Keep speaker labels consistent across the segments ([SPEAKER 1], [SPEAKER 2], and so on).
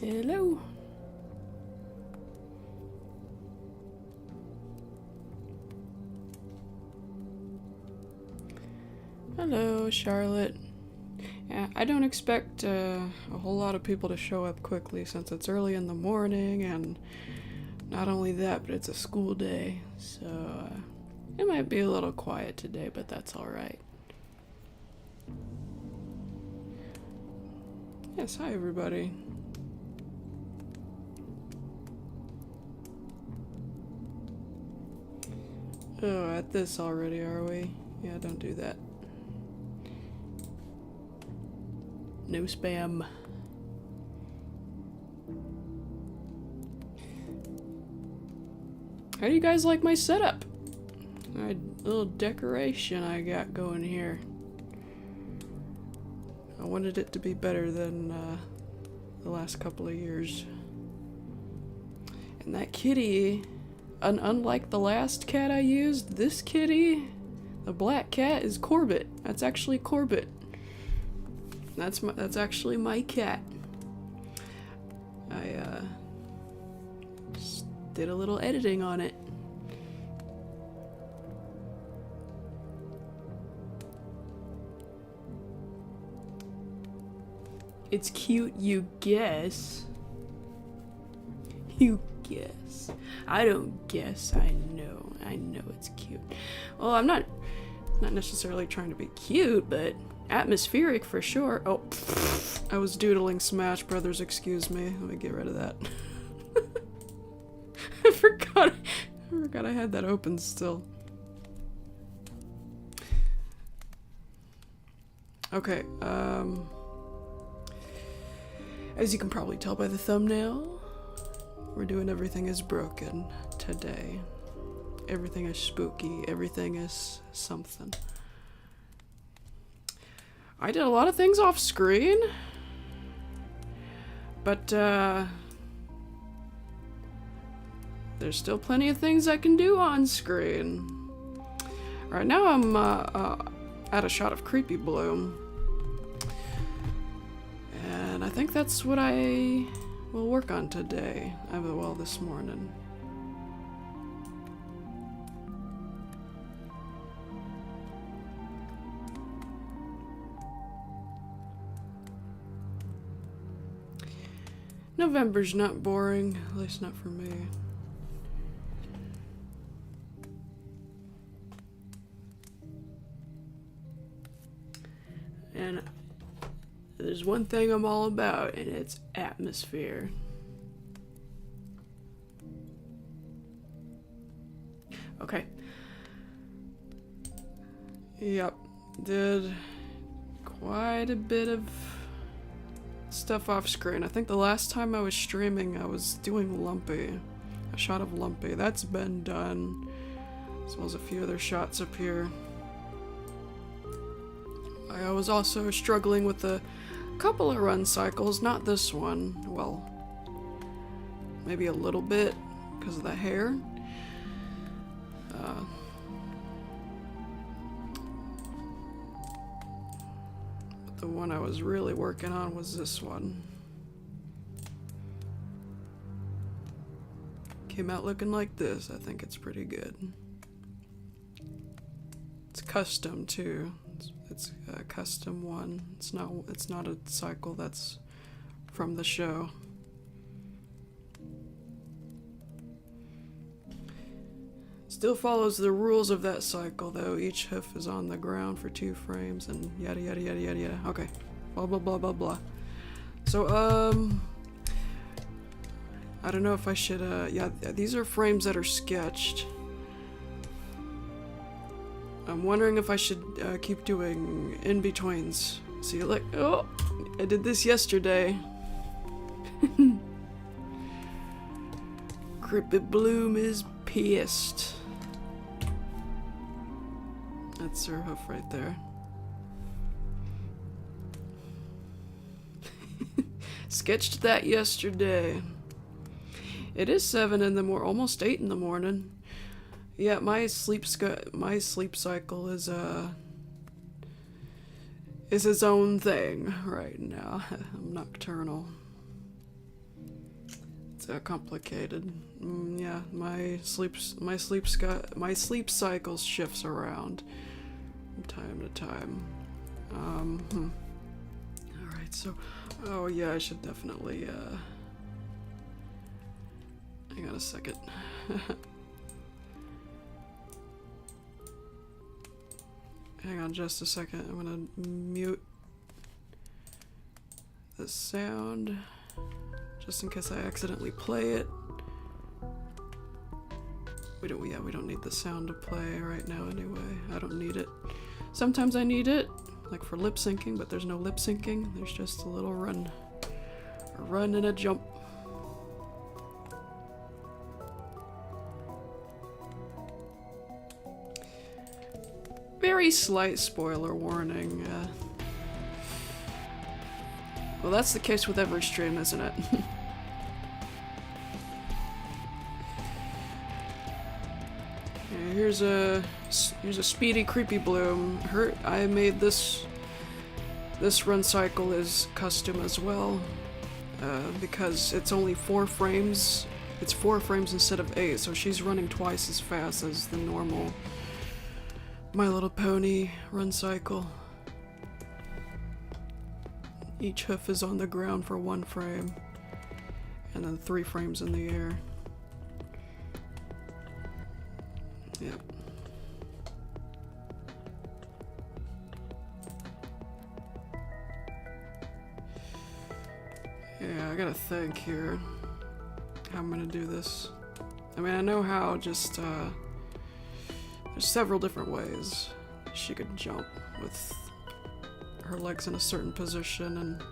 [SPEAKER 1] Hello. Hello, Charlotte. Yeah, I don't expect a whole lot of people to show up quickly since it's early in the morning, and not only that, but it's a school day, so it might be a little quiet today, but that's alright. Yes, hi everybody. Oh, at this already, are we? Yeah, don't do that. No spam. How do you guys like my setup? My little decoration I got going here. I wanted it to be better than the last couple of years. And that kitty, unlike the last cat I used, this kitty, the black cat, is Corbett. That's actually Corbett. That's actually my cat. I just did a little editing on it. It's cute, you guess. You guess. I don't guess, I know. I know it's cute. Well, I'm not necessarily trying to be cute, but atmospheric for sure. Oh, I was doodling Smash Brothers, excuse me. Let me get rid of that. I forgot I had that open still. Okay, as you can probably tell by the thumbnail, we're doing Everything is Broken today. Everything is spooky, everything is something. I did a lot of things off screen, but there's still plenty of things I can do on screen. Right now I'm at a shot of Creepy Bloom, and I think that's what I will work on today. Well, this morning. November's not boring, at least not for me. And there's one thing I'm all about, and it's atmosphere. Okay. Yep, did quite a bit of stuff off screen. I think the last time I was streaming I was doing Lumpy. A shot of Lumpy. That's been done. As well as a few other shots up here. I was also struggling with a couple of run cycles, not this one. Well, maybe a little bit because of the hair. The one I was really working on was this one. Came out looking like this. I think it's pretty good. It's custom too. It's a custom one. It's not a cycle that's from the show. Still follows the rules of that cycle, though. Each hoof is on the ground for 2 frames, and yada yada yada yada yada. Okay. Blah blah blah blah blah. So, I don't know if I should, yeah, these are frames that are sketched. I'm wondering if I should keep doing in-betweens. See, like, oh, I did this yesterday. Creepy Bloom is pissed. That's her hoof right there. Sketched that yesterday. It is 7 in the morning, almost 8 in the morning. Yeah, my sleep cycle is its own thing right now. I'm nocturnal. that complicated. Yeah, my sleep cycle shifts around from time to time. Alright, so oh yeah, I should definitely hang on a second. Hang on just a second. I'm gonna mute the sound just in case I accidentally play it. We don't need the sound to play right now anyway. I don't need it. Sometimes I need it, like for lip syncing, but there's no lip syncing. There's just a little run. A run and a jump. Very slight spoiler warning. Well, that's the case with every stream, isn't it? Yeah, here's a speedy creepy bloom. I made this run cycle is custom as well, because it's only 4 frames. It's 4 frames instead of 8, so she's running twice as fast as the normal My Little Pony run cycle. Each hoof is on the ground for 1 frame, and then 3 frames in the air. Yep. Yeah, I gotta think here how I'm gonna do this. I mean, I know how, just, there's several different ways she could jump with her legs in a certain position and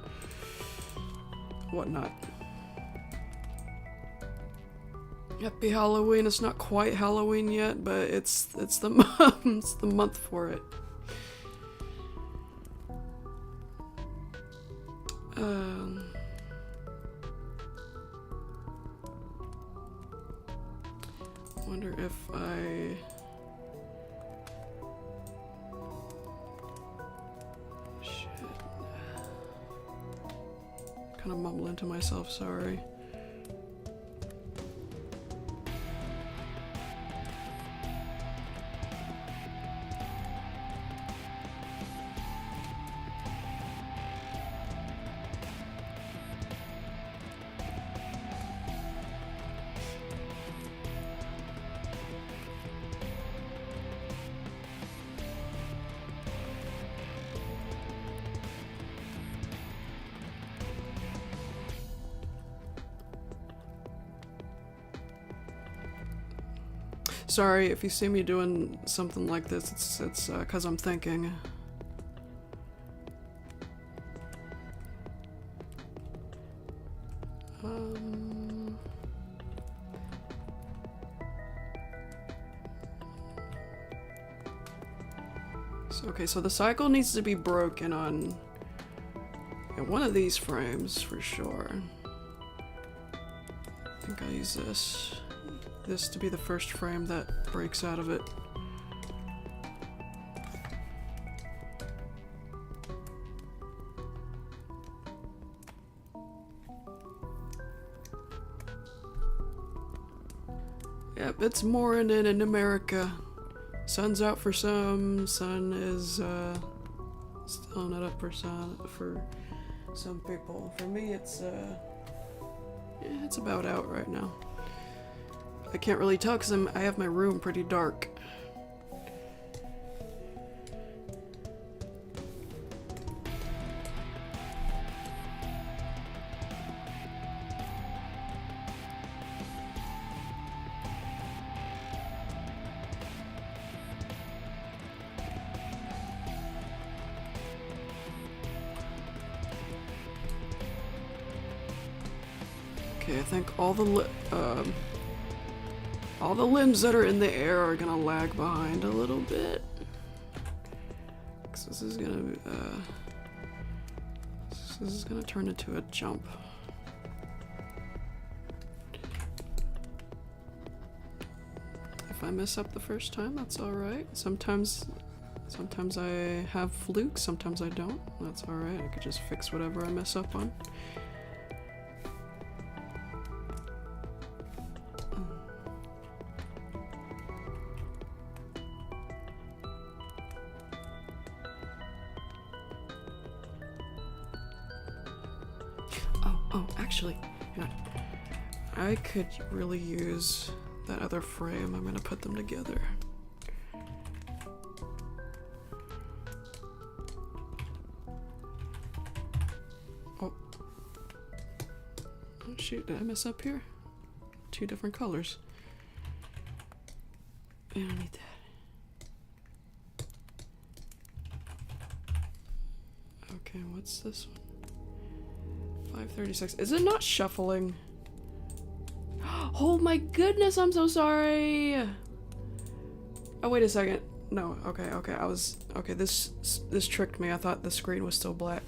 [SPEAKER 1] whatnot. Happy Halloween. It's not quite Halloween yet, but it's the it's the month for it. Wonder if I kind of mumbling to myself, sorry. Sorry if you see me doing something like this, it's cause I'm thinking. Okay, so the cycle needs to be broken on one of these frames for sure. I think I'll use this to be the first frame that breaks out of it. Yep, it's morning in America. Sun's out for some, sun is still not up for some people. For me, it's about out right now. I can't really tell because I have my room pretty dark. Okay, I think all the limbs that are in the air are gonna lag behind a little bit. So this is gonna turn into a jump. If I mess up the first time, that's alright. Sometimes I have flukes, sometimes I don't. That's alright, I could just fix whatever I mess up on. Oh, actually, hang on. I could really use that other frame. I'm gonna put them together. Oh. Oh shoot, did I mess up here? 2 different colors. I don't need that. Okay, what's this one? 536. Is it not shuffling? Oh my goodness, I'm so sorry. Oh, wait a second. No, okay, okay, this tricked me. I thought the screen was still black.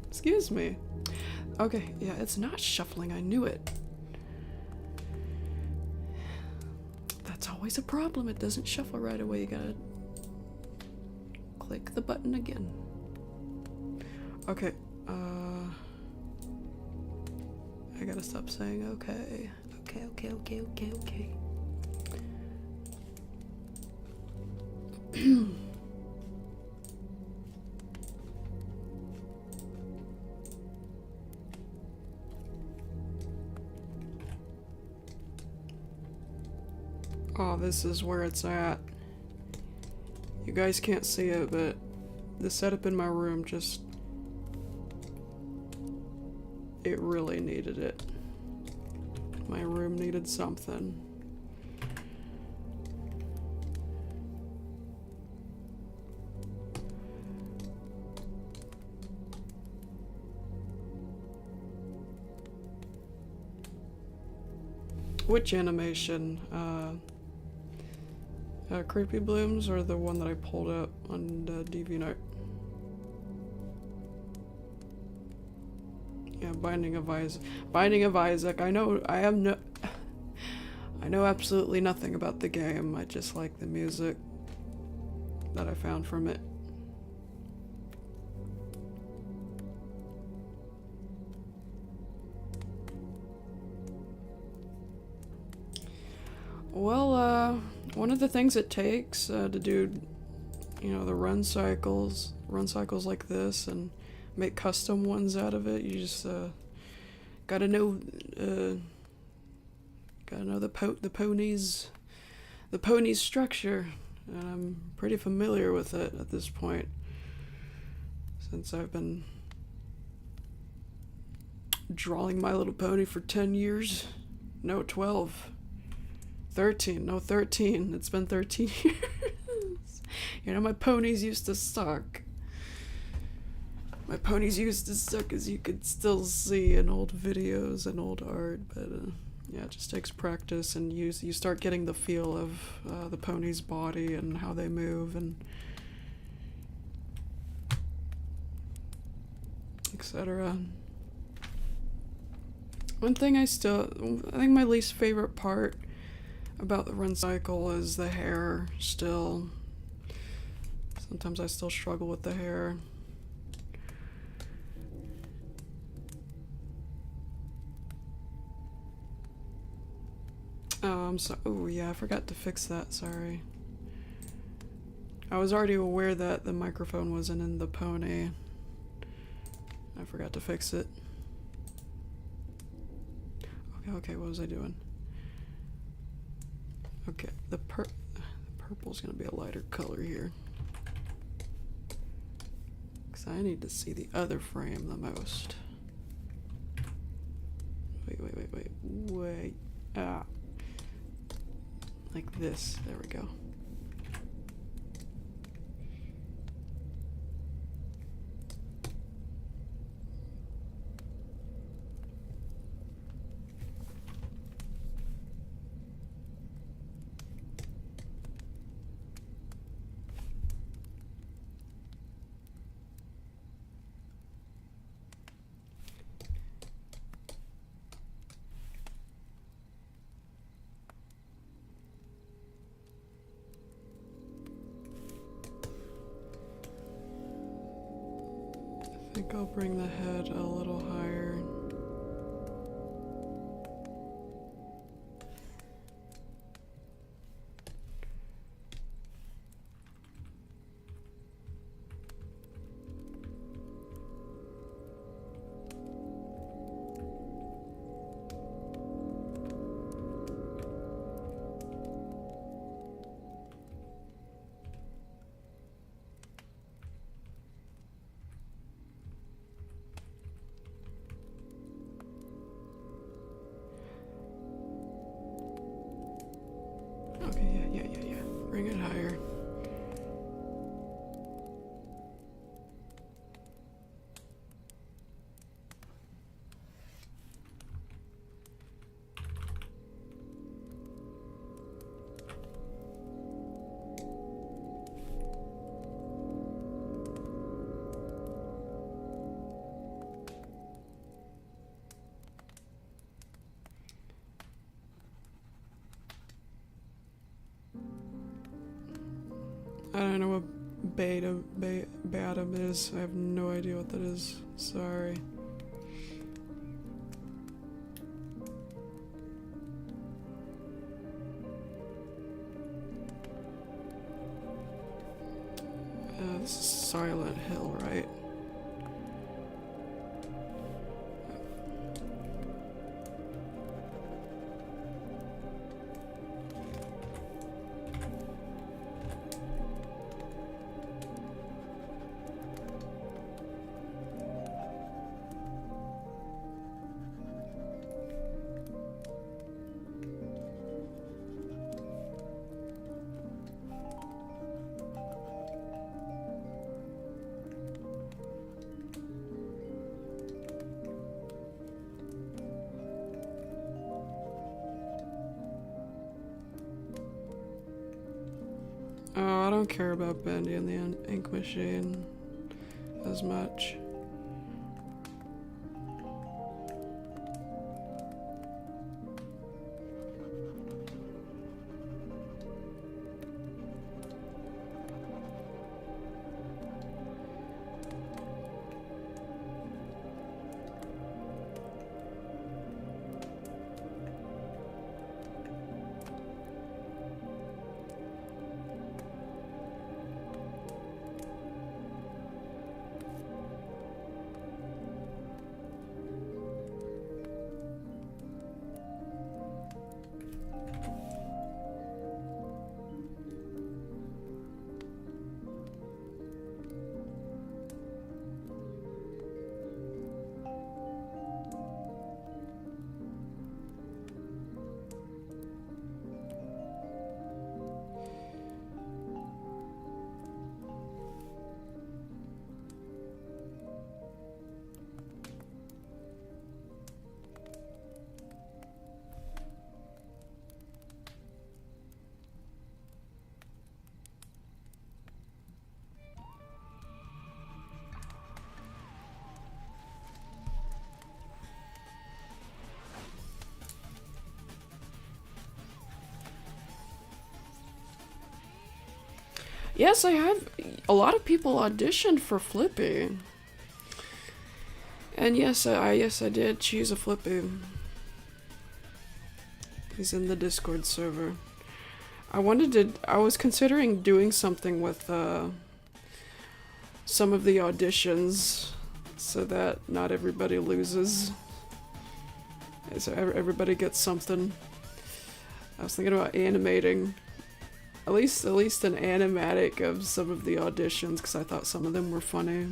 [SPEAKER 1] Excuse me. Okay, yeah, it's not shuffling. I knew it. That's always a problem. It doesn't shuffle right away. You gotta click the button again. Okay, I gotta stop saying okay. Okay. Oh, this is where it's at. You guys can't see it, but the setup in my room just... it really needed it. My room needed something. Which animation? Creepy Blooms or the one that I pulled up on DeviantArt? Yeah, Binding of Isaac. Binding of Isaac. I know absolutely nothing about the game. I just like the music that I found from it. Well, one of the things it takes to do, you know, the run cycles like this and make custom ones out of it, you just gotta know the pony's structure, and I'm pretty familiar with it at this point since I've been drawing My Little Pony for 10 years. No, 12. 13. No, 13. It's been 13 years. You know, my ponies used to suck. My ponies used to suck, as you could still see in old videos and old art, but yeah, it just takes practice, and you start getting the feel of the pony's body and how they move and etc. One thing I think my least favorite part about the run cycle is the hair still. Sometimes I still struggle with the hair. Oh yeah, I forgot to fix that, sorry. I was already aware that the microphone wasn't in the pony. I forgot to fix it. Okay, what was I doing? Okay, the purple's gonna be a lighter color here. Because I need to see the other frame the most. Wait. Ah. Like this. There we go. I think I'll bring the head a little higher. Bring it higher. I don't know what Batum is. I have no idea what that is. Sorry. This is Silent Hill, right? Oh, I don't care about Bendy and the ink machine as much. Yes, I have. A lot of people auditioned for Flippy. And yes, I did choose a Flippy. He's in the Discord server. I was considering doing something with some of the auditions so that not everybody loses. So everybody gets something. I was thinking about animating at least an animatic of some of the auditions because I thought some of them were funny.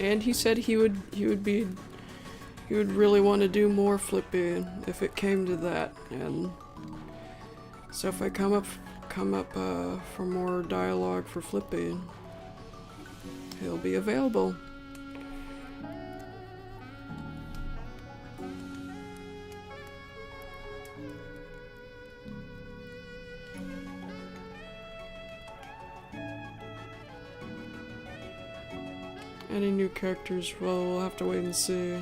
[SPEAKER 1] And he said he would really want to do more Flippy if it came to that. And so if I come up for more dialogue for Flippy, he'll be available. Any new characters? Well, we'll have to wait and see.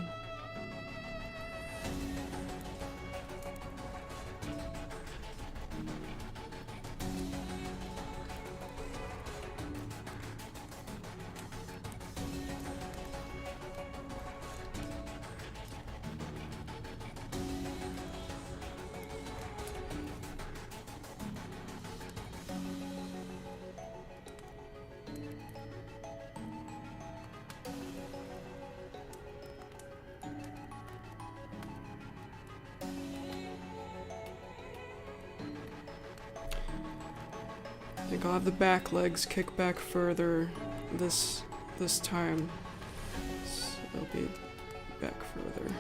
[SPEAKER 1] I think I'll have the back legs kick back further this time. So they'll be back further.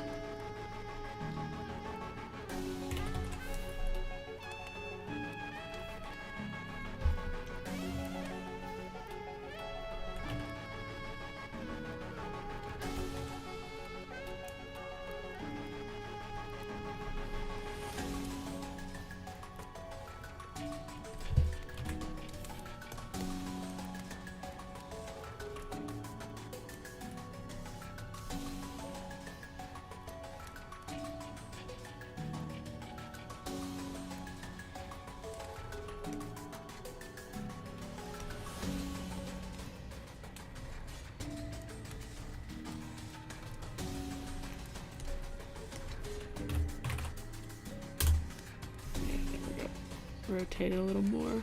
[SPEAKER 1] Rotate it a little more.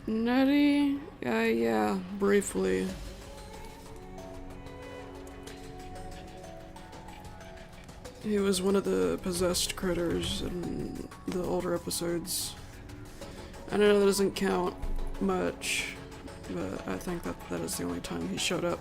[SPEAKER 1] Nutty? Yeah, briefly. He was one of the possessed critters in the older episodes. I know that doesn't count much, but I think that is the only time he showed up.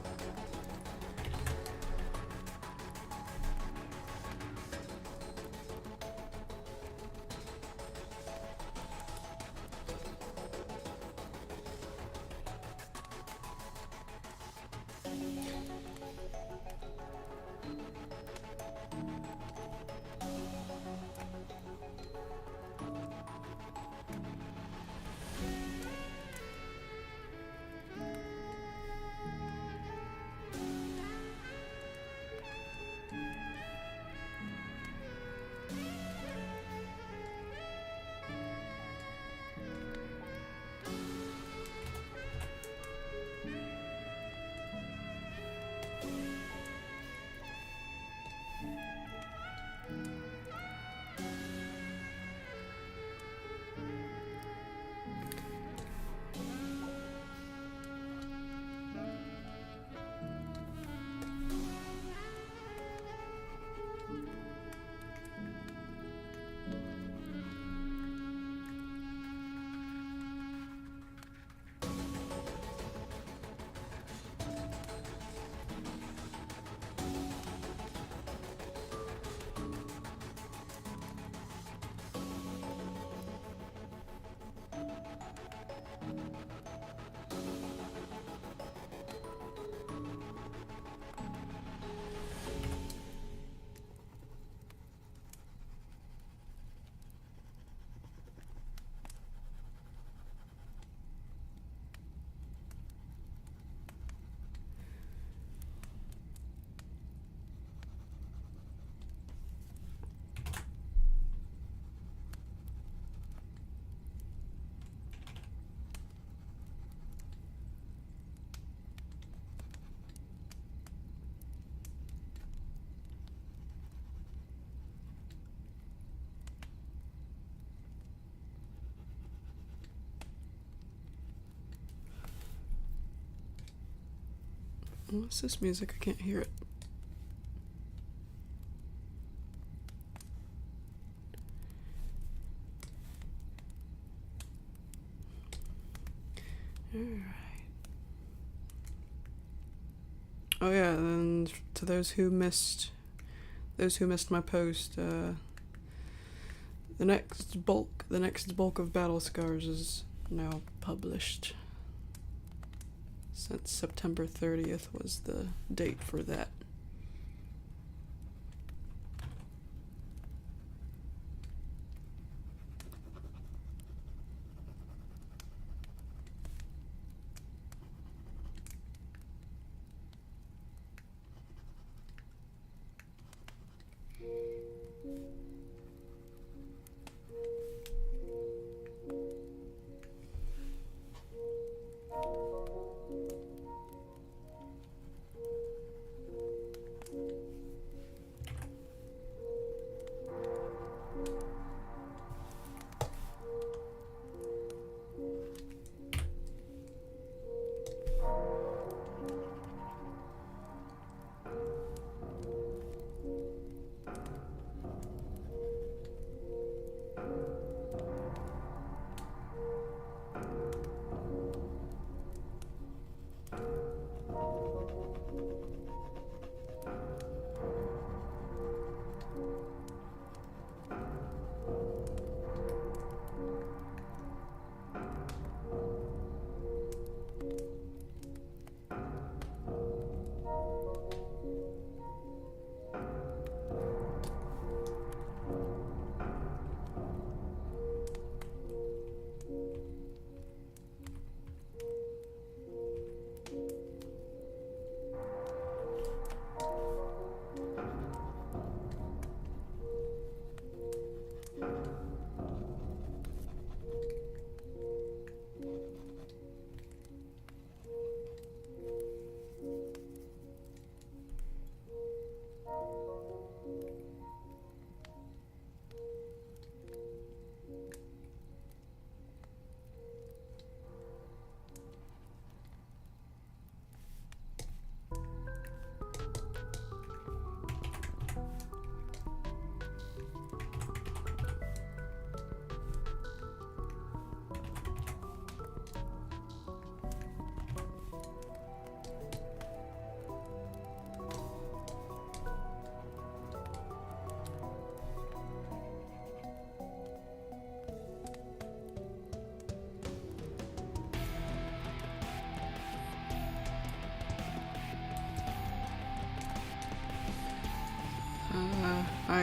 [SPEAKER 1] What's this music? I can't hear it. Alright. Oh yeah, and to those who missed my post, the next bulk of Battle Scars is now published. Since September 30th was the date for that.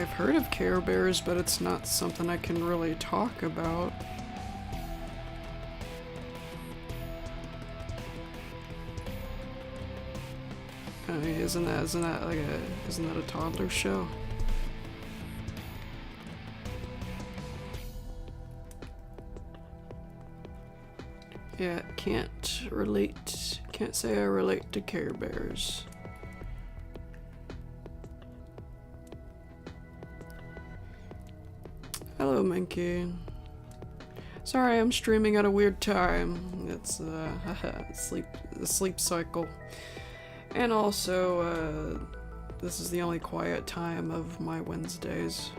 [SPEAKER 1] I've heard of Care Bears, but it's not something I can really talk about. I mean, isn't that a toddler show? Yeah, can't say I relate to Care Bears. Hello, Minky. Sorry, I'm streaming at a weird time. It's sleep cycle. And also, this is the only quiet time of my Wednesdays.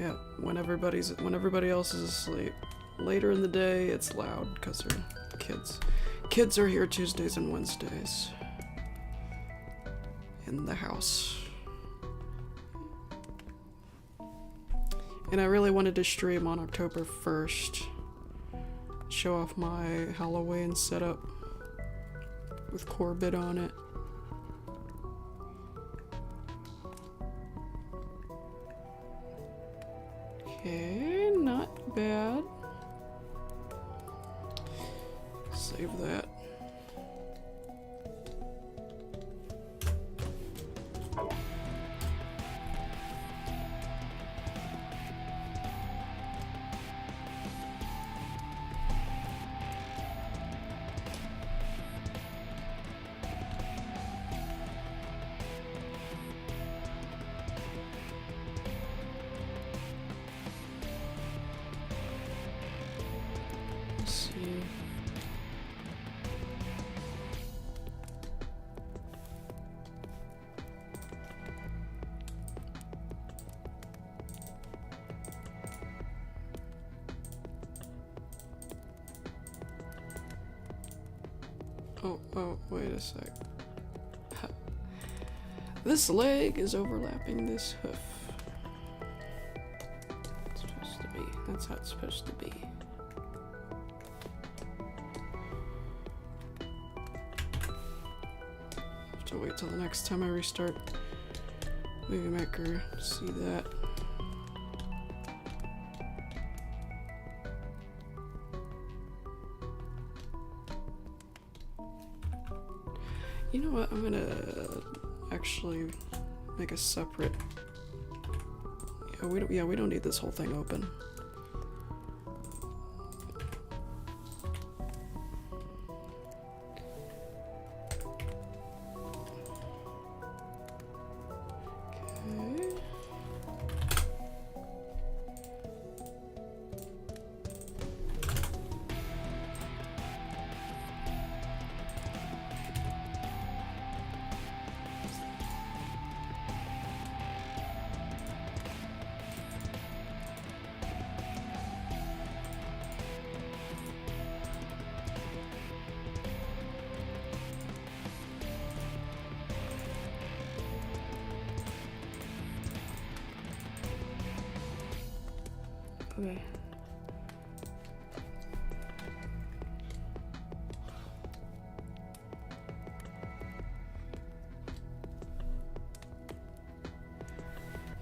[SPEAKER 1] Yeah, when everybody else is asleep. Later in the day, it's loud because they're kids. Kids are here Tuesdays and Wednesdays. In the house. And I really wanted to stream on October 1st. Show off my Halloween setup with Corbett on it. Okay, not bad. Save that. Let's see. Oh, wait a sec. This leg is overlapping this hoof. It's supposed to be. That's how it's supposed to be. Have to wait till the next time I restart Movie Maker to see that. You know what? I'm gonna actually make a separate. Yeah, we don't need this whole thing open. Okay. Okay.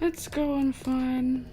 [SPEAKER 1] It's going fine.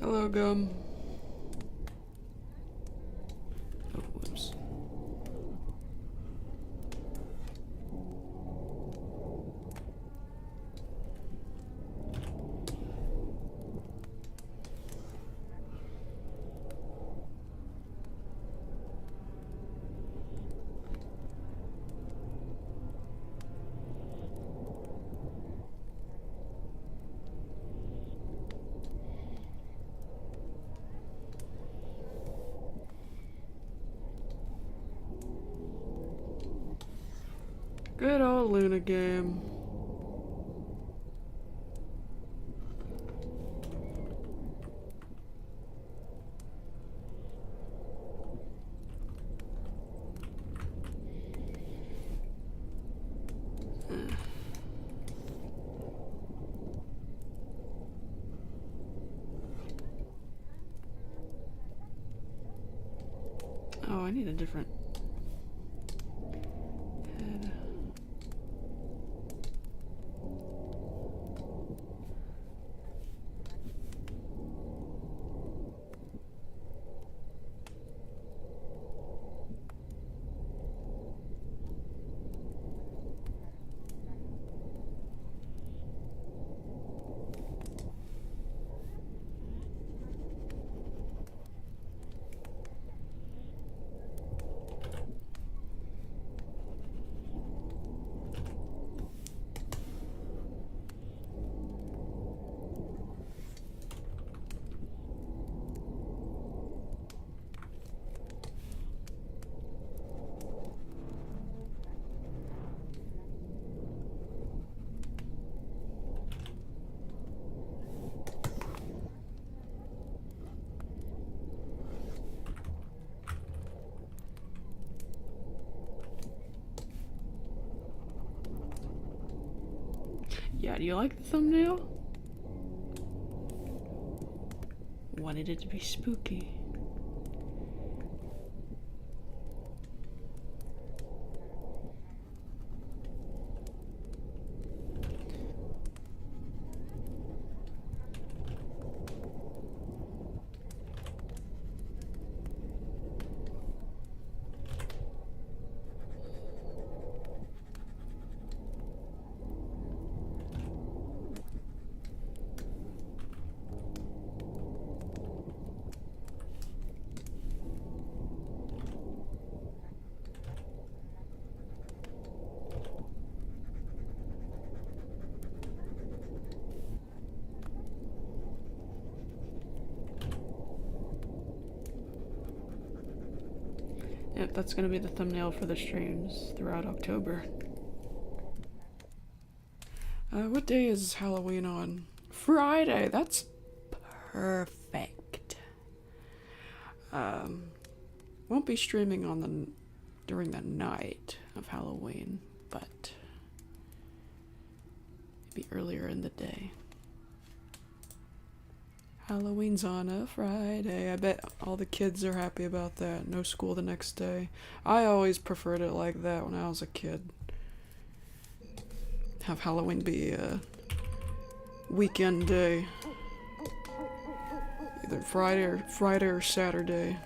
[SPEAKER 1] Hello, Gum. Oh, whoops. Good old Luna game. Oh, I need a different head. Yeah, do you like the thumbnail? Wanted it to be spooky. Yep, that's gonna be the thumbnail for the streams throughout October. What day is Halloween on? Friday! That's perfect. Won't be streaming on during the night of Halloween, but maybe earlier in the day. Halloween's on a Friday. I bet all the kids are happy about that. No school the next day. I always preferred it like that when I was a kid. Have Halloween be a weekend day. Either Friday or Saturday.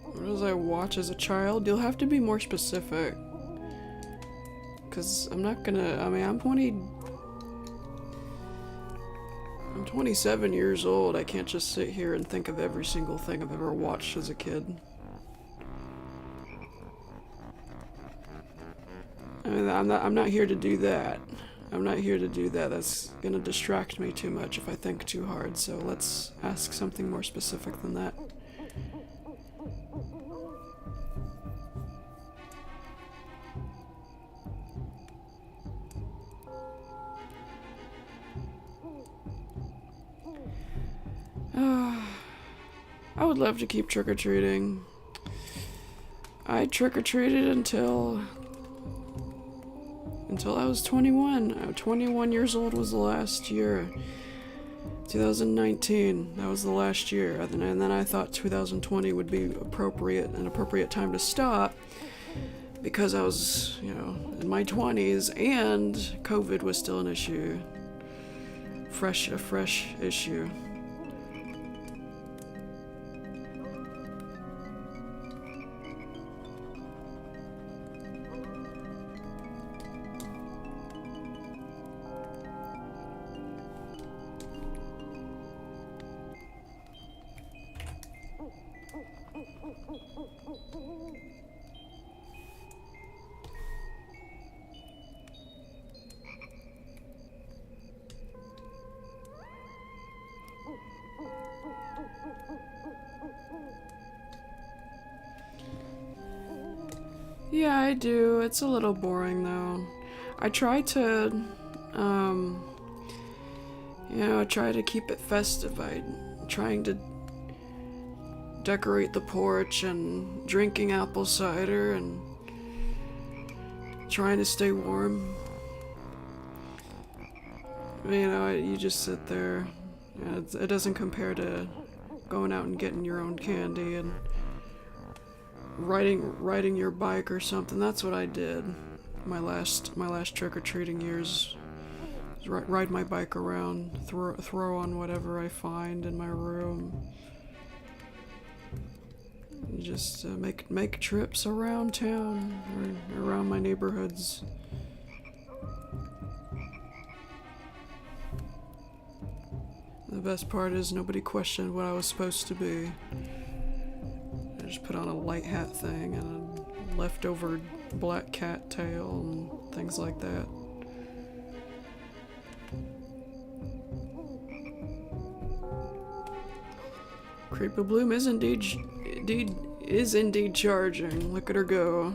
[SPEAKER 1] What was I watch as a child? You'll have to be more specific. Cause I'm not gonna, I mean, I'm 27 years old. I can't just sit here and think of every single thing I've ever watched as a kid. I mean, I'm not here to do that. I'm not here to do that. That's gonna distract me too much if I think too hard. So let's ask something more specific than that. I would love to keep trick-or-treating. I trick-or-treated until I was 21. 21 years old was the last year. 2019, that was the last year. And then I thought 2020 would be an appropriate time to stop because I was, in my 20s and COVID was still an issue. A fresh issue. Yeah, I do. It's a little boring though. I try to, I try to keep it festive. I'm trying to decorate the porch and drinking apple cider and trying to stay warm. You just sit there. It doesn't compare to going out and getting your own candy and riding your bike or something. That's what I did. My last trick-or-treating years. Ride my bike around, throw on whatever I find in my room. Just make trips around town or around my neighborhoods. The best part is nobody questioned what I was supposed to be. I just put on a light hat thing and a leftover black cat tail and things like that. Creepy Bloom is indeed charging. Look at her go.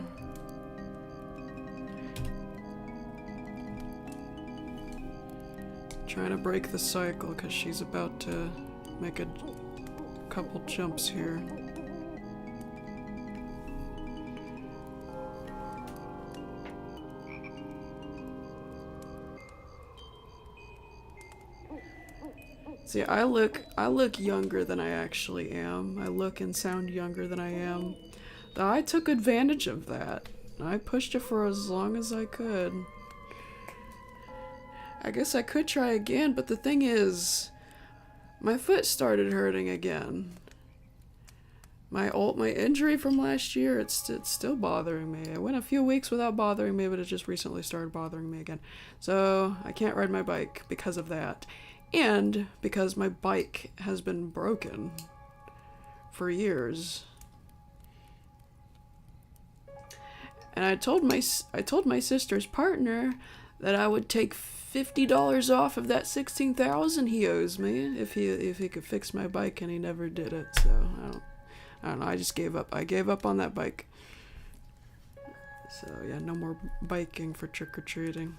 [SPEAKER 1] Trying to break the cycle because she's about to make a couple jumps here. See, I look younger than I actually am. I look and sound younger than I am. I took advantage of that. I pushed it for as long as I could. I guess I could try again, but the thing is, my foot started hurting again. My injury from last year, it's still bothering me. It went a few weeks without bothering me, but it just recently started bothering me again. So I can't ride my bike because of that. And because my bike has been broken for years. And I told my sister's partner that I would take $50 off of that $16,000 he owes me if he could fix my bike, and he never did it. So I don't know. I just gave up. I gave up on that bike. So yeah, no more biking for trick-or-treating.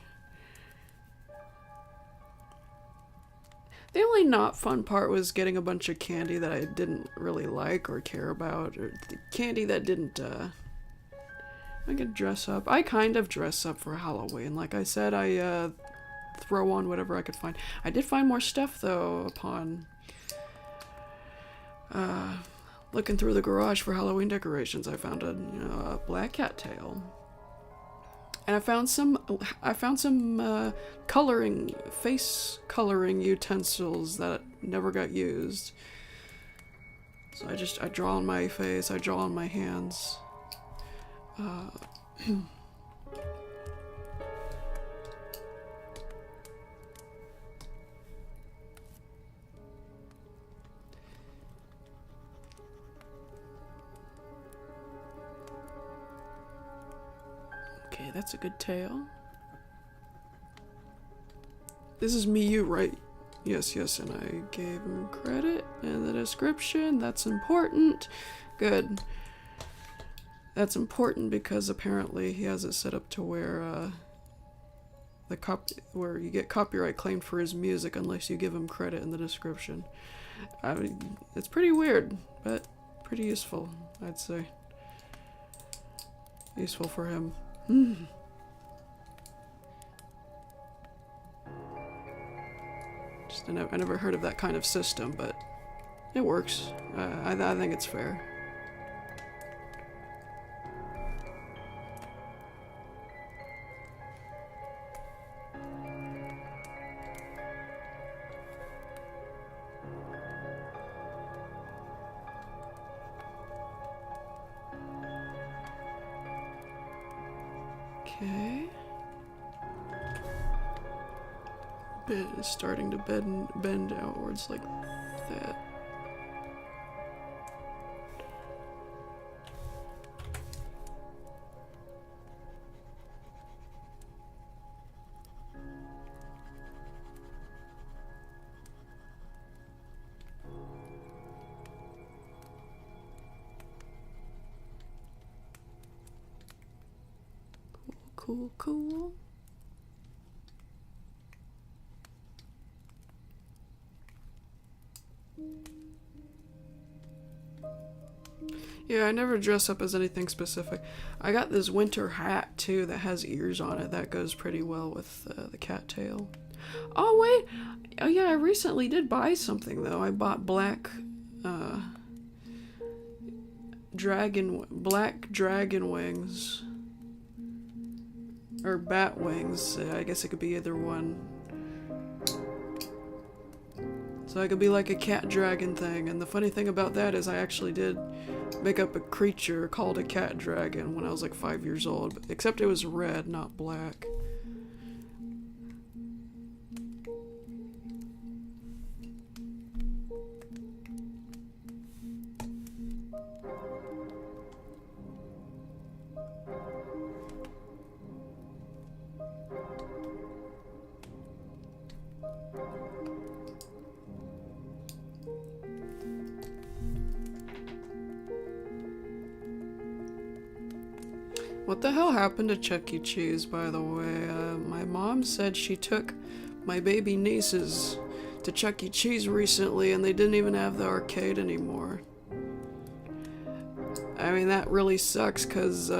[SPEAKER 1] The only not fun part was getting a bunch of candy that I didn't really like or care about, or the candy that didn't, I could dress up. I kind of dress up for Halloween. Like I said, I, throw on whatever I could find. I did find more stuff, though, upon, looking through the garage for Halloween decorations. I found a black cat tail. And I found some face coloring utensils that never got used. So I draw on my face, I draw on my hands. Okay, that's a good tail. This is Miyu, right? Yes, and I gave him credit in the description. That's important. Good. That's important because apparently he has it set up to where where you get copyright claimed for his music unless you give him credit in the description. I mean, it's pretty weird, but pretty useful, I'd say. Useful for him. I never heard of that kind of system, but it works. I think it's fair. Okay. Bit is starting to bend outwards like that. Cool, cool. Yeah, I never dress up as anything specific. I got this winter hat too that has ears on it. That goes pretty well with the cattail. Oh wait, oh yeah, I recently did buy something though. I bought black dragon wings. Or bat wings. I guess it could be either one. So I could be like a cat dragon thing. And the funny thing about that is I actually did make up a creature called a cat dragon when I was like 5 years old. Except it was red, not black. What the hell happened to Chuck E. Cheese, by the way? My mom said she took my baby nieces to Chuck E. Cheese recently and they didn't even have the arcade anymore. I mean, that really sucks because,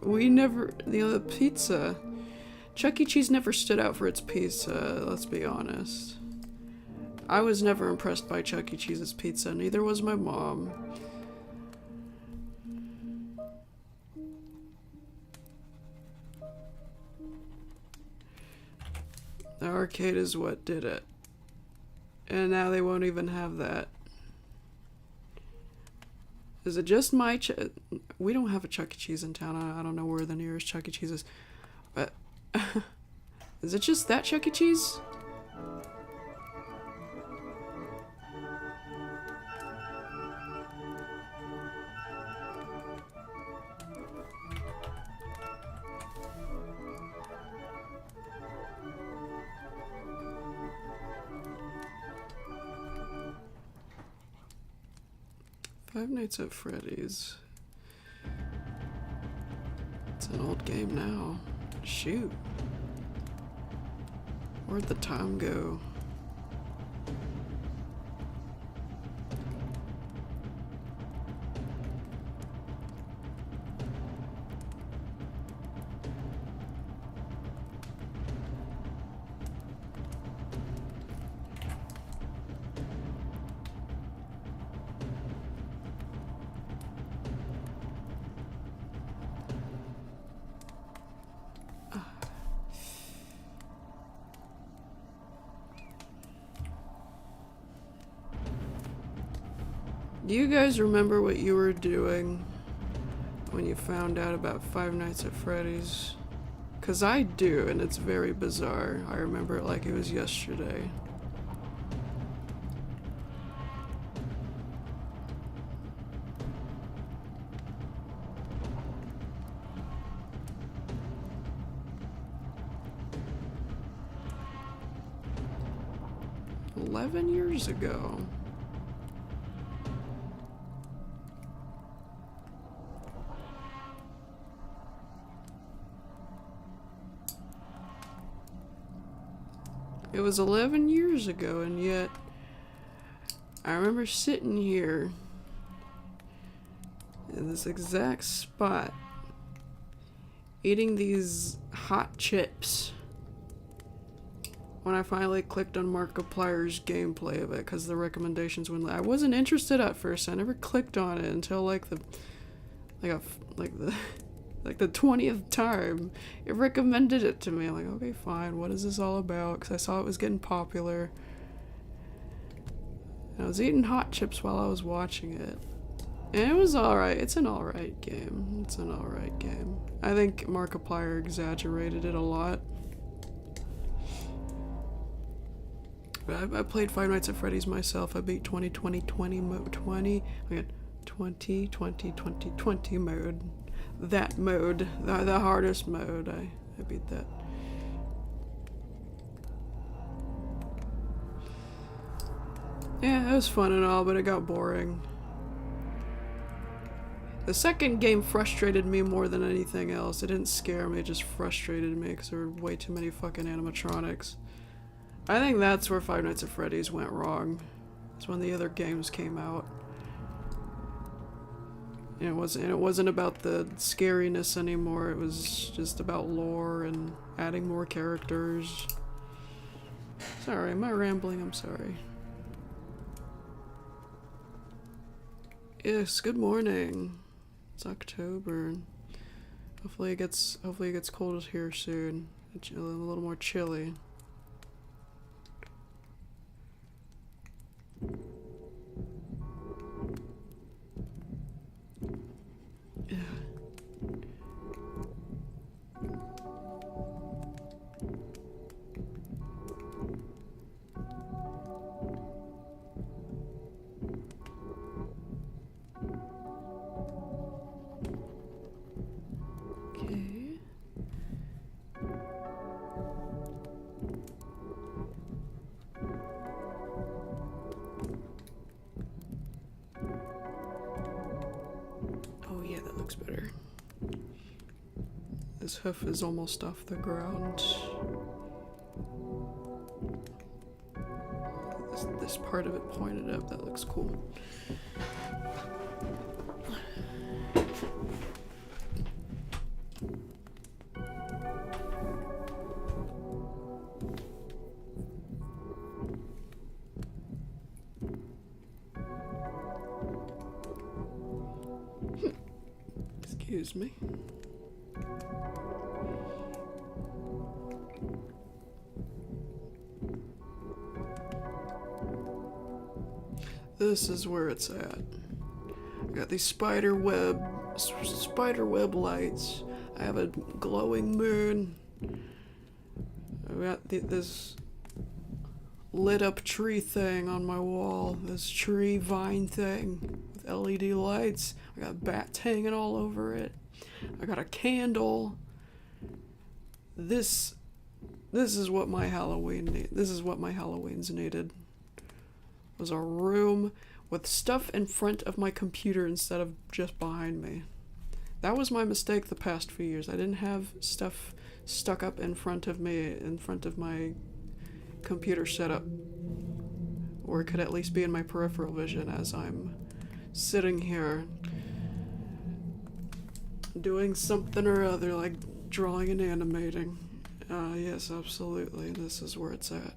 [SPEAKER 1] we never, the pizza. Chuck E. Cheese never stood out for its pizza, let's be honest. I was never impressed by Chuck E. Cheese's pizza, neither was my mom. The arcade is what did it. And now they won't even have that. Is it just my we don't have a Chuck E. Cheese in town. I don't know where the nearest Chuck E. Cheese is. But is it just that Chuck E. Cheese? Five Nights at Freddy's. It's an old game now. Shoot. Where'd the time go? Do you guys remember what you were doing when you found out about Five Nights at Freddy's? 'Cause I do, and it's very bizarre. I remember it like it was yesterday. "11 years ago. It was 11 years ago, and yet I remember sitting here in this exact spot eating these hot chips when I finally clicked on Markiplier's gameplay of it because the recommendations wouldn't. I wasn't interested at first. I never clicked on it until like the 20th time it recommended it to me. I'm like, okay, fine, what is this all about? Because I saw it was getting popular. And I was eating hot chips while I was watching it. And it was alright. It's an alright game. It's an alright game. I think Markiplier exaggerated it a lot. But I played Five Nights at Freddy's myself. I beat 20 mode. That mode, the hardest mode, I beat that. Yeah, it was fun and all, but it got boring. The second game frustrated me more than anything else. It didn't scare me, it just frustrated me because there were way too many fucking animatronics. I think that's where Five Nights at Freddy's went wrong. It's when the other games came out. And it wasn't about the scariness anymore, it was just about lore and adding more characters. Sorry, am I rambling? I'm sorry. Yes, good morning. It's October. Hopefully it gets cold here soon. A little more chilly. Yeah. Okay. Oh yeah, that looks better. This hoof is almost off the ground. This part of it pointed up, that looks cool. Excuse me. This is where it's at. I got these spider web lights. I have a glowing moon. I got this lit up tree thing on my wall. This tree vine thing with LED lights. I got bats hanging all over it. I got a candle. This is what my Halloween this is what my Halloween's needed. Was a room with stuff in front of my computer instead of just behind me. That was my mistake the past few years. I didn't have stuff stuck up in front of me, in front of my computer setup. Or it could at least be in my peripheral vision as I'm sitting here doing something or other, like drawing and animating. Yes, absolutely. This is where it's at.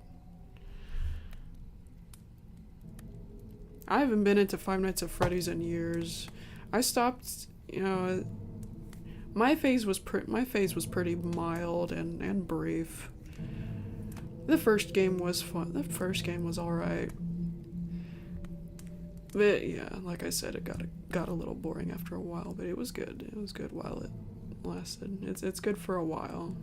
[SPEAKER 1] I haven't been into Five Nights at Freddy's in years. I stopped, you know, my phase was pretty mild and brief. The first game was fun. The first game was alright. But yeah, like I said, it got a little boring after a while, but it was good. It was good while it lasted. It's good for a while.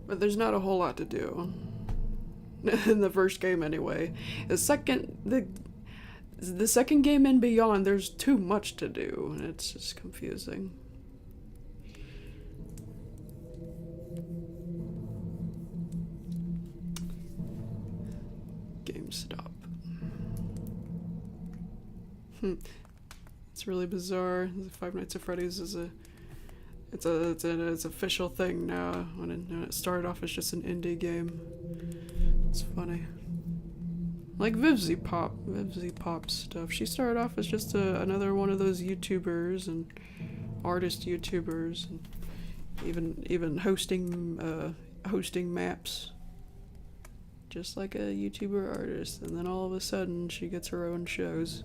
[SPEAKER 1] But there's not a whole lot to do. In the first game anyway. The second game and beyond, there's too much to do, and it's just confusing. Game stop. It's really bizarre. Five Nights at Freddy's is it's an official thing now. When it started off as just an indie game. It's funny. Like Vivzy Pop stuff. She started off as just another one of those YouTubers and artist YouTubers, and even hosting maps, just like a YouTuber artist. And then all of a sudden, she gets her own shows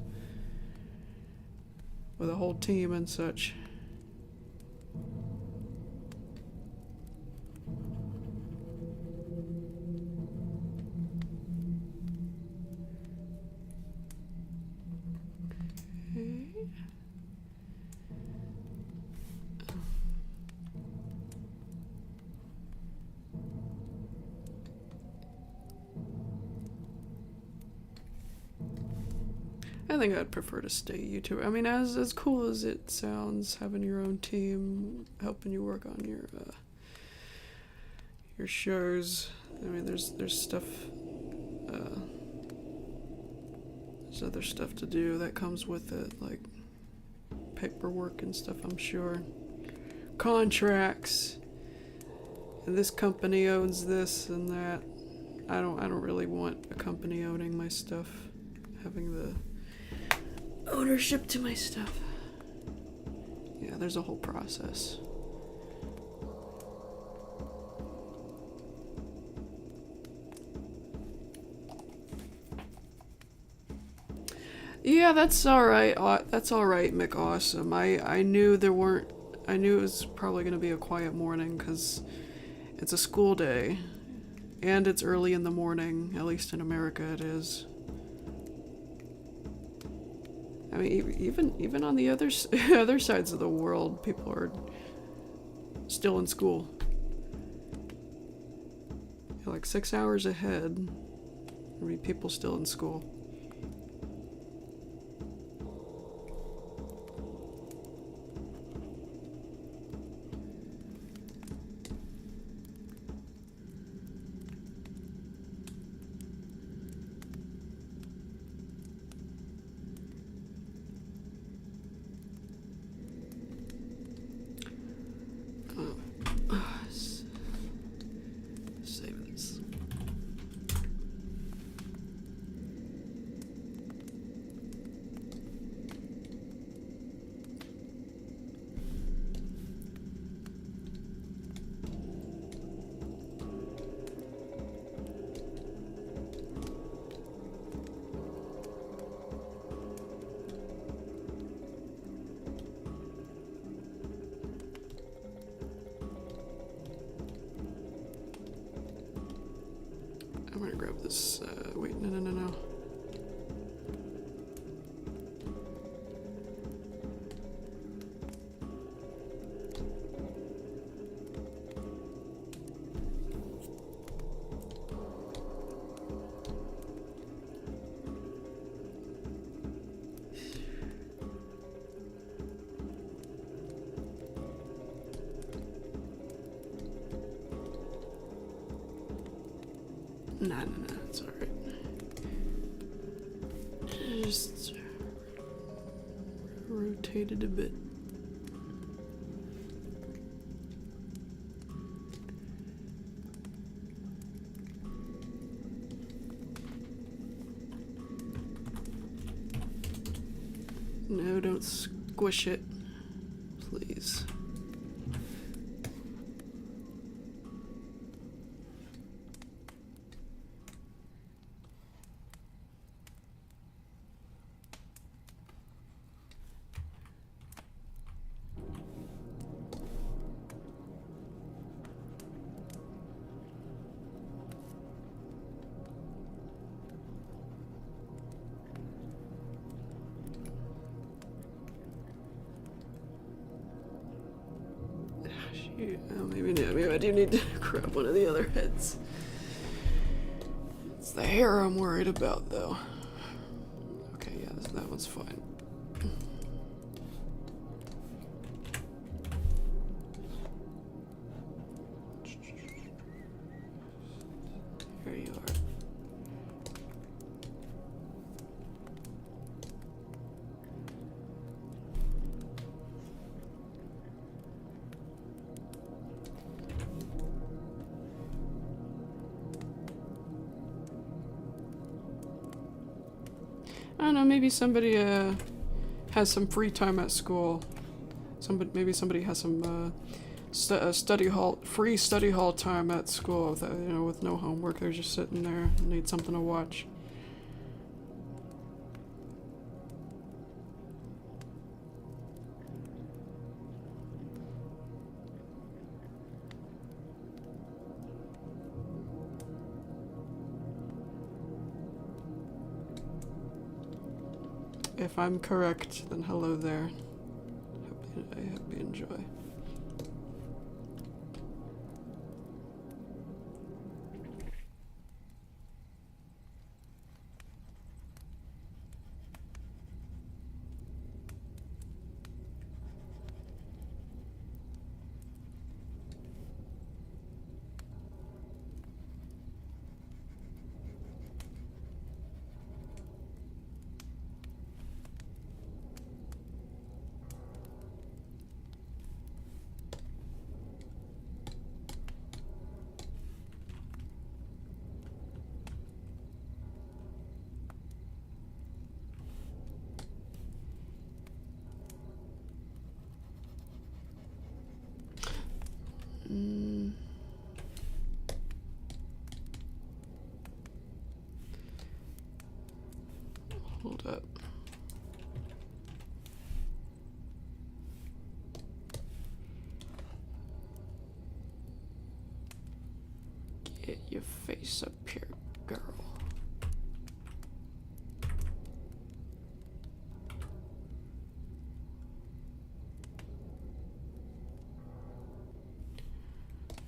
[SPEAKER 1] with a whole team and such. I think I'd prefer to stay YouTuber. I mean, as cool as it sounds, having your own team helping you work on your shows. I mean, there's stuff There's other stuff to do that comes with it, like paperwork and stuff, I'm sure. Contracts. And this company owns this and that. I don't really want a company owning my stuff, having the ownership to my stuff. Yeah, there's a whole process. Yeah, that's alright. That's alright, McAwesome. I knew there weren't. I knew it was probably going to be a quiet morning because it's a school day. And it's early in the morning, at least in America it is. I mean, even on the other sides of the world, people are still in school. Like 6 hours ahead, there'll be people still in school. Save this. I'm gonna grab this, wait, no. No, it's alright. Just rotate it a bit. No, don't squish it, please. Maybe I do need to grab one of the other heads. It's the hair I'm worried about, though. Okay, yeah, that one's fine. Here you are. I don't know, maybe somebody has some free time at school. Maybe somebody has some free study hall time at school with, with no homework. They're just sitting there and need something to watch. If I'm correct, then hello there. I hope you enjoy. Hold up. Get your face up here, girl.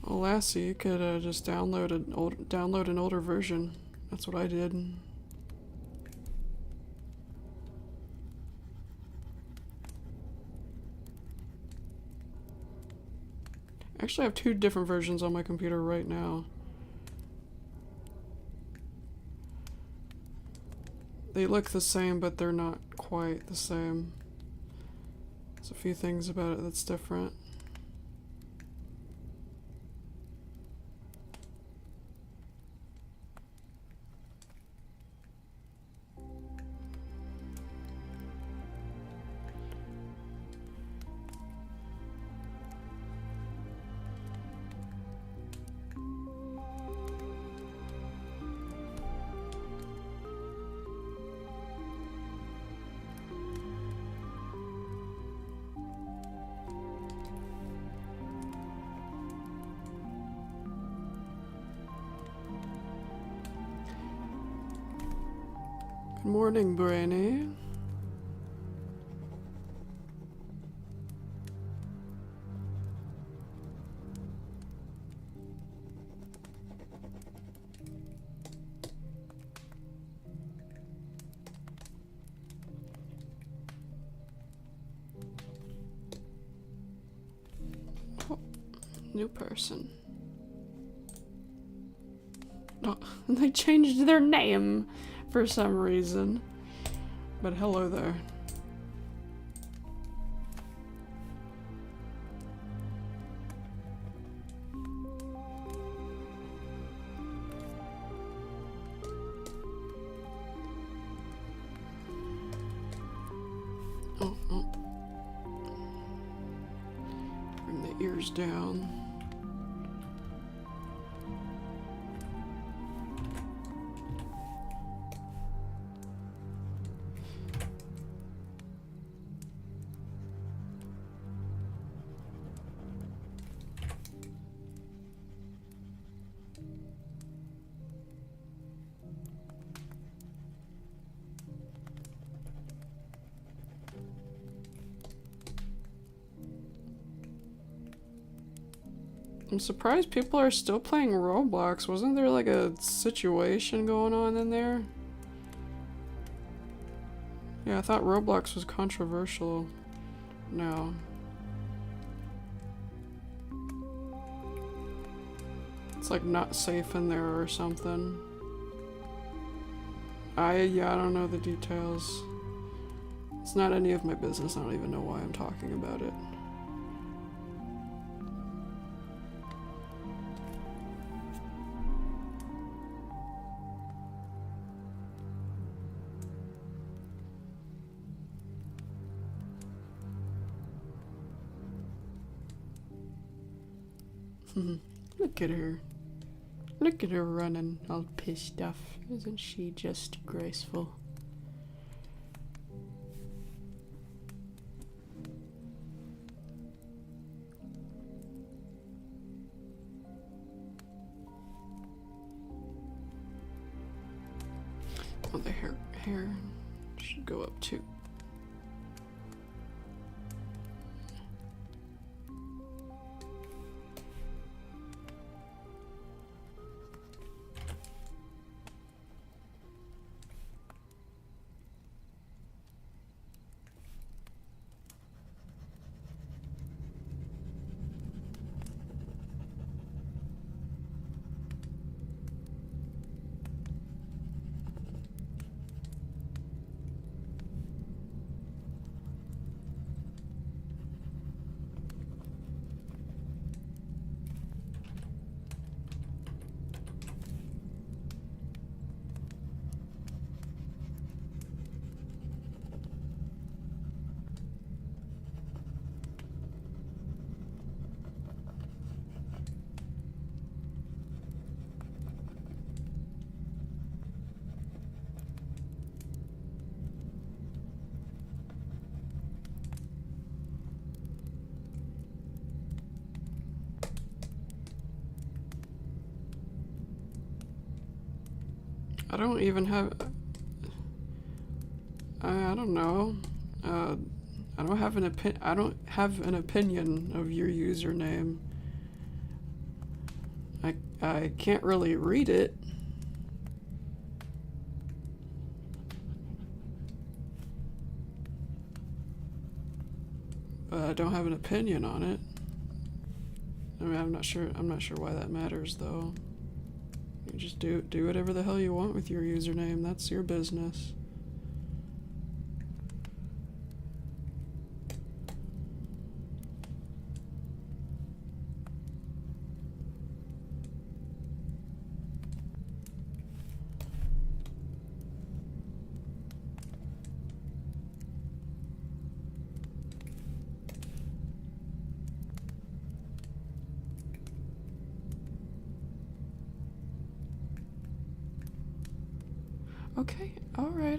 [SPEAKER 1] Oh, Lassie, you could just download an older version. That's what I did. Actually, I have 2 different versions on my computer right now. They look the same, but they're not quite the same. There's a few things about it that's different. Good morning, Brainy. Oh, new person. Oh, they changed their name for some reason. But hello there. Oh, oh. Bring the ears down. I'm surprised people are still playing Roblox. Wasn't there like a situation going on in there? Yeah, I thought Roblox was controversial. No. It's like not safe in there or something. Yeah, I don't know the details. It's not any of my business. I don't even know why I'm talking about it. Look at her. Look at her running all pissed off. Isn't she just graceful? Oh, the hair should go up too. I don't even have... I don't know. I don't have an opinion of your username. I can't really read it. But I don't have an opinion on it. I mean, I'm not sure why that matters, though. You just do whatever the hell you want with your username. That's your business. Okay, alright.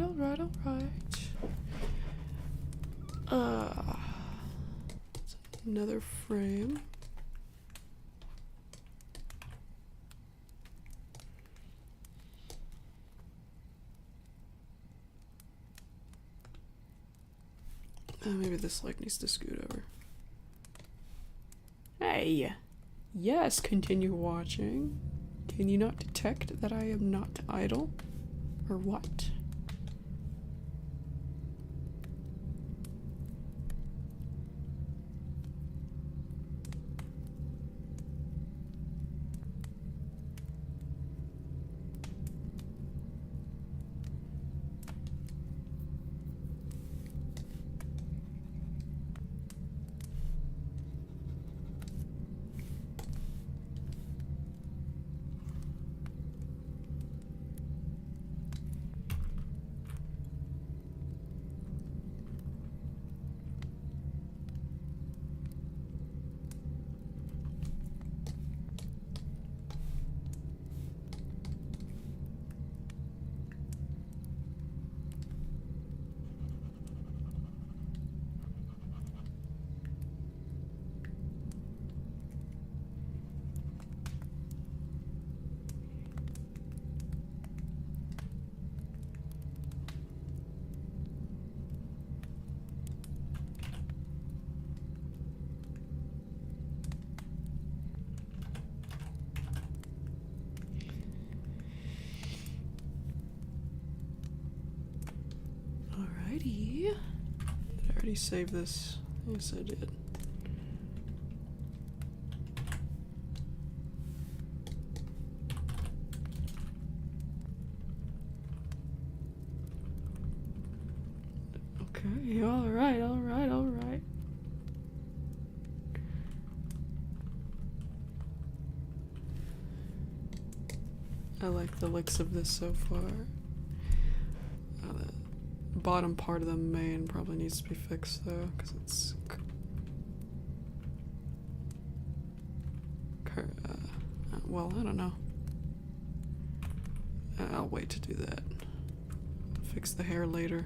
[SPEAKER 1] Another frame. Maybe this like needs to scoot over. Hey! Yes, continue watching. Can you not detect that I am not idle? Or what? Alrighty. Did I already save this? Yes, I did. Okay, alright. I like the looks of this so far. The bottom part of the main probably needs to be fixed though, because it's well, I don't know. I'll wait to do that. Fix the hair later.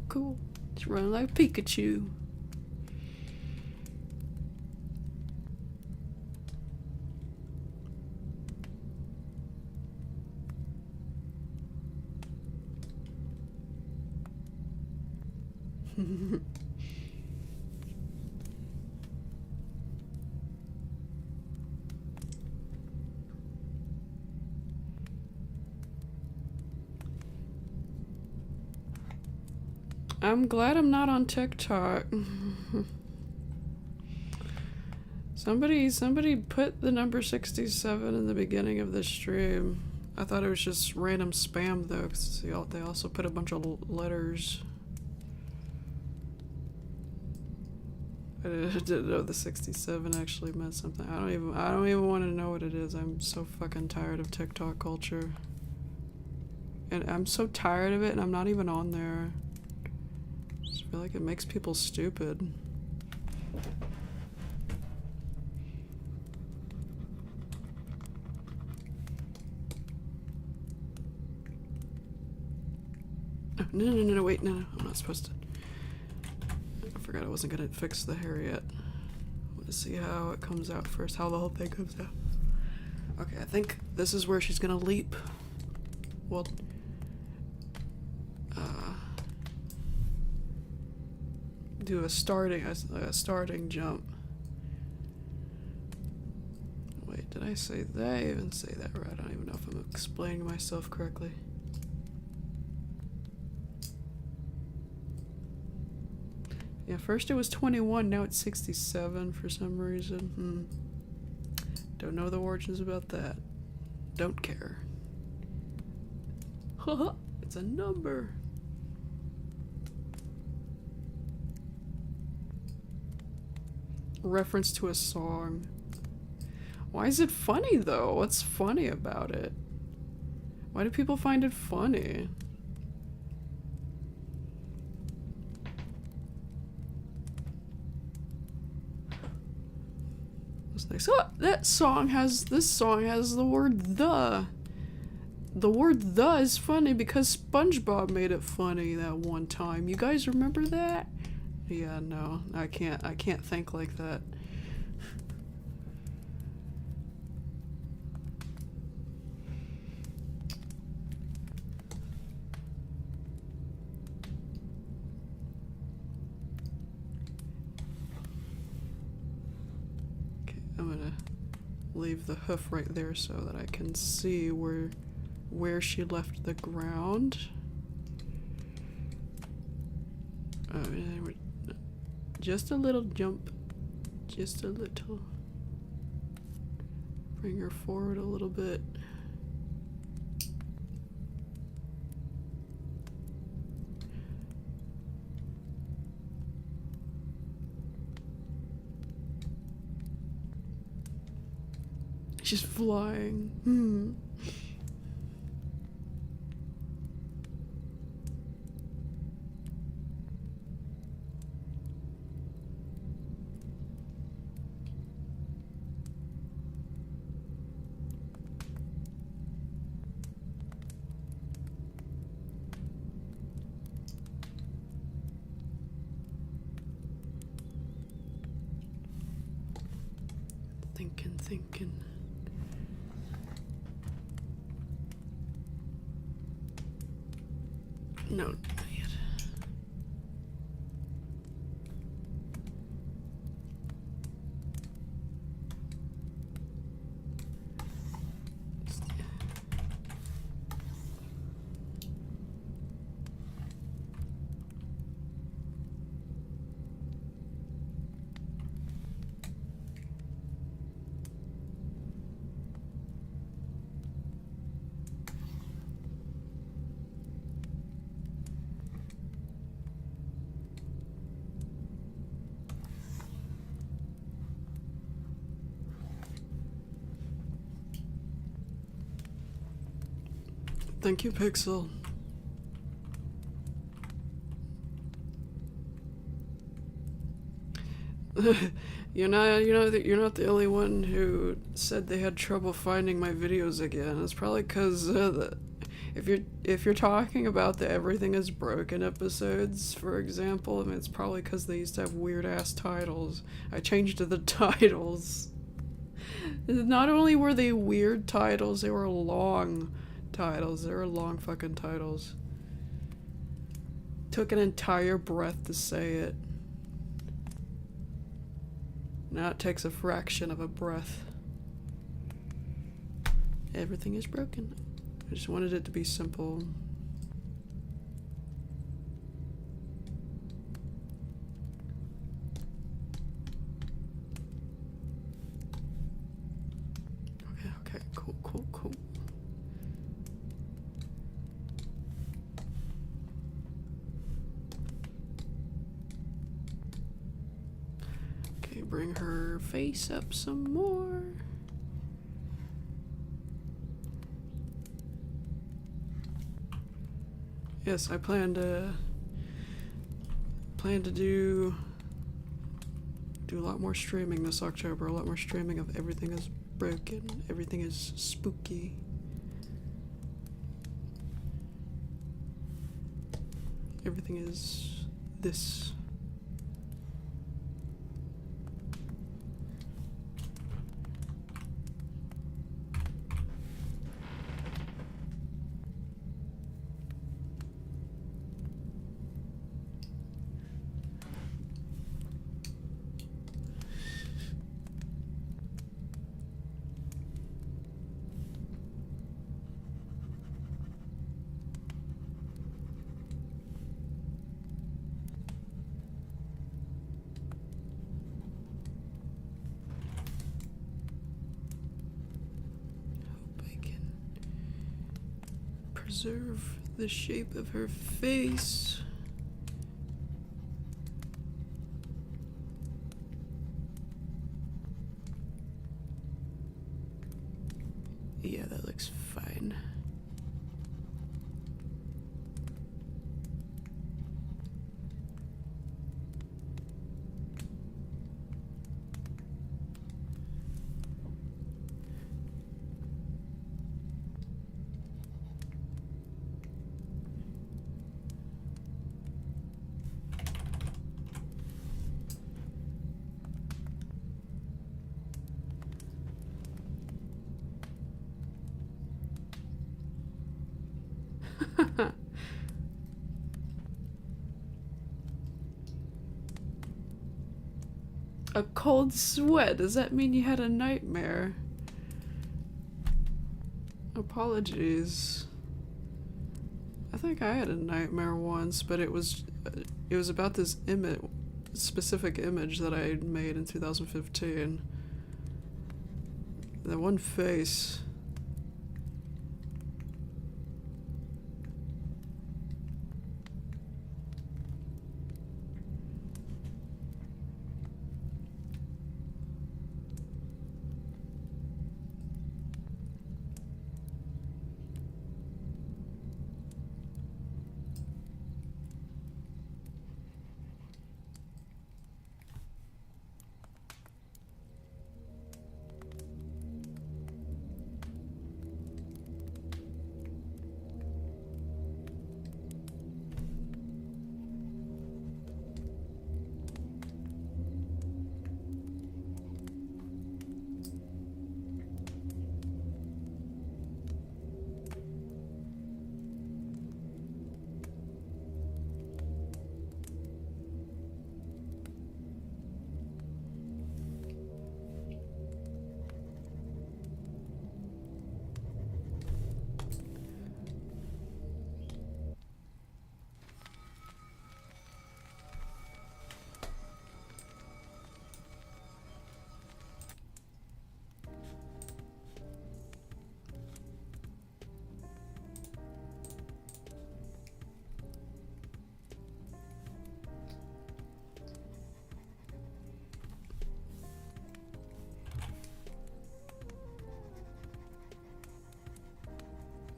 [SPEAKER 1] Cool. It's running like Pikachu. I'm glad I'm not on TikTok. Somebody put the number 67 in the beginning of this stream. I thought it was just random spam though, because they also put a bunch of letters. I didn't know the 67 actually meant something. I don't even want to know what it is. I'm so fucking tired of TikTok culture. And I'm so tired of it, and I'm not even on there. I just feel like it makes people stupid. No, wait, no, I'm not supposed to. I forgot I wasn't gonna fix the hair yet. Let's see how it comes out first, how the whole thing comes out. Okay, I think this is where she's gonna leap. Well, do a starting jump. Wait, did I say that? I even say that right? I don't even know if I'm explaining myself correctly. Yeah, first it was 21, now it's 67 for some reason. Don't know the origins about that. Don't care. Haha, it's a number. Reference to a song. Why is it funny though? What's funny about it? Why do people find it funny? It's like, so this song has the word the. The word the is funny because SpongeBob made it funny that one time. You guys remember that? Yeah, no, I can't think like that. Okay, I'm gonna leave the hoof right there so that I can see where she left the ground. Just a little jump. Just a little. Bring her forward a little bit. She's flying. Thinking. No, not yet. Thank you, Pixel. You're not the only one who said they had trouble finding my videos again. It's probably because if you're talking about the Everything is Broken episodes, for example, I mean, it's probably because they used to have weird ass titles. I changed the titles. Not only were they weird titles, they were long titles. They were long fucking titles. Took an entire breath to say it. Now it takes a fraction of a breath. Everything is broken. I just wanted it to be simple. Okay, cool. Okay, bring her face up some more. Yes, I plan to do a lot more streaming this October. A lot more streaming of Everything is Broken. Everything is spooky. Everything is this. preserve the shape of her face. Yeah, that looks fine. A cold sweat? Does that mean you had a nightmare? Apologies. I think I had a nightmare once, but it was about this specific image that I made in 2015. That one face.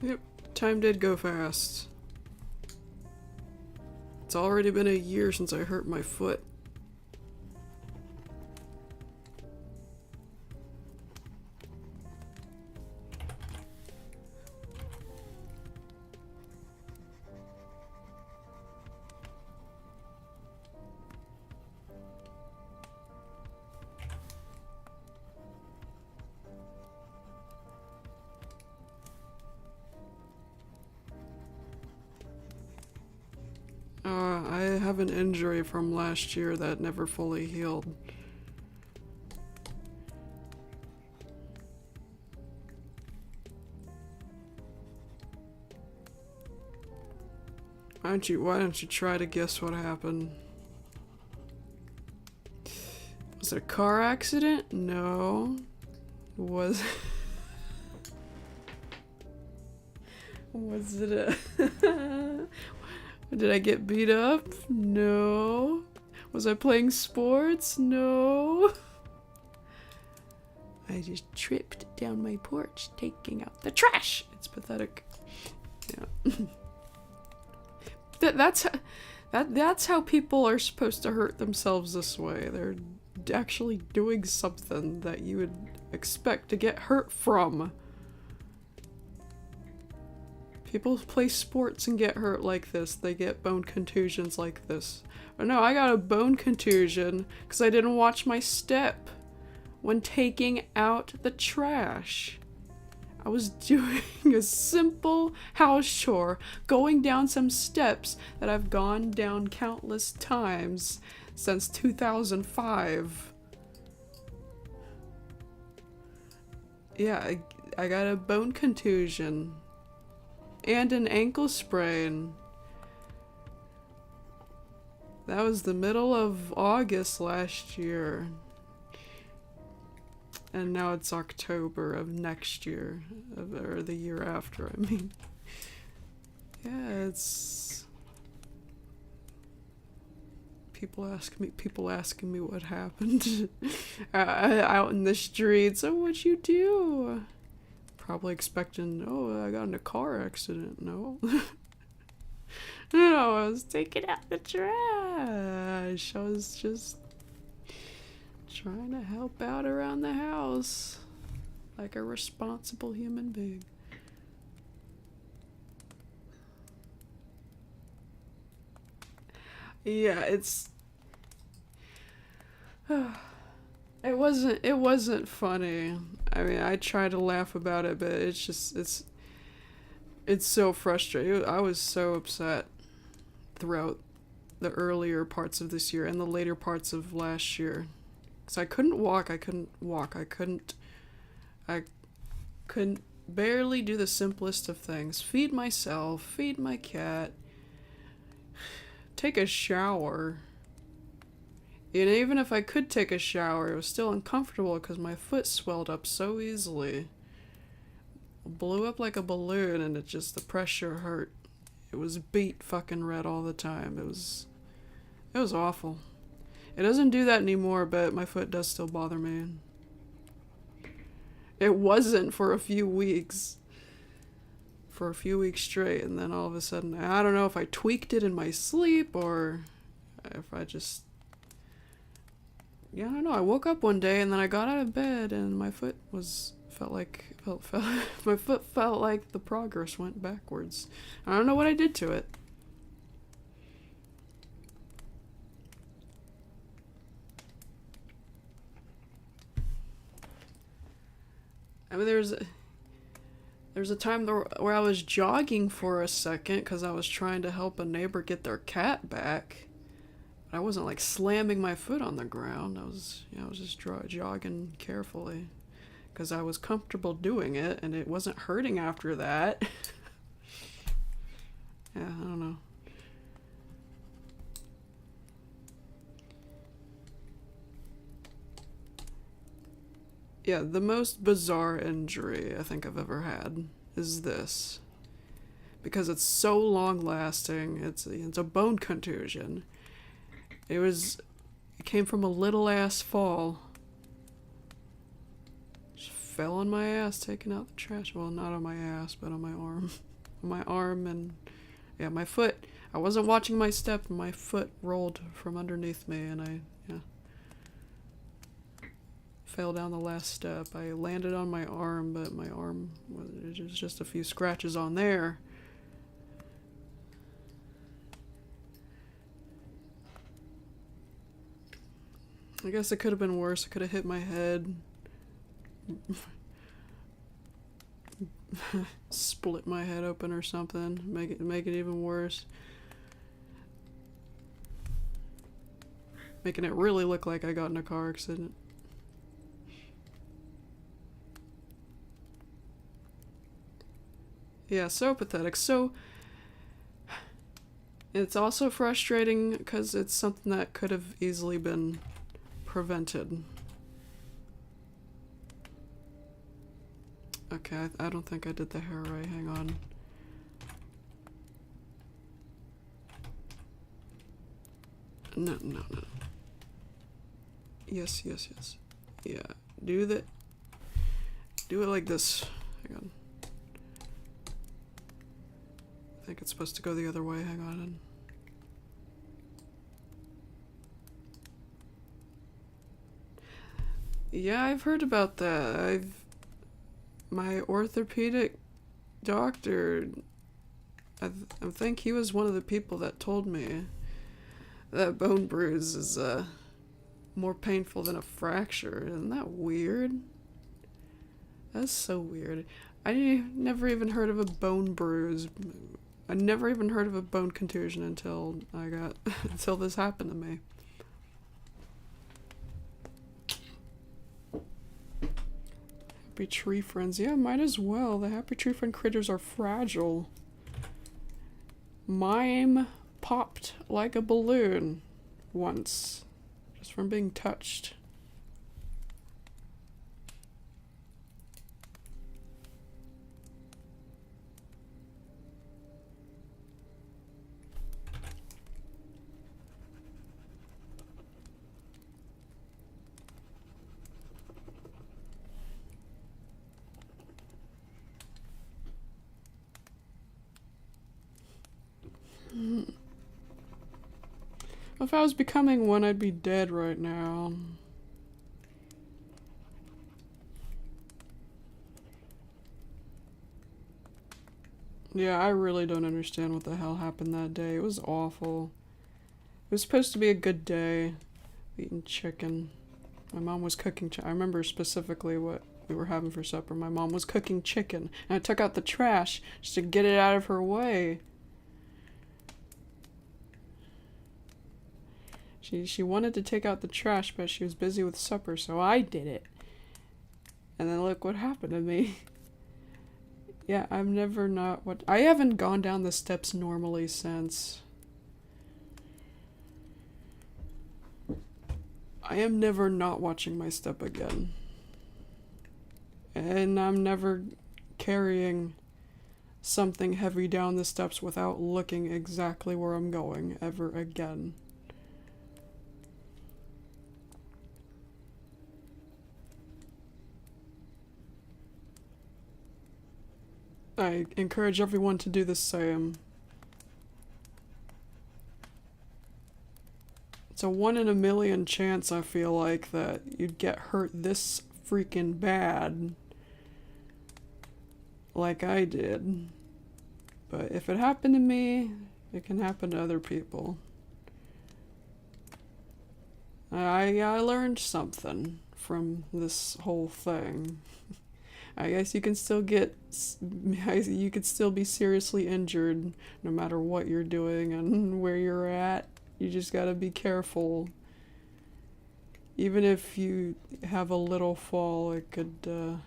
[SPEAKER 1] Yep, time did go fast. It's already been a year since I hurt my foot. I have an injury from last year that never fully healed. Why don't you try to guess what happened? Was it a car accident? No. Was it a Did I get beat up? No. Was I playing sports? No. I just tripped down my porch taking out the trash. It's pathetic. Yeah. That's how people are supposed to hurt themselves this way. They're actually doing something that you would expect to get hurt from. People play sports and get hurt like this. They get bone contusions like this. Or no, I got a bone contusion because I didn't watch my step when taking out the trash. I was doing a simple house chore, going down some steps that I've gone down countless times since 2005. Yeah, I got a bone contusion. And an ankle sprain. That was the middle of August last year. And now it's October of next year. Or the year after, I mean. Yeah, it's people asking me what happened out in the streets. Oh, what'd you do? Probably expecting, oh, I got in a car accident. No. No, I was taking out the trash. I was just trying to help out around the house like a responsible human being. Yeah, it wasn't funny. I mean, I try to laugh about it, but it's so frustrating. I was so upset throughout the earlier parts of this year and the later parts of last year. Cuz I couldn't walk. I couldn't barely do the simplest of things. Feed myself, feed my cat, take a shower. And even if I could take a shower, it was still uncomfortable because my foot swelled up so easily. Blew up like a balloon, and the pressure hurt. It was beet fucking red all the time. It was awful. It doesn't do that anymore, but my foot does still bother me. It wasn't for a few weeks. For a few weeks straight, and then all of a sudden, I don't know if I tweaked it in my sleep or if I just... Yeah, I don't know. I woke up one day and then I got out of bed and my foot felt like my foot felt like the progress went backwards. I don't know what I did to it. I mean, there's a time where I was jogging for a second because I was trying to help a neighbor get their cat back. I wasn't like slamming my foot on the ground. I was just jogging carefully because I was comfortable doing it and it wasn't hurting after that. Yeah, I don't know. Yeah, the most bizarre injury I think I've ever had is this. Because it's so long lasting. It's a bone contusion. It came from a little ass fall. Just fell on my ass taking out the trash. Well, not on my ass, but on my arm. On my arm and yeah, my foot. I wasn't watching my step and my foot rolled from underneath me and I fell down the last step. I landed on my arm, but my arm was just a few scratches on there. I guess it could have been worse. I could have hit my head. Split my head open or something. Make it even worse. Making it really look like I got in a car accident. Yeah, so pathetic. So it's also frustrating because it's something that could have easily been prevented. Okay, I don't think I did the hair right. Hang on. No. Yes. Yeah, do it like this. Hang on. I think it's supposed to go the other way. Hang on. Yeah, I've heard about that. My orthopedic doctor, I think he was one of the people that told me that bone bruise is more painful than a fracture. Isn't that weird? That's so weird. I never even heard of a bone bruise. I never even heard of a bone contusion until until this happened to me. Happy tree friends. Yeah, might as well. The happy tree friend critters are fragile. Mine popped like a balloon once, just from being touched. If I was becoming one, I'd be dead right now. Yeah, I really don't understand what the hell happened that day. It was awful. It was supposed to be a good day. Eating chicken. My mom was cooking I remember specifically what we were having for supper. My mom was cooking chicken, and I took out the trash just to get it out of her way. She wanted to take out the trash, but she was busy with supper, so I did it. And then look what happened to me. Yeah, I've never not what I haven't gone down the steps normally since. I am never not watching my step again. And I'm never carrying something heavy down the steps without looking exactly where I'm going ever again. I encourage everyone to do the same. It's a 1 in a million chance, I feel like, that you'd get hurt this freaking bad. Like I did. But if it happened to me, it can happen to other people. I learned something from this whole thing. I guess you can still you could still be seriously injured no matter what you're doing and where you're at. You just gotta be careful. Even if you have a little fall, it could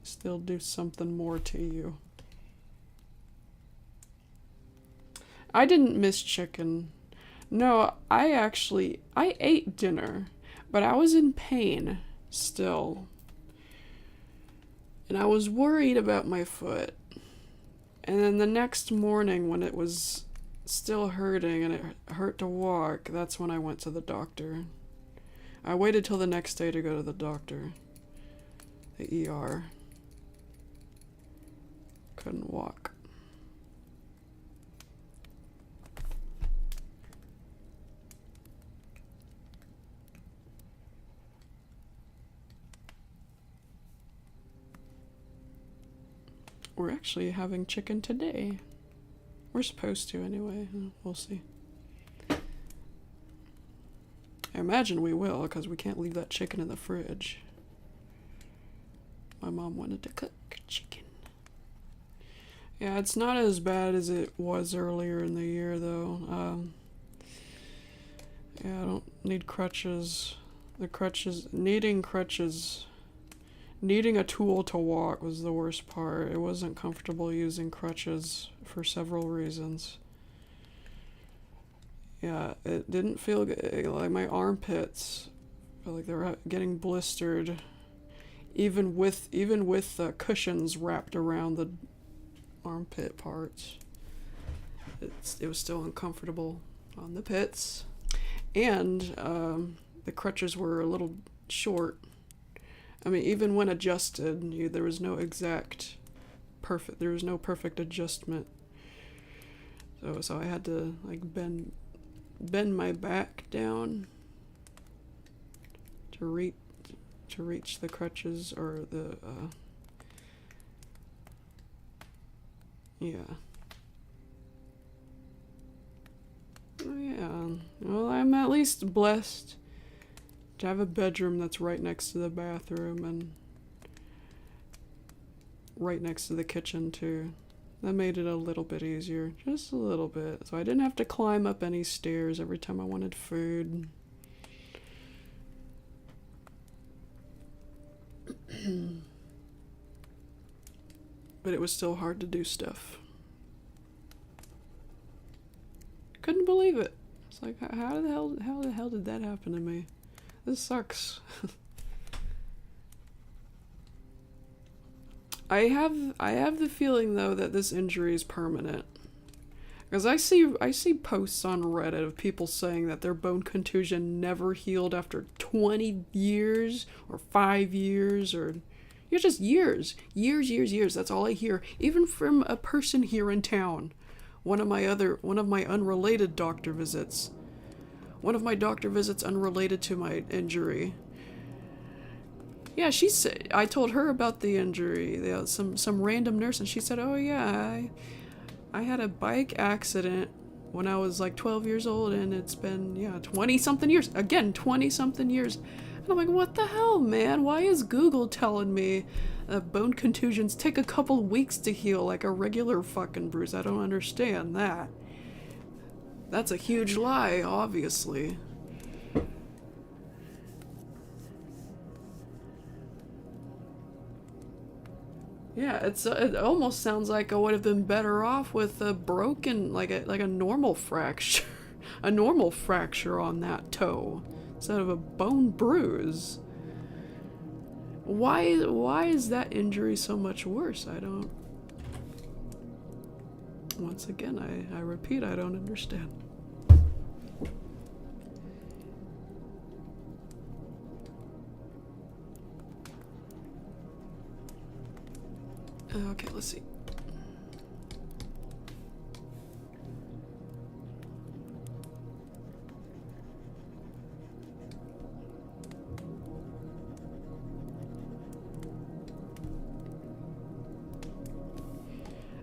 [SPEAKER 1] still do something more to you. I didn't miss chicken. No, I ate dinner, but I was in pain still. And I was worried about my foot. And then the next morning, when it was still hurting and it hurt to walk, that's when I went to the doctor. I waited till the next day to go to the doctor. The ER. Couldn't walk. We're actually having chicken today. We're supposed to anyway. We'll see. I imagine we will, because we can't leave that chicken in the fridge. My mom wanted to cook chicken. Yeah, it's not as bad as it was earlier in the year, though. Yeah, I don't need crutches. Needing a tool to walk was the worst part. It wasn't comfortable using crutches for several reasons. Yeah, it didn't feel good. Like my armpits felt like they were getting blistered, even with the cushions wrapped around the armpit parts. It was still uncomfortable on the pits, and the crutches were a little short. I mean, even when adjusted, there was no perfect adjustment. So I had to like bend my back down to reach the crutches or the yeah. Oh, yeah. Well, I'm at least blessed to have a bedroom that's right next to the bathroom and right next to the kitchen too. That made it a little bit easier, just a little bit. So I didn't have to climb up any stairs every time I wanted food. But it was still hard to do stuff. Couldn't believe it. It's like, how the hell did that happen to me? This sucks. I have the feeling though that this injury is permanent. Because I see posts on Reddit of people saying that their bone contusion never healed after 20 years or 5 years or just years. That's all I hear. Even from a person here in town. One of my unrelated doctor visits. One of my doctor visits unrelated to my injury. Yeah, she said, I told her about the injury. Some random nurse, and she said, oh yeah, I had a bike accident when I was like 12 years old, and it's been, yeah, 20-something years. Again, 20-something years. And I'm like, what the hell, man? Why is Google telling me bone contusions take a couple weeks to heal like a regular fucking bruise? I don't understand that. That's a huge lie, obviously. Yeah, it almost sounds like I would have been better off with a broken, like a normal fracture, a normal fracture on that toe instead of a bone bruise. Why is that injury so much worse? I don't. Once again, I repeat, I don't understand. Okay, let's see.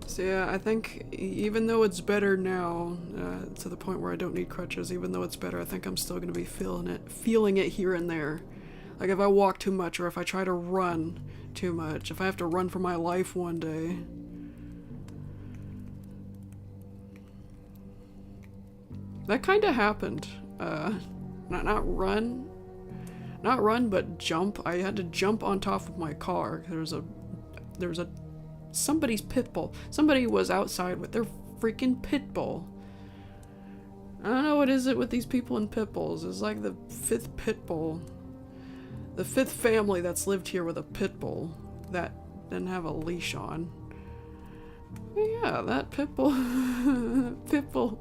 [SPEAKER 1] So yeah, I think even though it's better now, to the point where I don't need crutches, even though it's better, I think I'm still gonna be feeling it here and there. Like if I walk too much, or if I try to run too much, if I have to run for my life one day. That kind of happened. Not run, but jump. I had to jump on top of my car. There was a somebody's pit bull. Somebody was outside with their freaking pit bull. I don't know what is it with these people and pit bulls. It's like the 5th pit bull. The 5th family that's lived here with a pit bull that didn't have a leash on. Yeah, that pit bull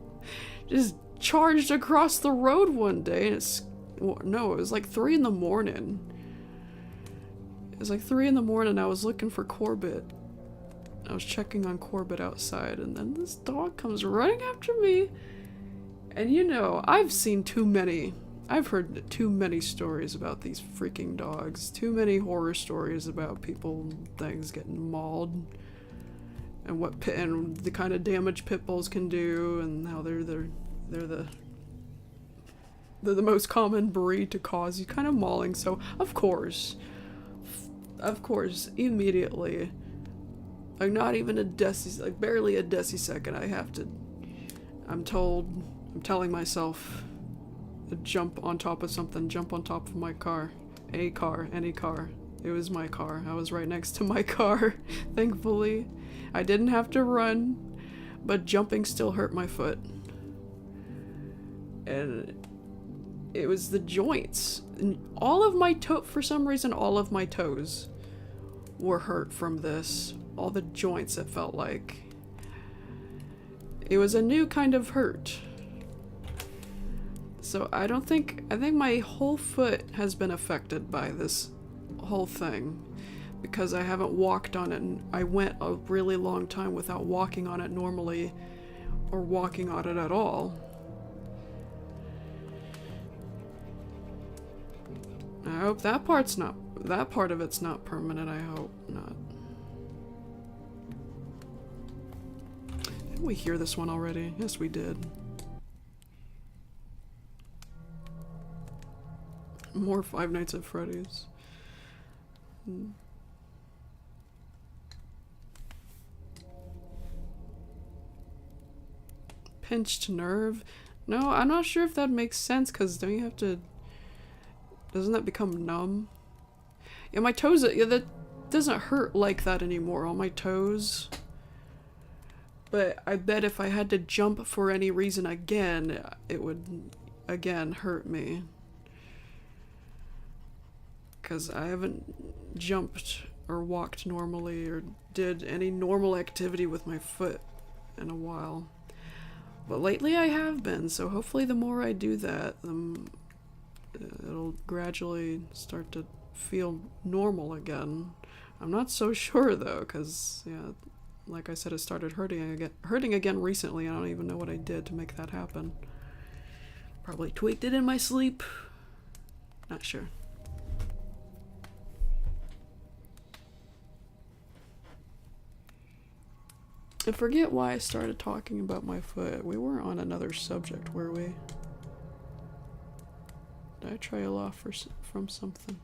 [SPEAKER 1] just charged across the road one day, and it was like 3 in the morning. It was like 3 in the morning. I was looking for Corbett. I was checking on Corbett outside, and then this dog comes running after me. And you know, I've heard too many stories about these freaking dogs. Too many horror stories about people and things getting mauled. And and the kind of damage pit bulls can do, and how they're the most common breed to cause these kind of mauling. So of course, immediately, like not even barely a decisecond, I'm telling myself to jump on top of something, jump on top of my car. Any car. It was my car. I was right next to my car, thankfully. I didn't have to run, but jumping still hurt my foot. And it was the joints. And for some reason, all of my toes were hurt from this. All the joints, it felt like. It was a new kind of hurt. So I think my whole foot has been affected by this whole thing, because I haven't walked on it, and I went a really long time without walking on it normally, or walking on it at all. I hope that part of it's not permanent. I hope not. Didn't we hear this one already? Yes, we did. More Five Nights at Freddy's. Pinched nerve? No, I'm not sure if that makes sense, because doesn't that become numb? Yeah, my toes, yeah, that doesn't hurt like that anymore on my toes. But I bet if I had to jump for any reason again, it would again hurt me. Because I haven't jumped or walked normally or did any normal activity with my foot in a while. But lately I have been, so hopefully the more I do that, it'll gradually start to feel normal again. I'm not so sure though, because, yeah, like I said, it started hurting again recently. I don't even know what I did to make that happen. Probably tweaked it in my sleep. Not sure. I forget why I started talking about my foot. We were on another subject, were we? Did I trail off from something?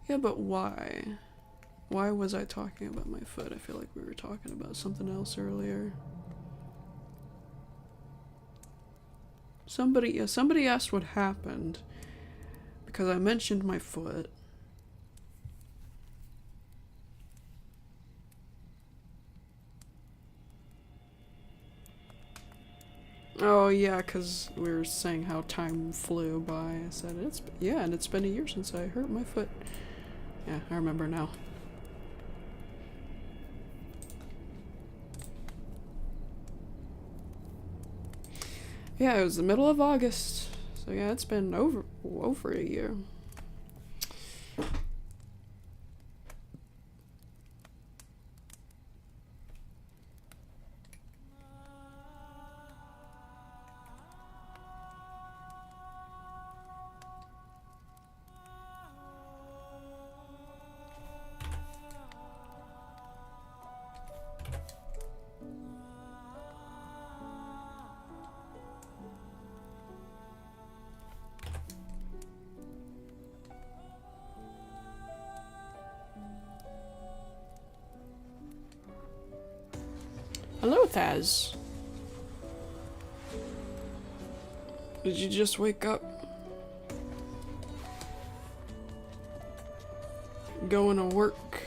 [SPEAKER 1] Yeah, but why? Why was I talking about my foot? I feel like we were talking about something else earlier. Somebody asked what happened because I mentioned my foot. Oh yeah, because we were saying how time flew by. I said, and it's been a year since I hurt my foot. Yeah, I remember now. Yeah, it was the middle of August. So yeah, it's been over a year. Hello, Thaz. Did you just wake up? Going to work?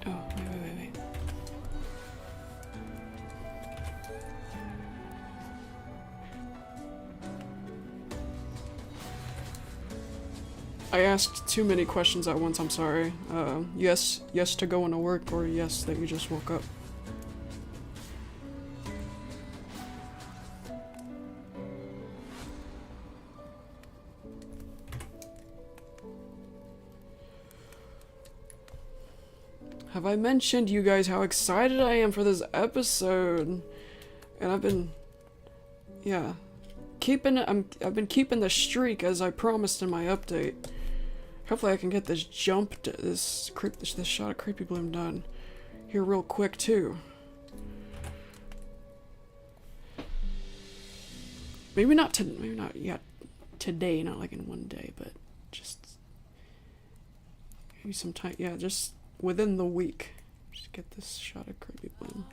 [SPEAKER 1] Oh, wait. I asked too many questions at once, I'm sorry. Yes to going to work, or yes that you just woke up? Have I mentioned you guys how excited I am for this episode? And I've been, yeah, I've been keeping the streak as I promised in my update. Hopefully I can get this this shot of Creepy Bloom done here real quick too. Maybe not yet today, not like in one day, but just maybe sometime, yeah, just within the week. Just get this shot of Creepy Bloom.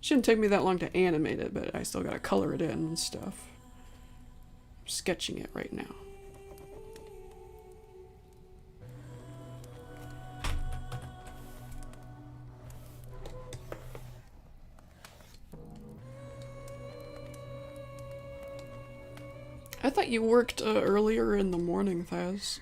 [SPEAKER 1] Shouldn't take me that long to animate it, but I still gotta color it in and stuff. I'm sketching it right now. I thought you worked earlier in the morning, Thaz.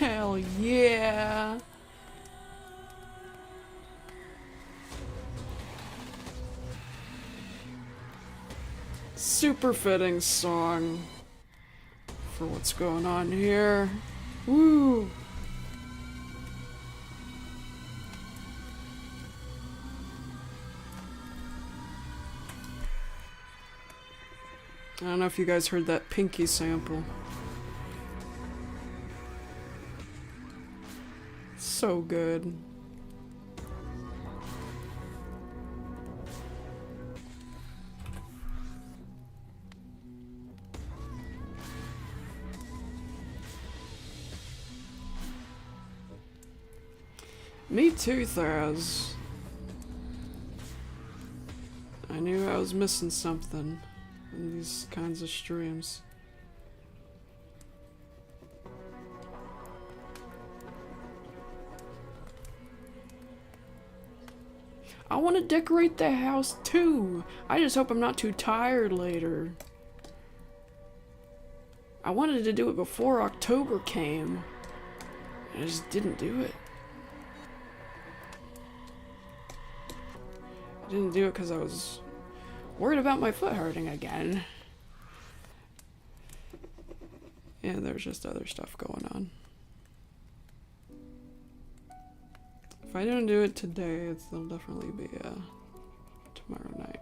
[SPEAKER 1] Hell yeah! Super fitting song for what's going on here. Woo! I don't know if you guys heard that Pinky sample. So good. Me too, Thaz. I knew I was missing something in these kinds of streams. I want to decorate the house too. I just hope I'm not too tired later. I wanted to do it before October came. I just didn't do it. I didn't do it because I was worried about my foot hurting again. And there's just other stuff going on. If I don't do it today, it'll definitely be tomorrow night.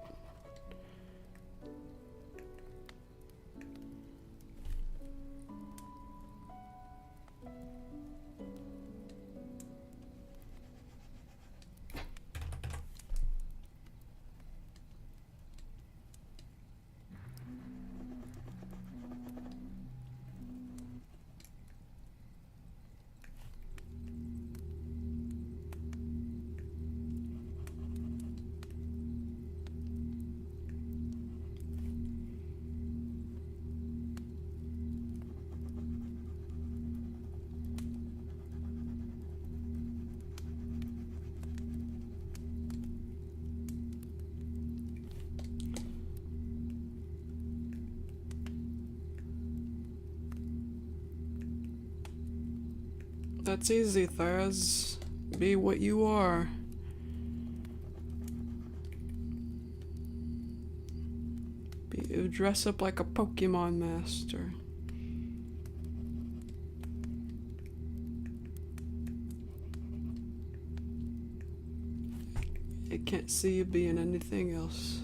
[SPEAKER 1] That's easy, Thaz. Be what you are. Dress up like a Pokemon master. I can't see you being anything else.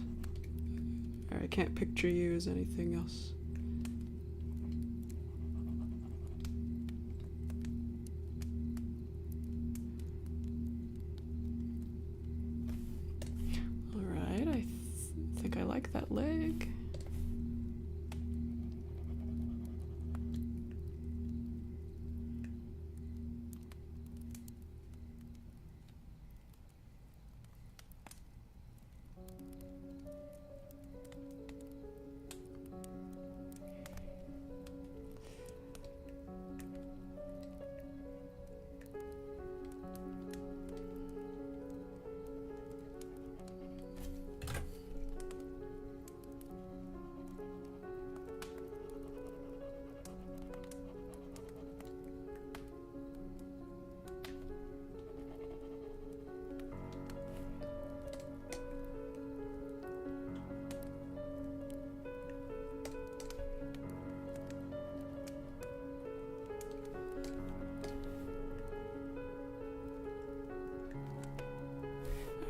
[SPEAKER 1] Or I can't picture you as anything else. Alright, I think I like that leg.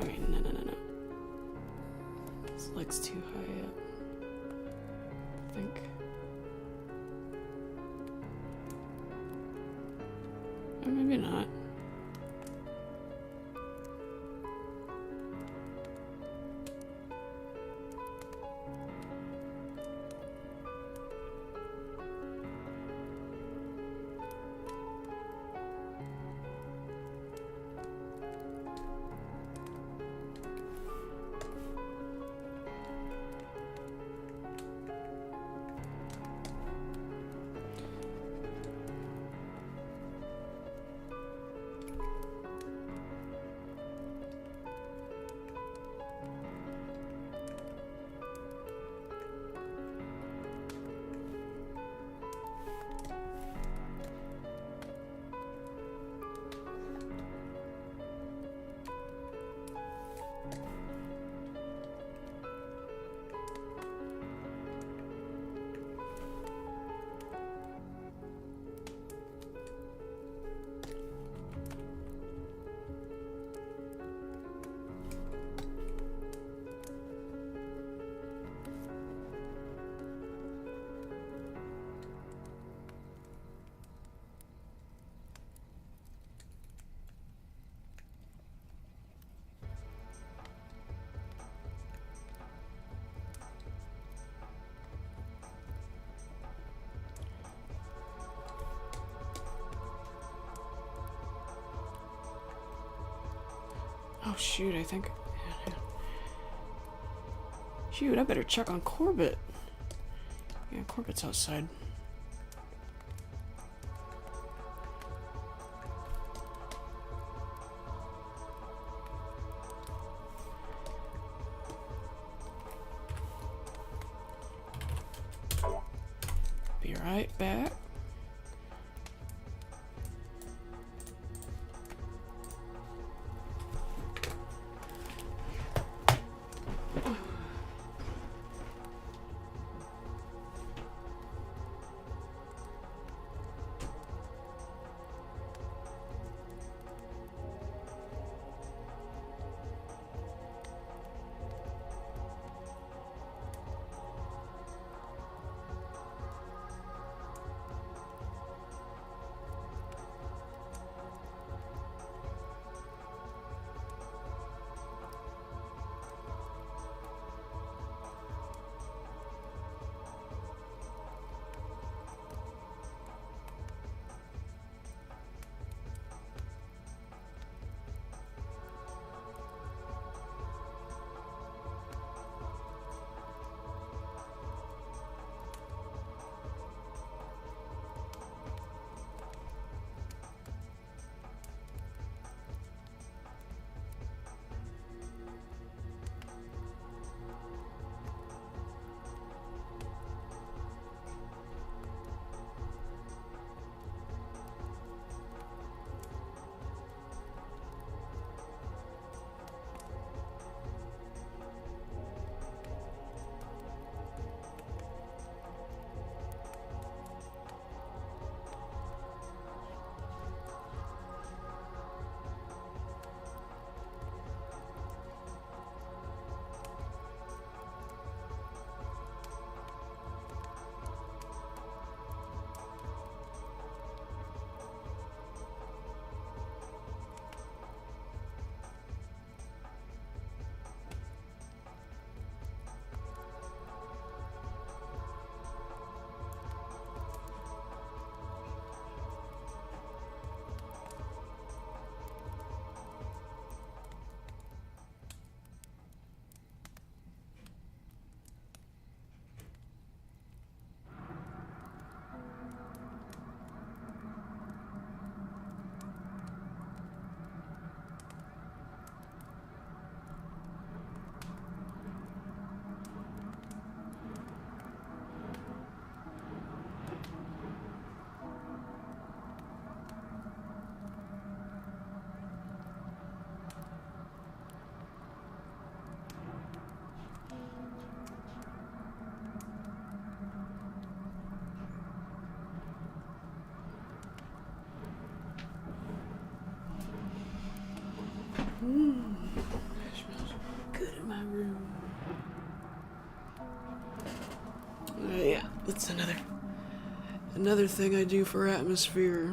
[SPEAKER 1] Alright, no. This leg's too high up, I think. Or maybe not. shoot, I think... Shoot, I better check on Corbett. Yeah, Corbett's outside. Be right back. It smells good in my room. Yeah, that's another thing I do for atmosphere.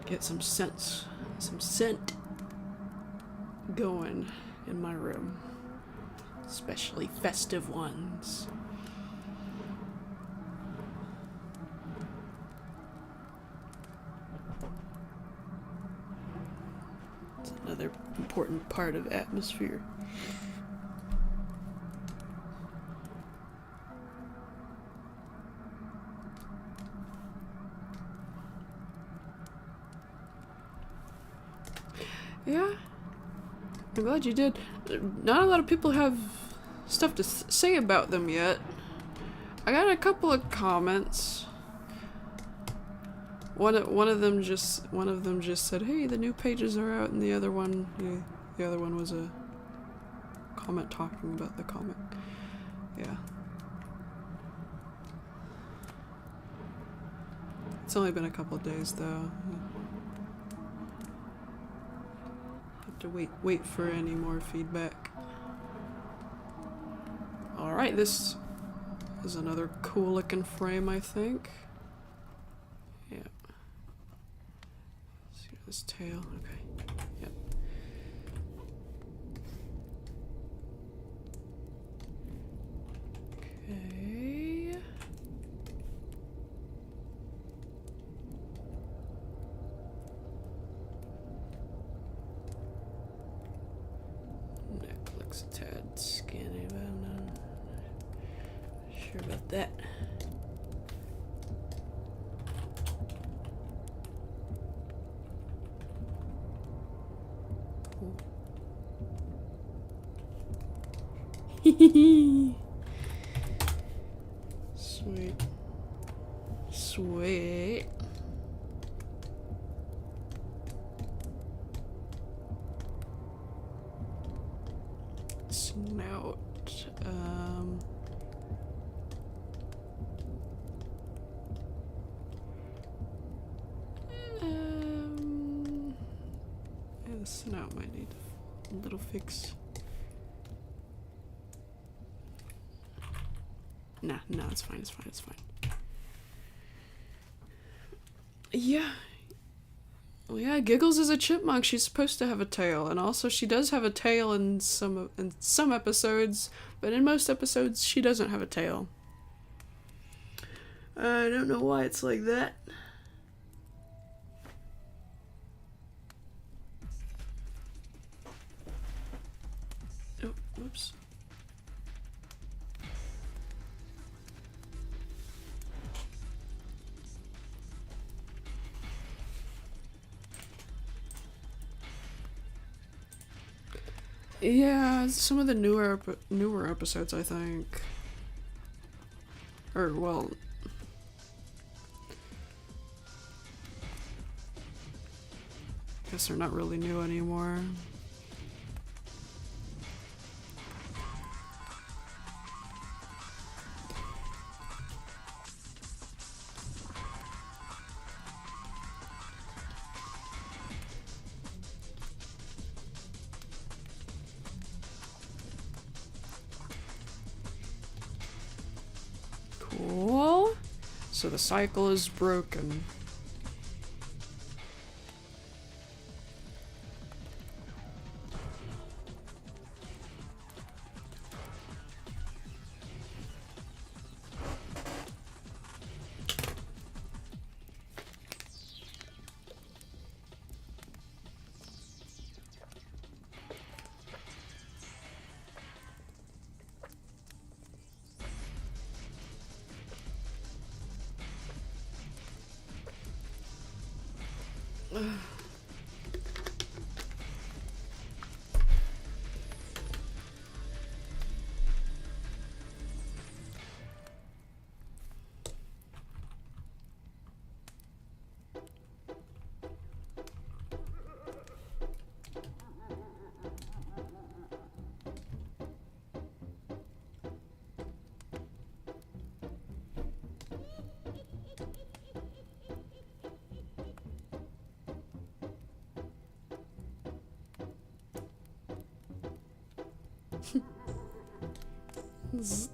[SPEAKER 1] Get some scent going in my room, especially festive ones. It's another important part of atmosphere. Yeah, I'm glad you did. Not a lot of people have stuff to say about them yet. I got a couple of comments. One of them just said, "Hey, the new pages are out," and the other one was a comment talking about the comic. Yeah. It's only been a couple of days though. Have to wait for any more feedback. All right, this is another cool looking frame, I think. Yeah. See this tail. Okay. Yep. Okay. a tad skinny, but I'm not sure about that. Sweet. Sweet. Snout. Yeah, the snout might need a little fix. Nah, it's fine, it's fine, it's fine. Yeah. Well, yeah, Giggles is a chipmunk. She's supposed to have a tail, and also she does have a tail in some episodes, but in most episodes she doesn't have a tail. I don't know why it's like that. Oh, whoops. Yeah, some of the newer episodes, I think. Or, well... guess they're not really new anymore. Cool. So the cycle is broken.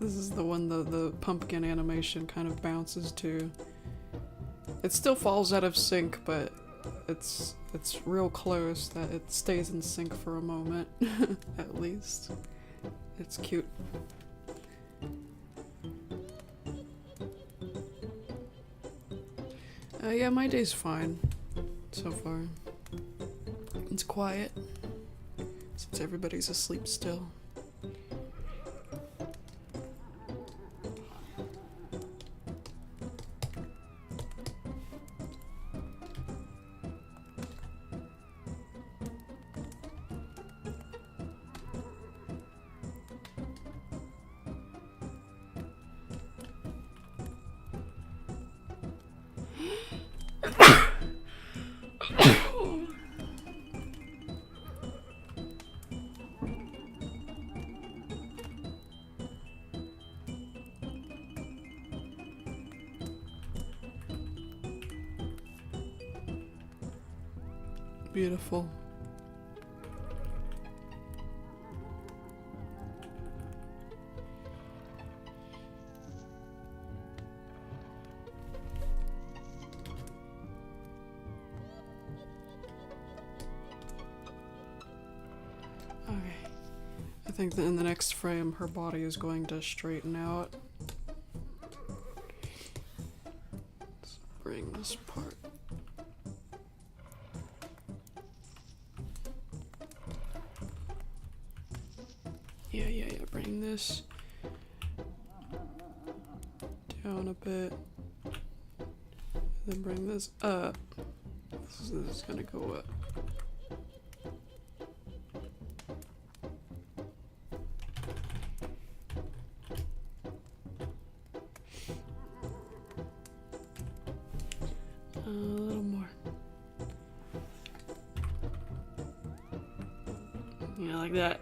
[SPEAKER 1] This is the one the pumpkin animation kind of bounces to. It still falls out of sync, but it's real close that it stays in sync for a moment, at least. It's cute. Yeah, my day's fine so far. It's quiet since everybody's asleep still. Beautiful. Okay. I think that in the next frame her body is going to straighten out. Let's bring this part. Yeah. Bring this down a bit. Then bring this up. This is gonna go up. A little more. Yeah, like that.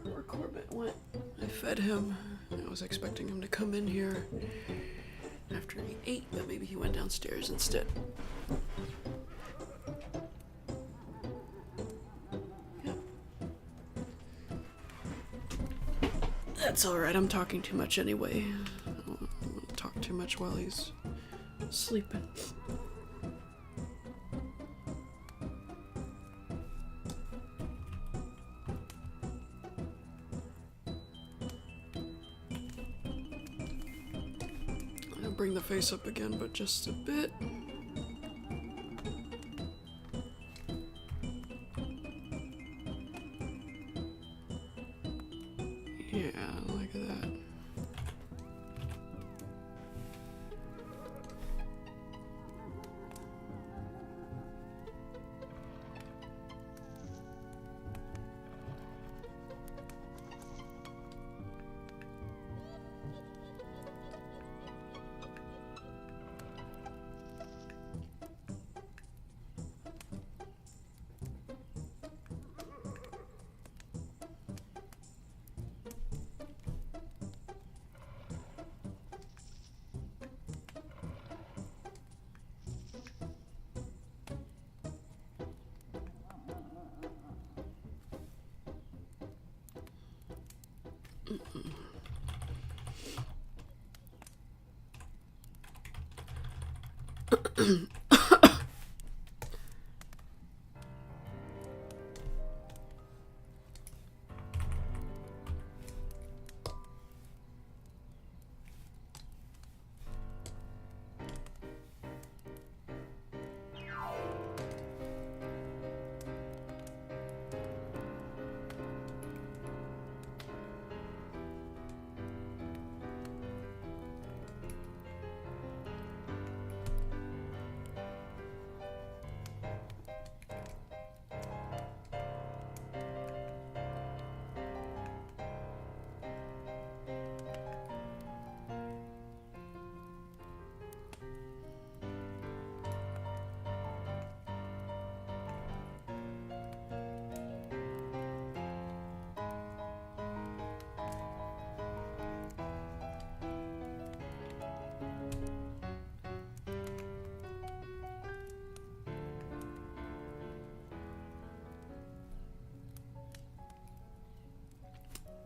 [SPEAKER 1] Where Corbett went? I fed him. I was expecting him to come in here after he ate, but maybe he went downstairs instead. Yep. That's alright, I'm talking too much anyway. I don't want to talk too much while he's sleeping. I'll bring the face up again, but just a bit. Yeah, like that.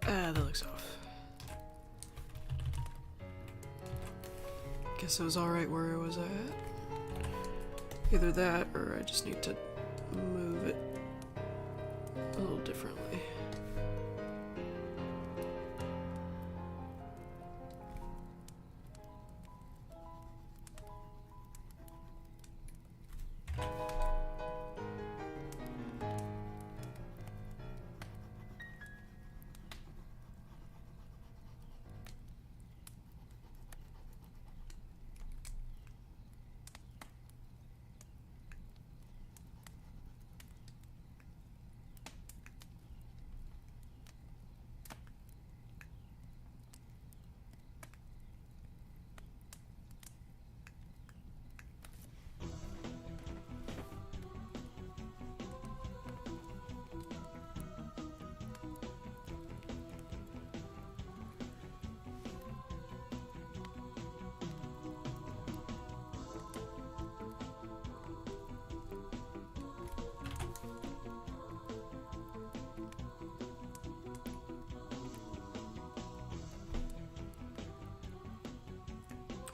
[SPEAKER 1] That looks off. Guess I was alright where I was at. Either that, or I just need to move it a little differently.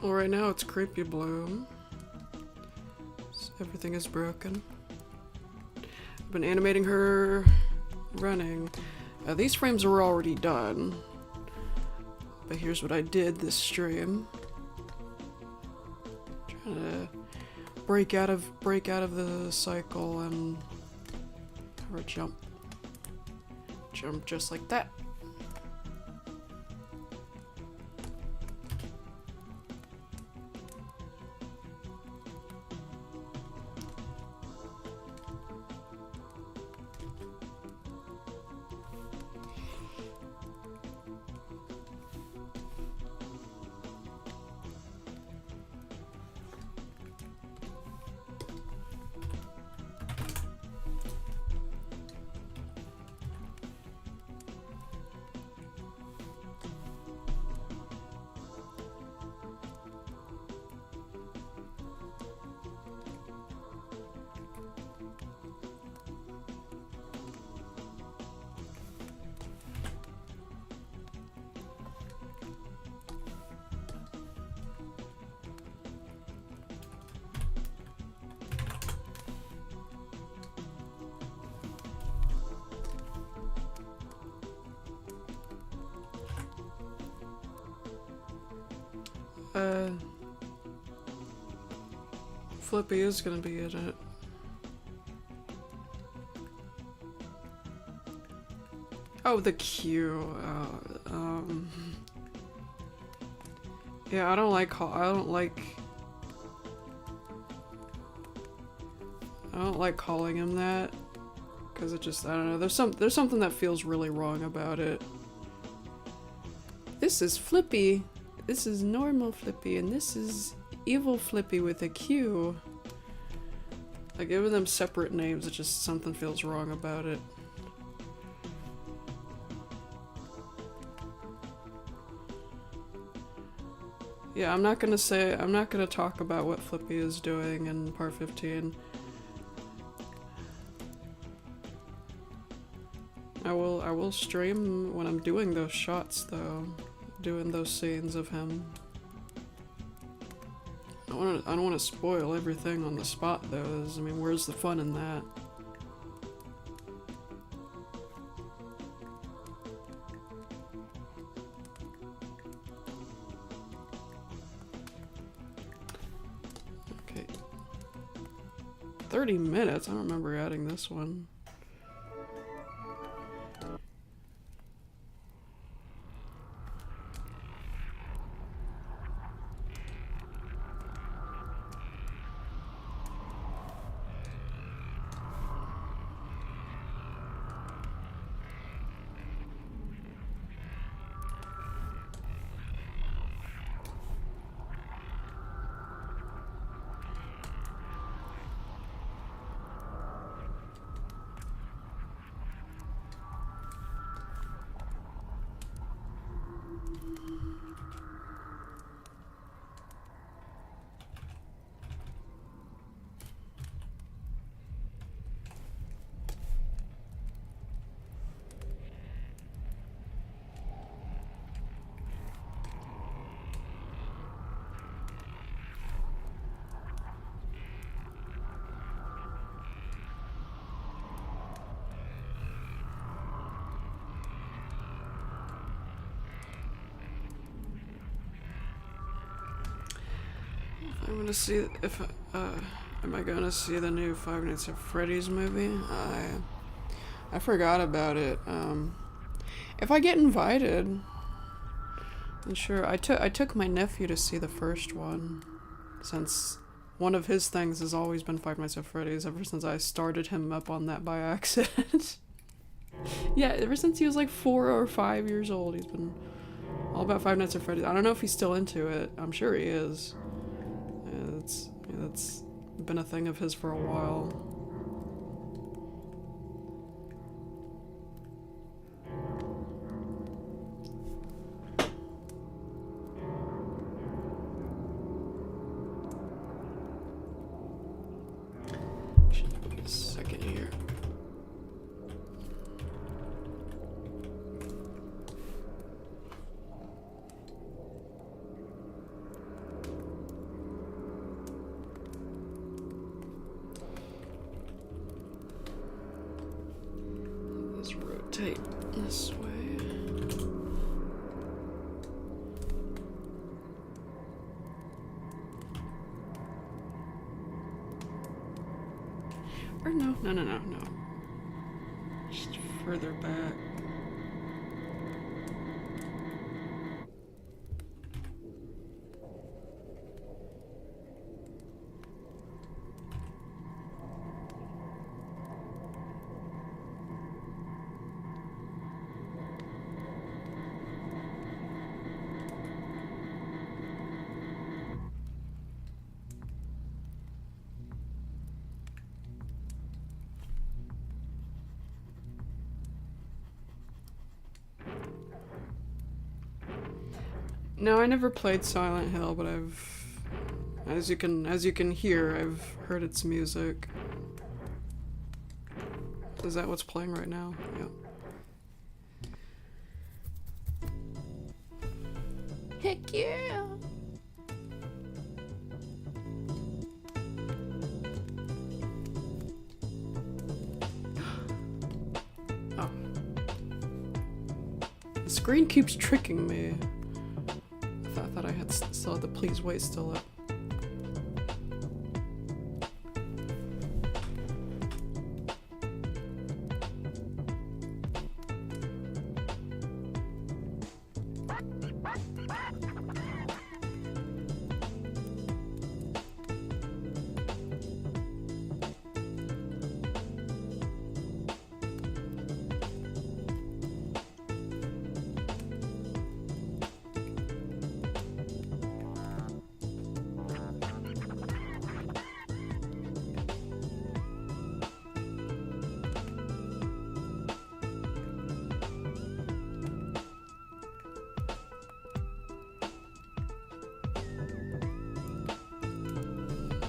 [SPEAKER 1] Well, right now it's creepy blue. So everything is broken. I've been animating her running. These frames were already done. But here's what I did this stream. Trying to break out of the cycle and or jump just like that. Flippy is gonna be in it. Oh, the queue. Yeah, I don't like calling him that, because it just, I don't know, there's something that feels really wrong about it. This is Flippy. This is normal Flippy, and this is evil Flippy with a Q. Like, giving them separate names, it just, something feels wrong about it. Yeah, I'm not gonna talk about what Flippy is doing in part 15. I will stream when I'm doing those shots though, doing those scenes of him. I don't want to spoil everything on the spot though. I mean, where's the fun in that? Okay. 30 minutes? I don't remember adding this one. I'm gonna see if, am I gonna see the new Five Nights at Freddy's movie? I forgot about it. If I get invited, then sure. I took my nephew to see the first one, since one of his things has always been Five Nights at Freddy's ever since I started him up on that by accident. Yeah, ever since he was like 4 or 5 years old, he's been all about Five Nights at Freddy's. I don't know if he's still into it. I'm sure he is. It's been a thing of his for a while. Wait a second here. Let's rotate this way. Or no. Just further back. No, I never played Silent Hill, but as you can hear, I've heard its music. Is that what's playing right now? Yeah. Heck yeah! Oh. The screen keeps tricking me. I thought I had still had the please wait still up.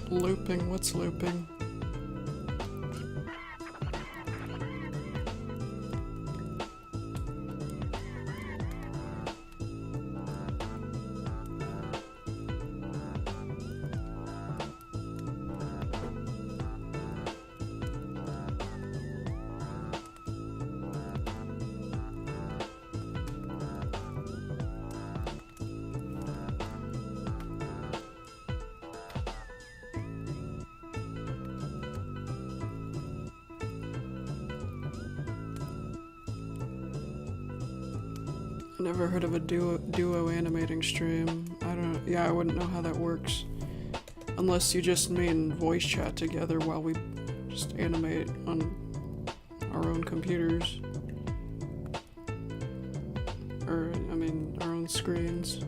[SPEAKER 1] Looping, what's looping? Never heard of a duo animating stream. I wouldn't know how that works. Unless you just mean voice chat together while we just animate on our own computers. Or, I mean, our own screens.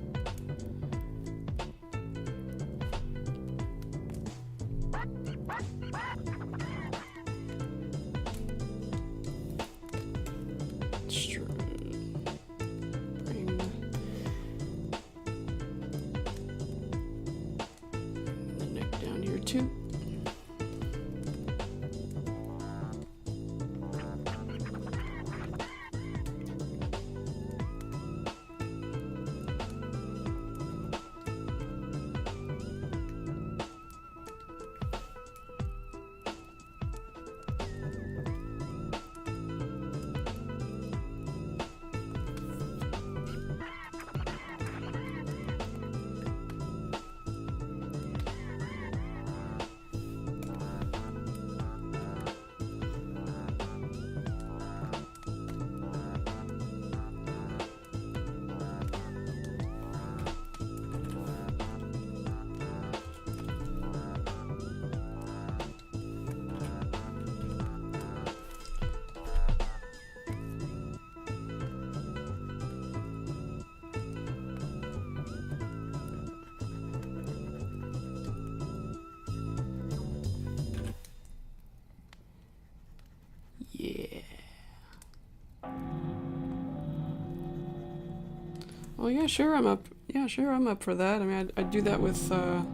[SPEAKER 1] Well, yeah, sure, I'm up. Yeah, sure, I'm up for that. I mean, I do that with, I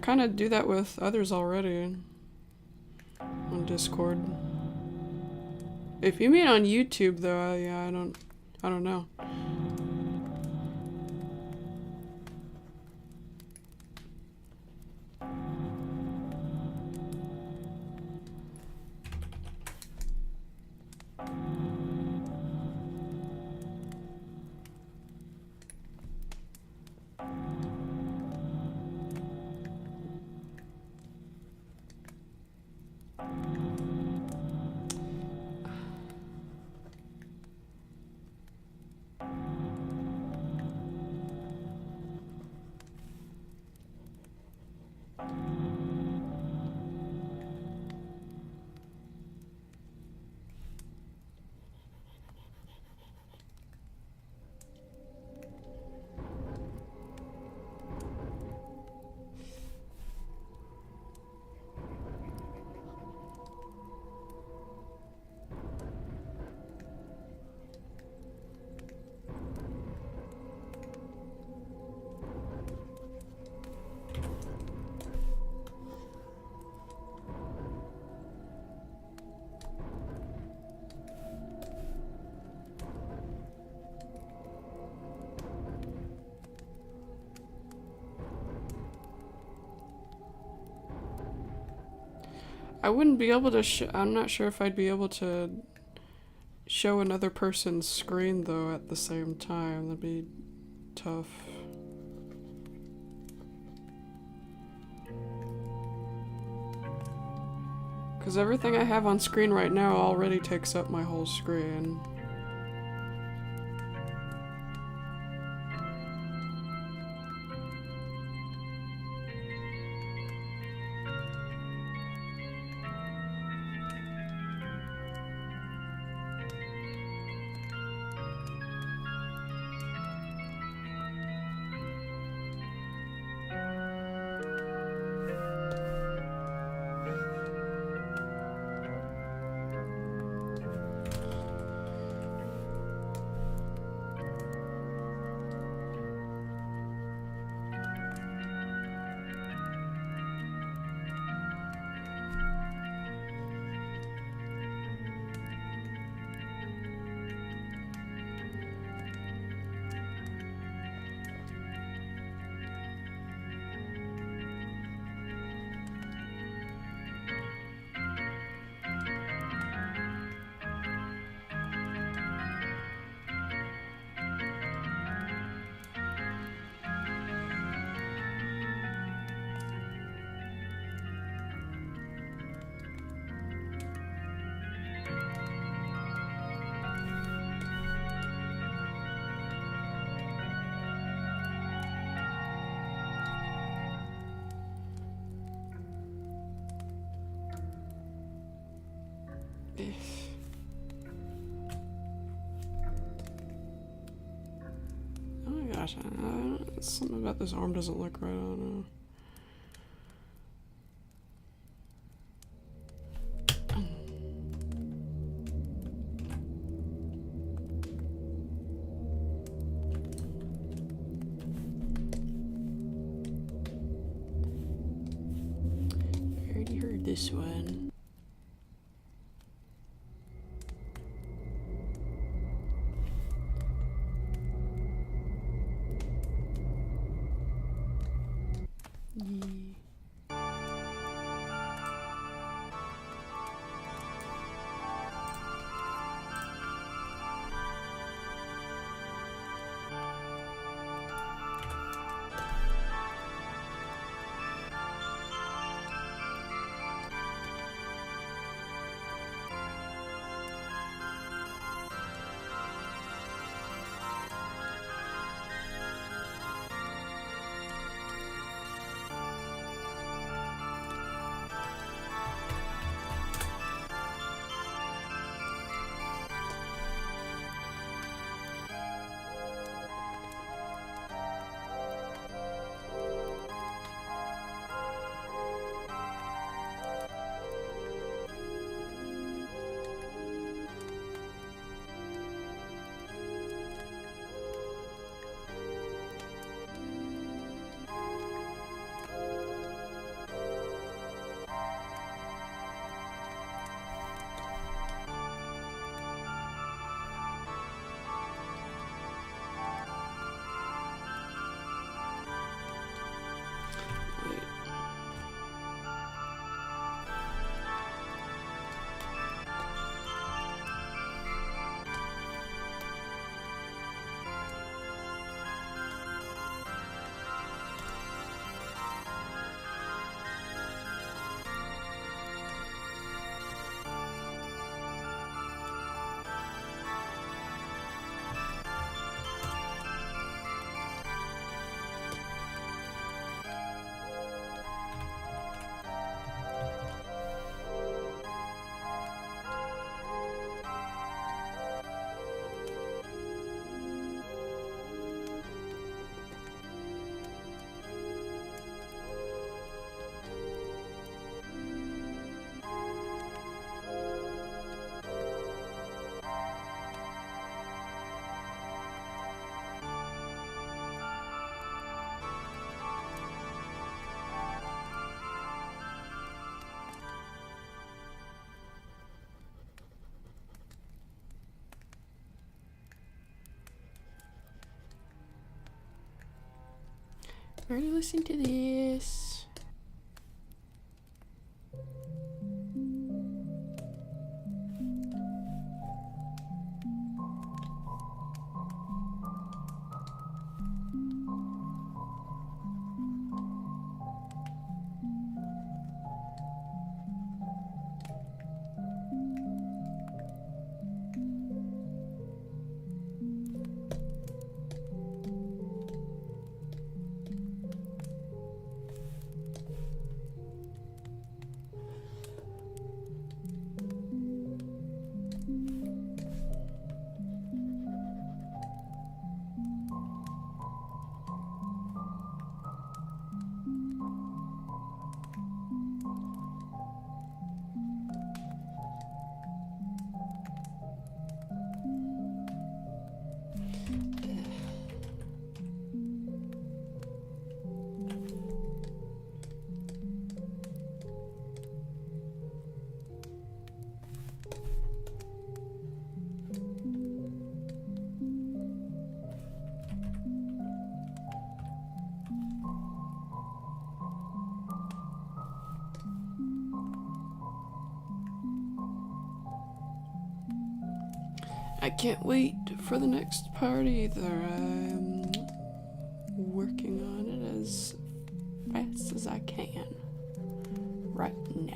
[SPEAKER 1] kind of do that with others already on Discord. If you mean on YouTube, though, yeah, I don't know. I wouldn't be able to I'm not sure if I'd be able to show another person's screen though at the same time. That'd be tough. Because everything I have on screen right now already takes up my whole screen. Oh my gosh, something about this arm doesn't look right, I don't know. I already heard this one. Already listened to this. I can't wait for the next part either. I'm working on it as fast as I can right now.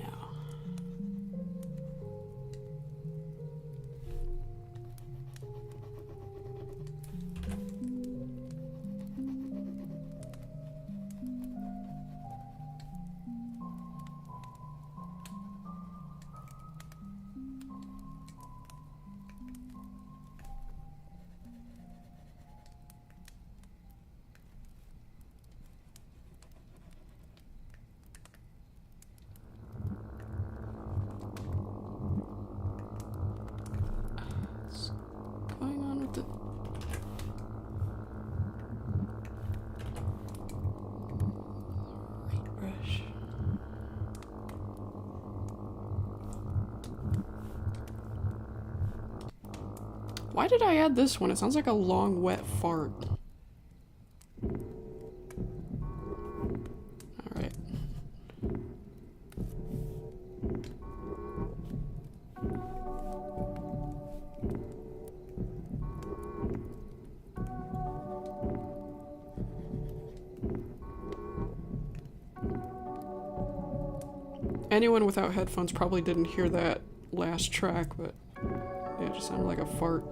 [SPEAKER 1] Going on with the brush. Why did I add this one? It sounds like a long wet fart. Alright. Anyone without headphones probably didn't hear that last track, but yeah, it just sounded like a fart.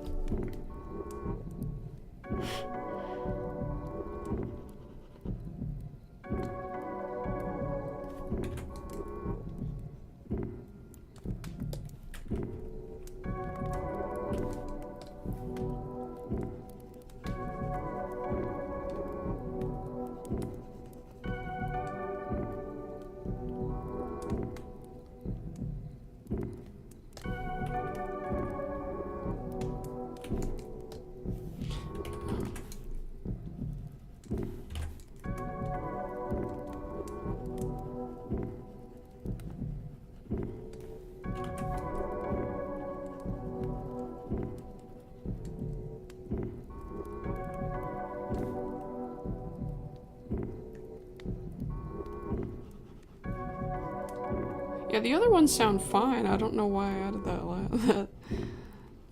[SPEAKER 1] Yeah, the other ones sound fine. I don't know why I added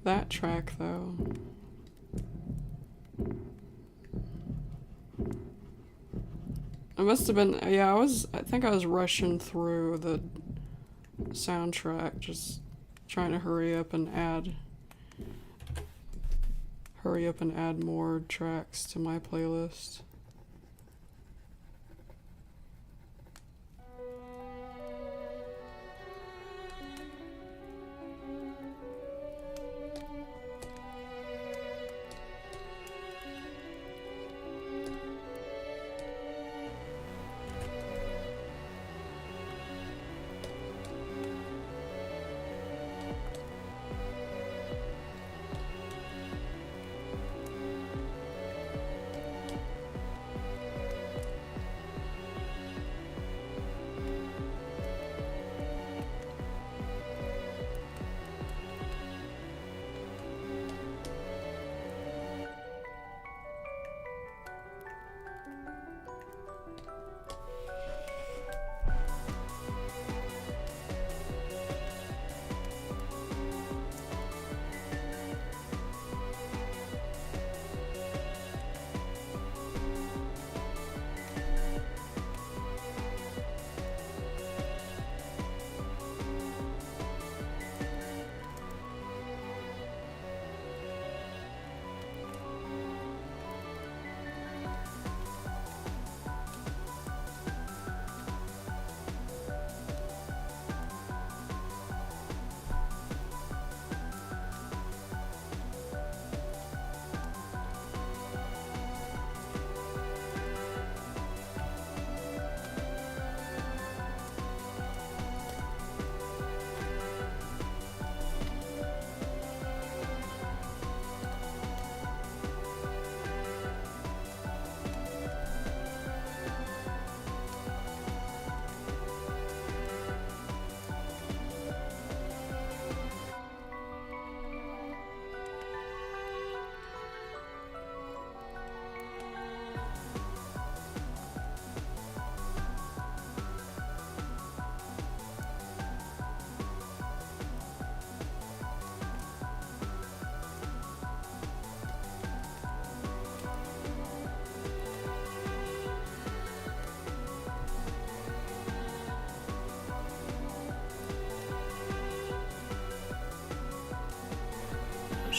[SPEAKER 1] that track though. It must have been, yeah, I think I was rushing through the soundtrack, just trying to hurry up and add more tracks to my playlist.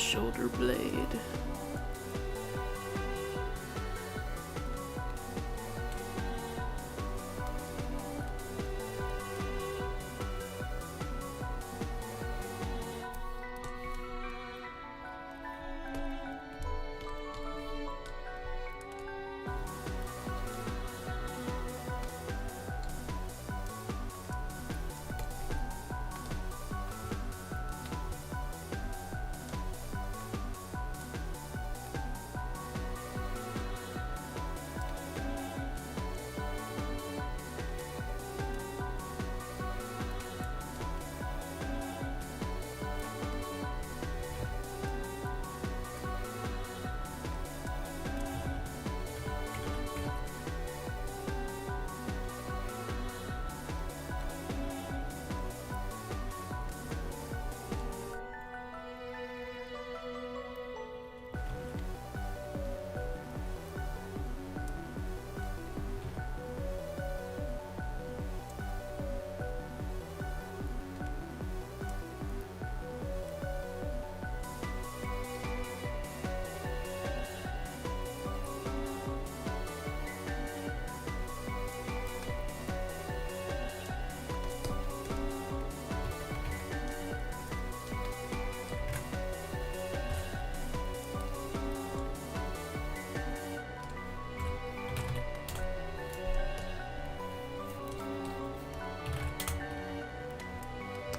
[SPEAKER 1] shoulder blade.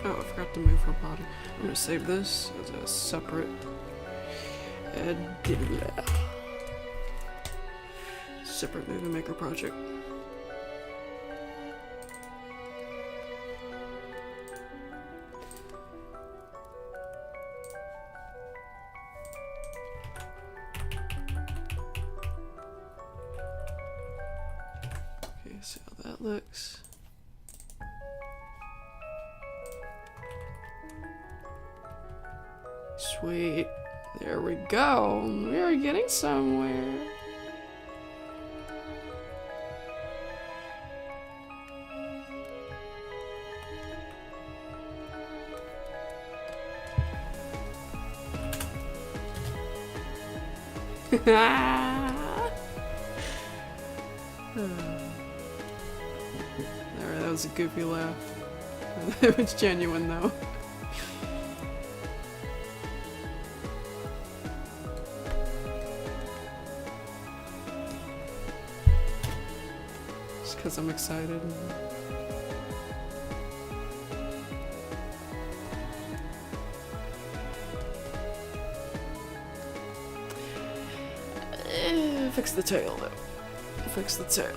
[SPEAKER 1] Oh, I forgot to move her body. I'm gonna save this as a separate separate movie maker project. Okay, see how that looks. Sweet. There we go. We are getting somewhere. Alright, that was a goofy laugh. It was genuine though. Just because I'm excited. Fix the tail though. Fix the tail.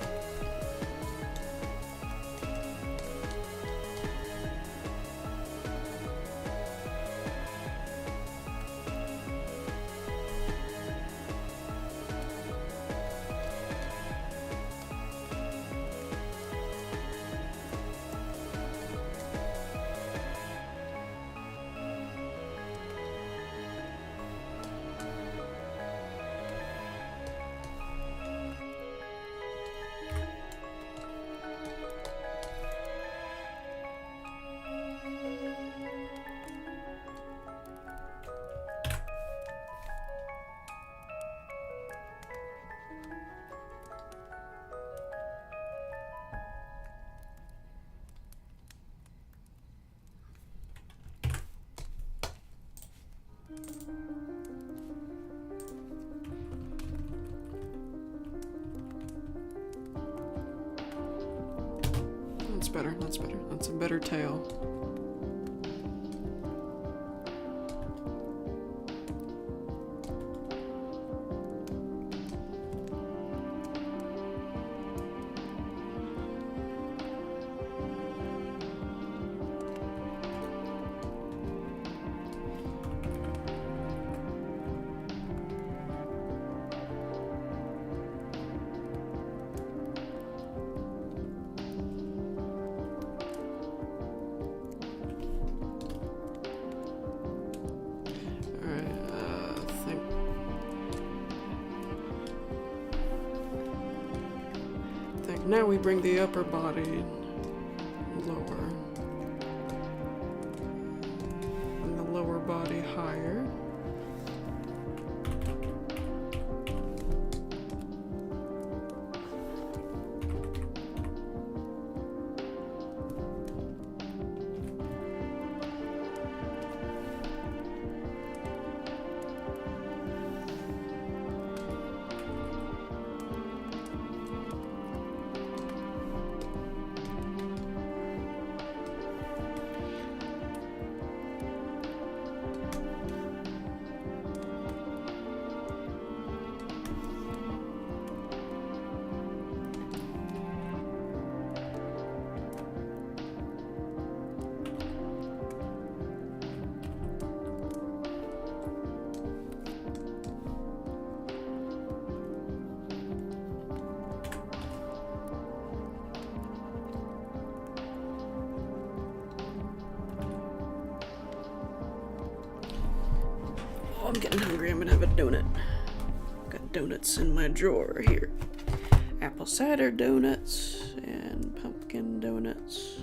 [SPEAKER 1] That's better, that's better. That's a better tail. Now we bring the upper body lower and the lower body higher. I'm getting hungry. I'm gonna have a donut. Got donuts in my drawer here. Apple cider donuts and pumpkin donuts.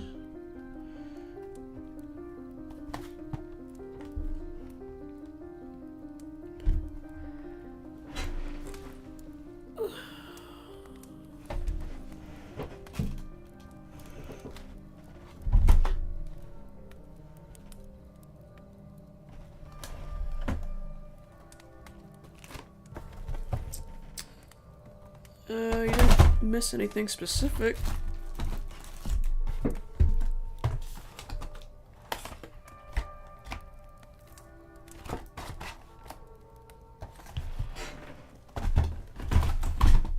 [SPEAKER 1] You didn't miss anything specific.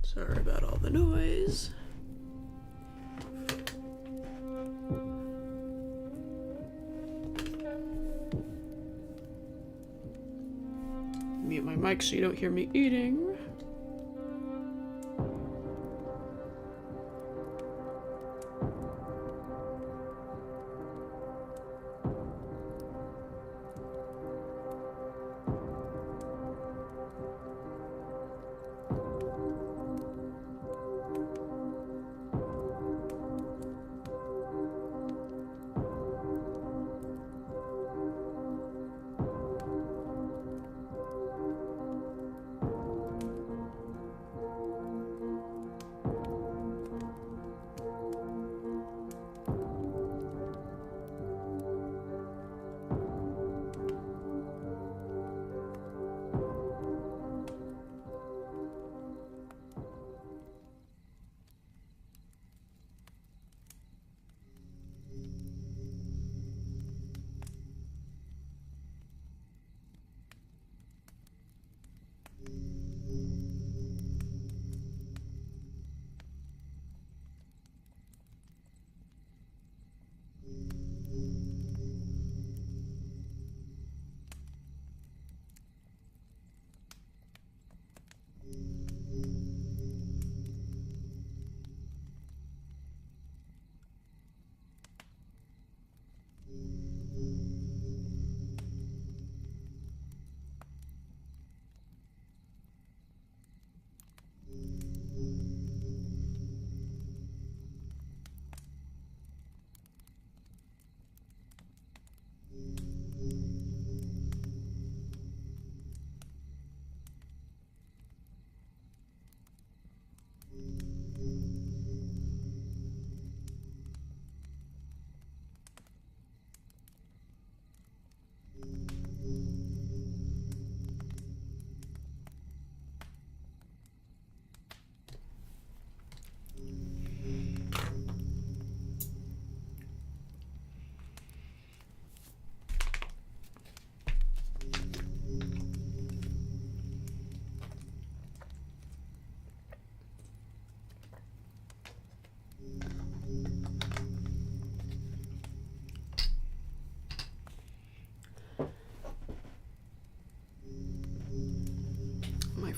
[SPEAKER 1] Sorry about all the noise. Mute my mic so you don't hear me eating.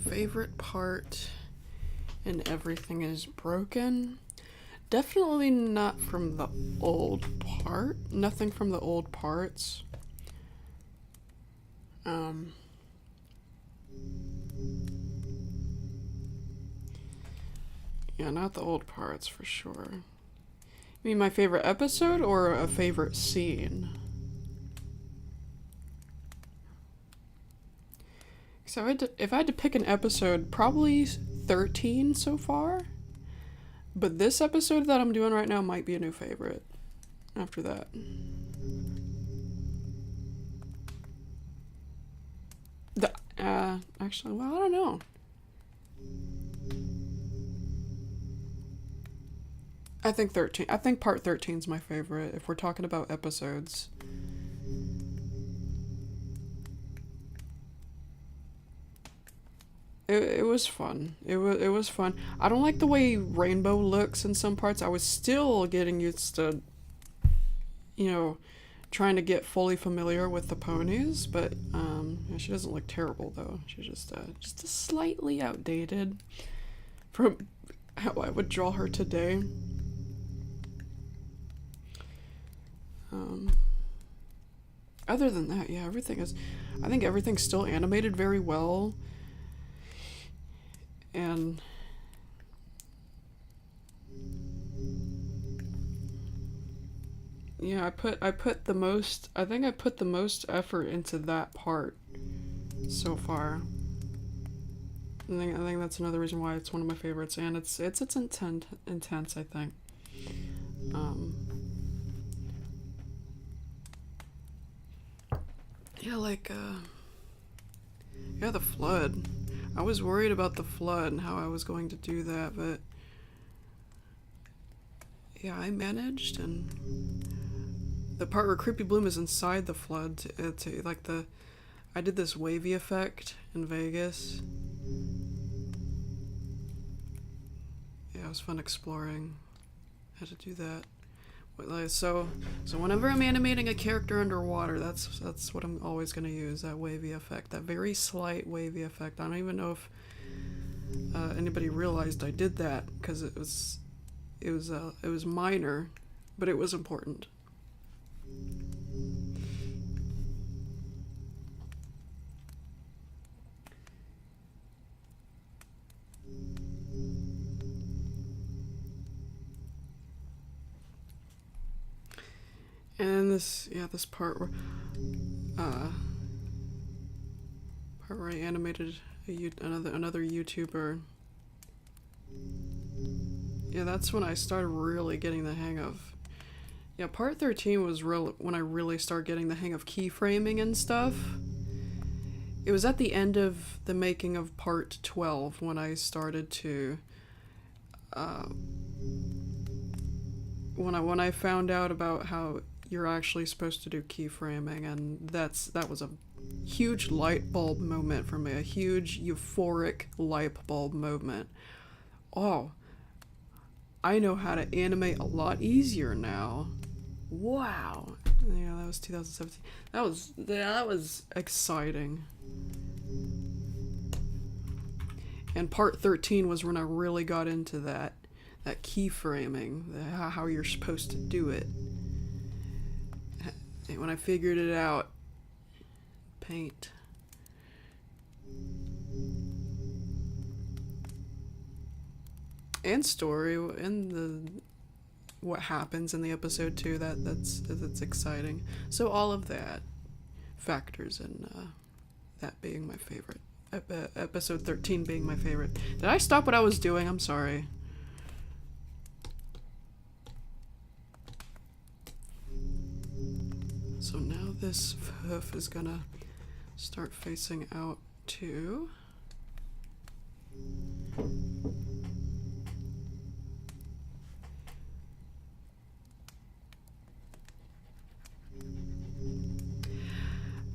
[SPEAKER 1] Favorite part in Everything is Broken. Definitely not from the old part. Nothing from the old parts. Yeah, not the old parts for sure. You mean my favorite episode or a favorite scene? So if I had to pick an episode, probably 13 so far. But this episode that I'm doing right now might be a new favorite after that. Actually, well, I don't know. I think 13. I think part 13 is my favorite if we're talking about episodes. It was fun. It was fun. I don't like the way Rainbow looks in some parts. I was still getting used to, trying to get fully familiar with the ponies, but she doesn't look terrible though. She's just slightly outdated from how I would draw her today. Other than that, yeah, I think everything's still animated very well. And yeah, I think I put the most effort into that part so far. I think that's another reason why it's one of my favorites, and it's intense. I think. Um, yeah, yeah, the flood. I was worried about the flood and how I was going to do that, but yeah, I managed. And the part where Creepy Bloom is inside the flood, I did this wavy effect in Vegas. Yeah, it was fun exploring how to do that. So whenever I'm animating a character underwater, that's what I'm always gonna use, that wavy effect, that very slight wavy effect. I don't even know if anybody realized I did that because it was minor, but it was important. And this uh, part where I animated another YouTuber. Yeah, that's when I started really getting the hang of. Yeah, part 13 was when I really started getting the hang of keyframing and stuff. It was at the end of the making of part 12 when I started to uh, when I found out about how you're actually supposed to do keyframing, and that was a huge light bulb moment for me, a huge euphoric light bulb moment. Oh, I know how to animate a lot easier now. Wow. Yeah, that was 2017. That was exciting. And part 13 was when I really got into that keyframing, how you're supposed to do it. And when I figured it out, paint. And story and what happens in the episode too. That's exciting. So all of that factors in that being my favorite. Episode 13 being my favorite. Did I stop what I was doing? I'm sorry. So now this hoof is gonna start facing out too.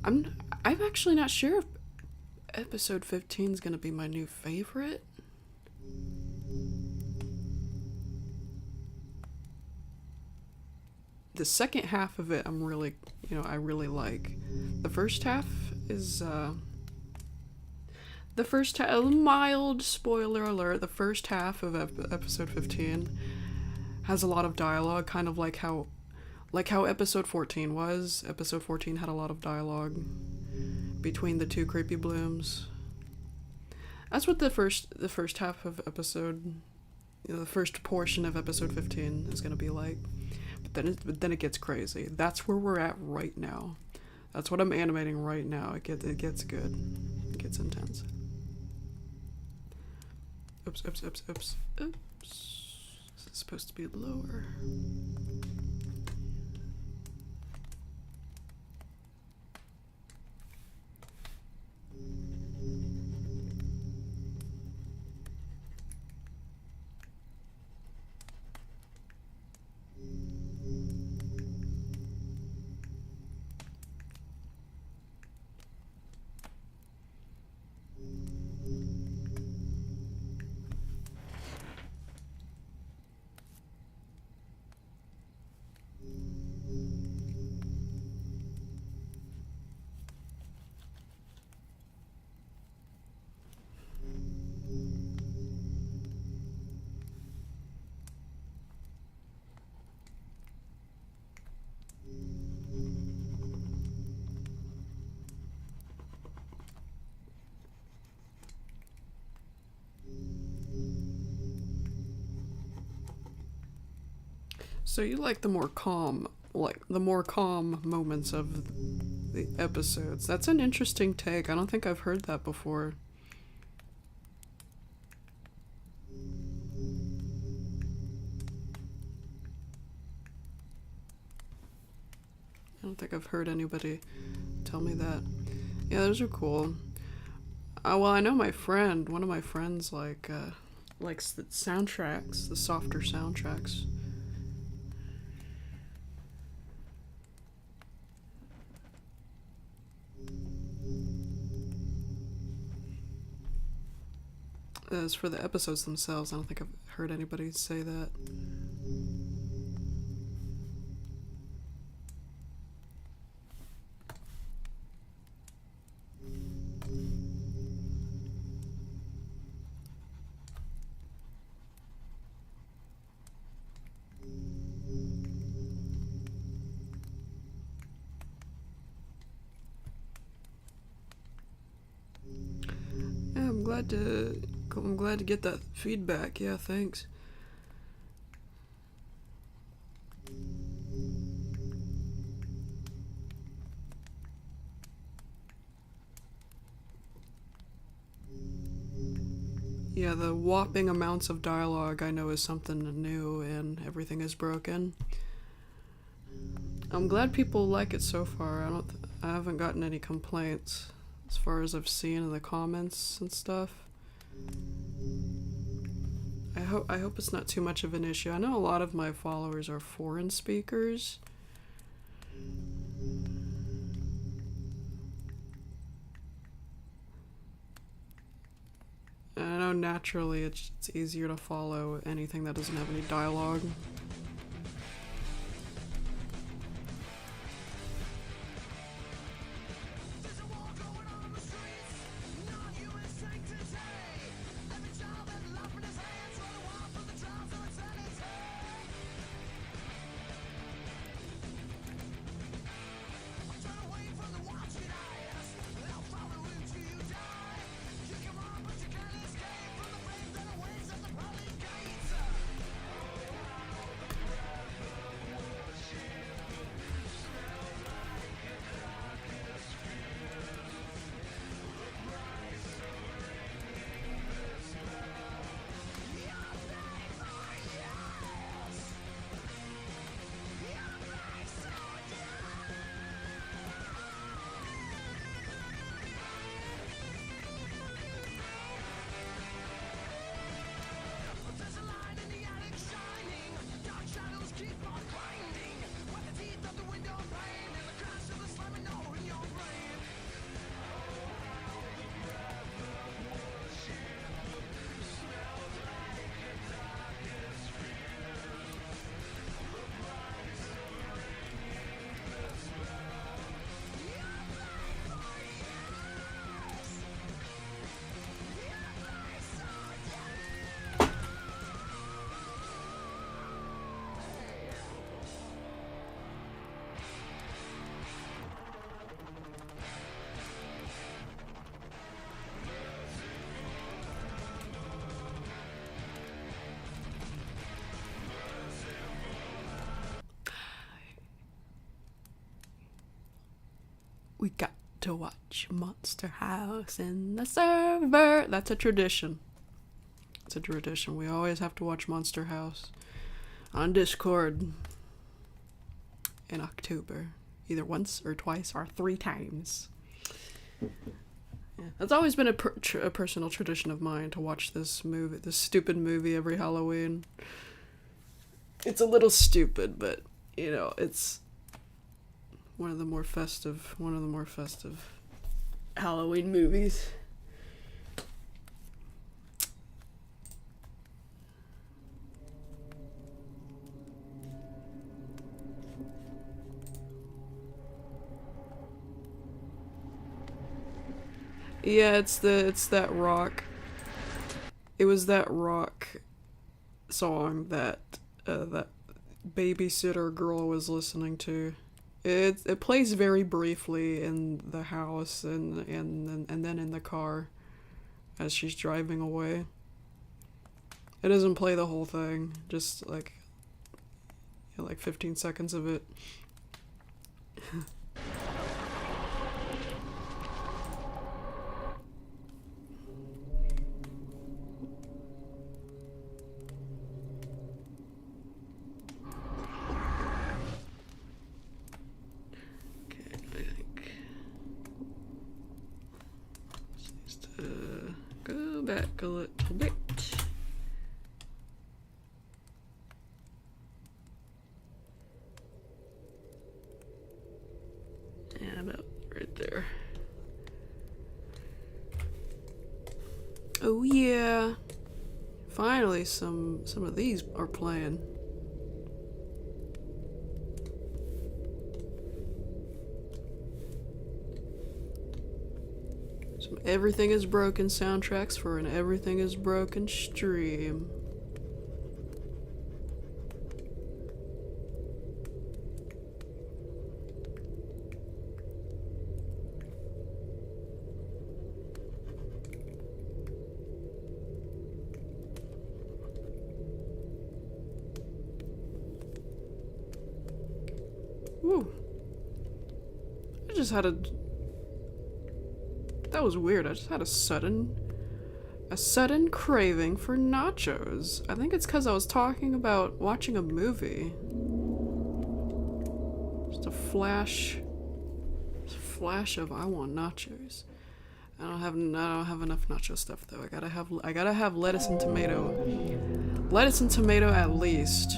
[SPEAKER 1] I'm actually not sure if episode 15 is gonna be my new favorite. The second half of it I really like. The first half is the first mild spoiler alert, the first half of episode 15 has a lot of dialogue, kind of like how episode 14 was. Episode 14 had a lot of dialogue between the two Creepy Blooms. That's what the first half of episode, the first portion of episode 15 is going to be like. But then it gets crazy. That's where we're at right now. That's what I'm animating right now. It gets good. It gets intense. Oops. This is supposed to be lower. So you like the more calm moments of the episodes. That's an interesting take. I don't think I've heard that before. I don't think I've heard anybody tell me that. Yeah, those are cool. Well, I know one of my friends, likes the soundtracks, the softer soundtracks. As for the episodes themselves, I don't think I've heard anybody say that. Yeah, I'm glad to get that feedback. Yeah, thanks. Yeah, the whopping amounts of dialogue I know is something new and everything is broken. I'm glad people like it so far. I haven't gotten any complaints as far as I've seen in the comments and stuff. I hope it's not too much of an issue. I know a lot of my followers are foreign speakers. And I know naturally it's easier to follow anything that doesn't have any dialogue. We got to watch Monster House in the server. That's a tradition. It's a tradition. We always have to watch Monster House on Discord in October. Either once or twice or 3 times. Yeah, that's always been a personal tradition of mine to watch this stupid movie every Halloween. It's a little stupid, but, it's one of the more festive Halloween movies. Yeah, it's that rock. It was that rock song that that babysitter girl was listening to. It plays very briefly in the house and then in the car as she's driving away. It doesn't play the whole thing, just like like 15 seconds of it. Go back a little bit. And about right there. Oh yeah. Finally some of these are playing. Some Everything is Broken soundtracks for an Everything is Broken stream. Woo. I just had that was weird. I just had a sudden craving for nachos. I think it's because I was talking about watching a movie. Just a flash of I want nachos. I don't have enough nacho stuff though. I gotta have lettuce and tomato. Lettuce and tomato at least.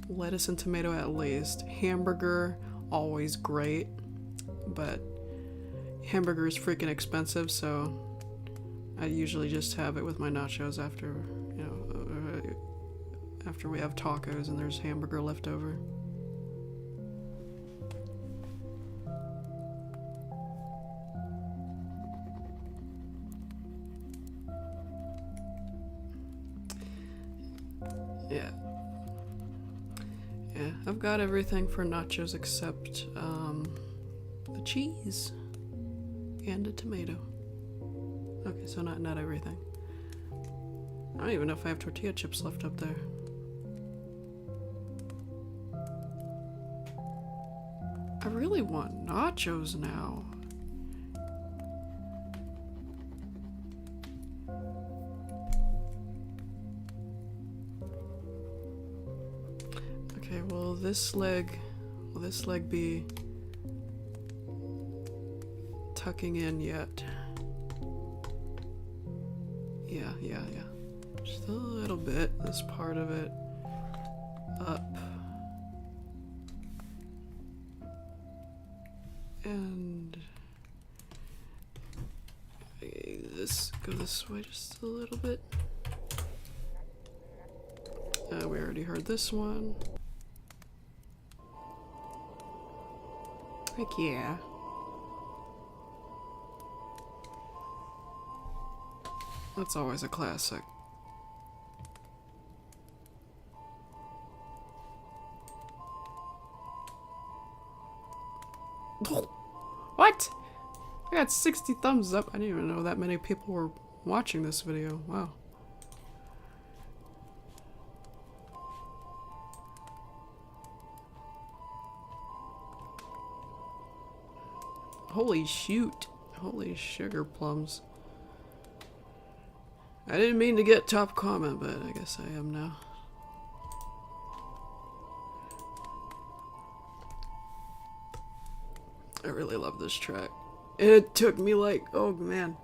[SPEAKER 1] Lettuce and tomato at least. Hamburger, always great, but hamburger is freaking expensive, so I usually just have it with my nachos after, you know, after we have tacos and there's hamburger left over. Yeah. Yeah, I've got everything for nachos except the cheese and a tomato. Okay, so not everything. I don't even know if I have tortilla chips left up there. I really want nachos now. Okay, will this leg be tucking in yet? Yeah. Just a little bit, this part of it up. And go this way just a little bit. We already heard this one. Heck yeah. That's always a classic. What? I got 60 thumbs up. I didn't even know that many people were watching this video. Wow. Holy shoot. Holy sugar plums. I didn't mean to get top comment, but I guess I am now. I really love this track. And it took me like, oh man.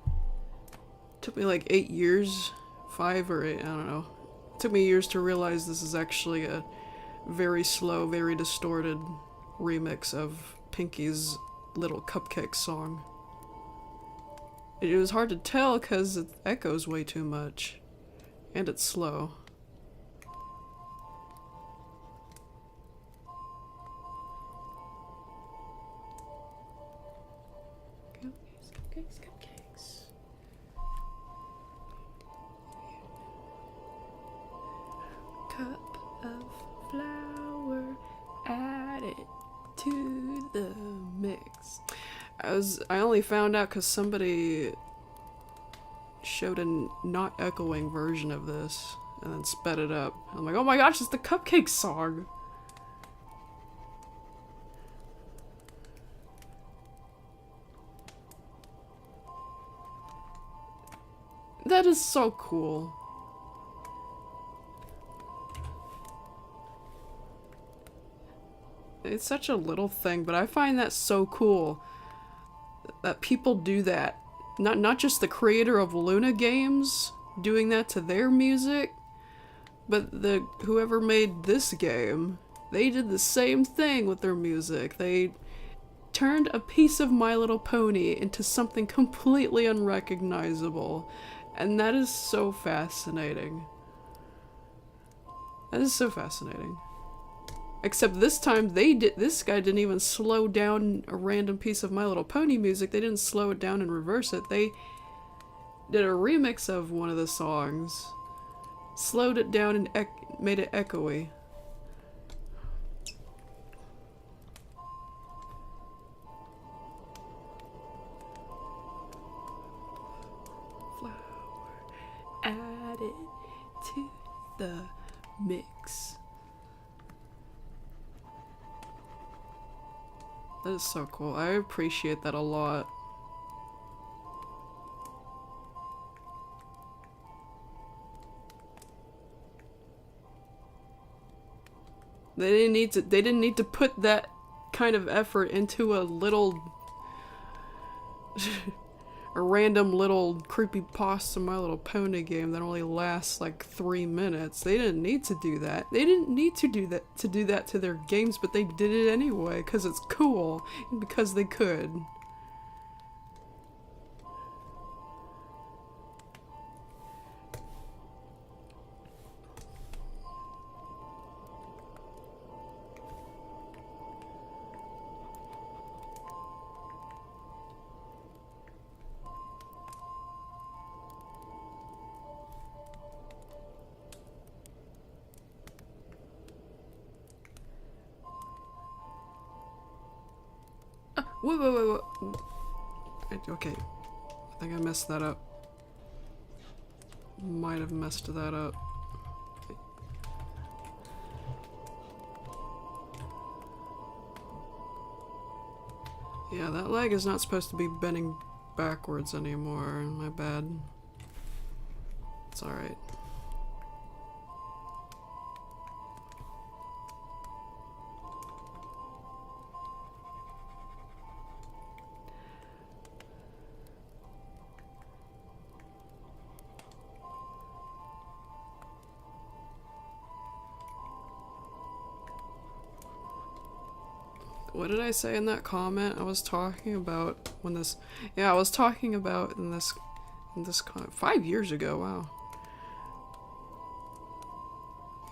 [SPEAKER 1] It took me like 8 years, 5 or 8, I don't know. It took me years to realize this is actually a very slow, very distorted remix of Pinky's Little Cupcake song. It was hard to tell because it echoes way too much. And it's slow. Cupcakes. Cup of flour, add it to the mix. I only found out because somebody showed a not echoing version of this and then sped it up. I'm like, oh my gosh, it's the Cupcake song! That is so cool. It's such a little thing, but I find that so cool that people do that. Not just the creator of Luna games doing that to their music, but whoever made this game, they did the same thing with their music. They turned a piece of My Little Pony into something completely unrecognizable, and that is so fascinating. That is so fascinating. Except this time this guy didn't even slow down a random piece of My Little Pony music. They didn't slow it down and reverse it. They did a remix of one of the songs, slowed it down and made it echoey. Flower added to the mix. That is so cool. I appreciate that a lot. They didn't need to put that kind of effort into a little a random little creepypasta My Little Pony game that only lasts like 3 minutes. They didn't need to do that. They didn't need to do that to their games, but they did it anyway because it's cool and because they could. Wait. Okay. I think I messed that up. Might have messed that up. Yeah, that leg is not supposed to be bending backwards anymore. My bad. It's alright. What did I say in that comment? I was talking about when this... Yeah, I was talking about in this 5 years ago, wow.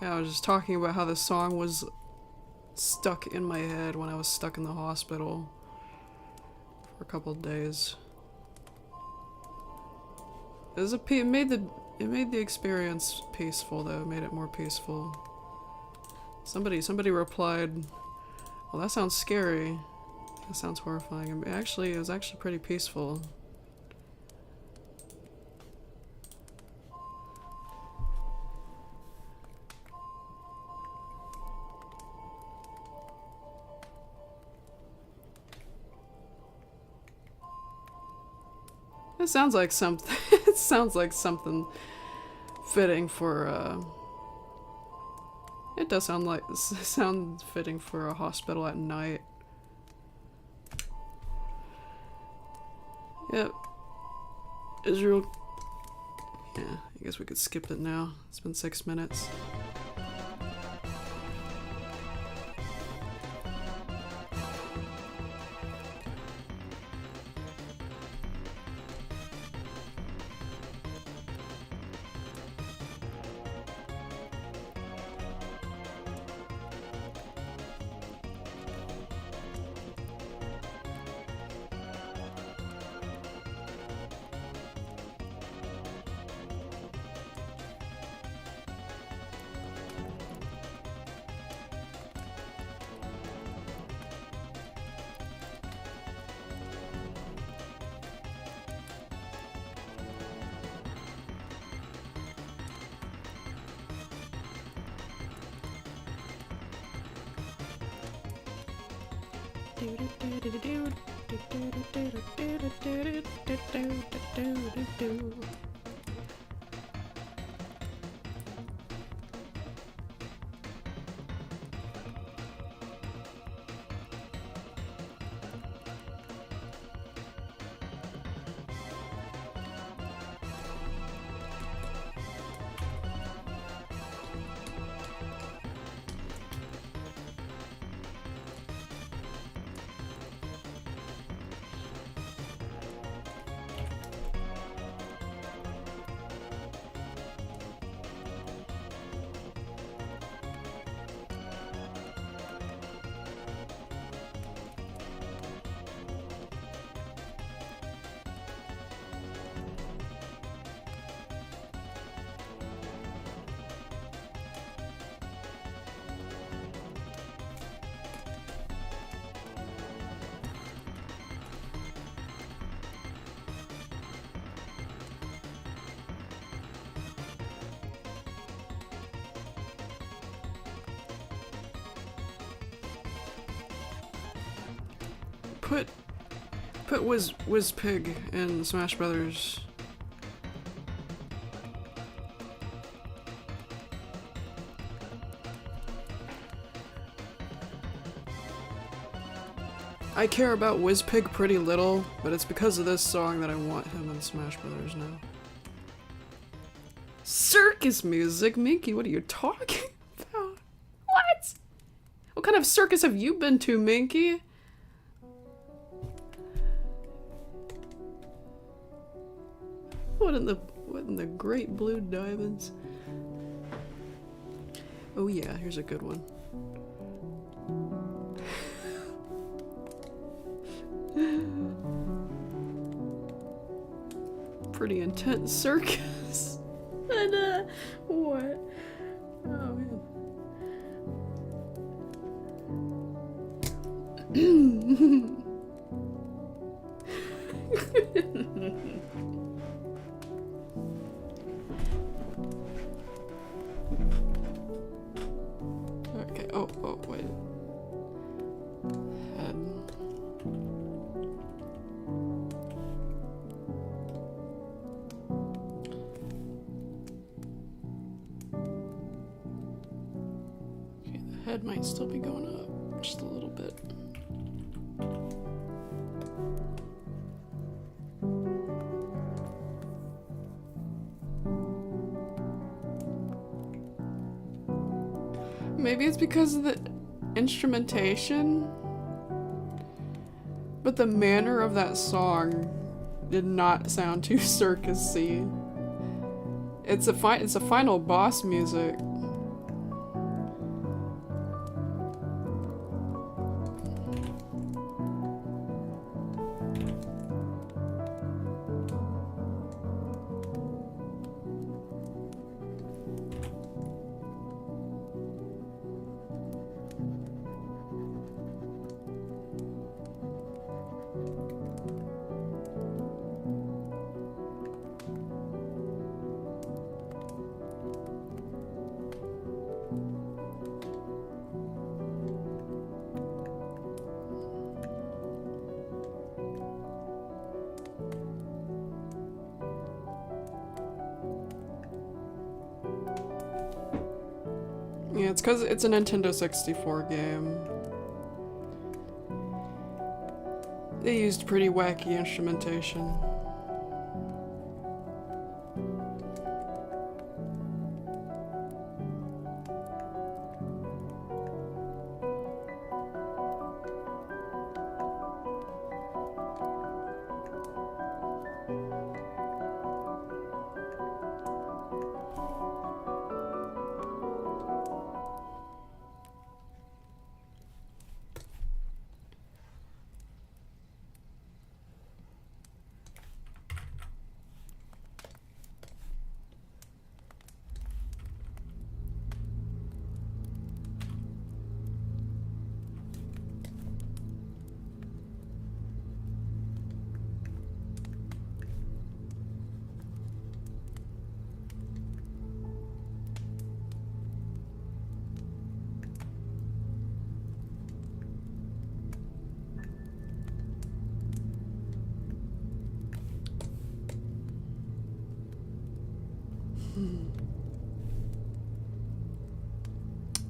[SPEAKER 1] Yeah, I was just talking about how the song was stuck in my head when I was stuck in the hospital for a couple of days. It made the experience peaceful though, it made it more peaceful. Somebody replied, well, that sounds scary. That sounds horrifying. It was actually pretty peaceful. It sounds like something. It sounds like something fitting for. It does sound fitting for a hospital at night. Yep. Israel. Yeah, I guess we could skip it now. It's been 6 minutes. Put Whiz Pig in Smash Brothers. I care about Whiz Pig pretty little, but it's because of this song that I want him in Smash Brothers now. Circus music? Minky, what are you talking about? What? What kind of circus have you been to, Minky? What in the great blue diamonds? Oh yeah, here's a good one. Pretty intense circus. And what? Oh man. Okay, oh, wait. Okay, the head might still be going up just a little bit. Maybe it's because of the instrumentation, but the manner of that song did not sound too circusy. It's a final boss music. Yeah, it's because it's a Nintendo 64 game. They used pretty wacky instrumentation.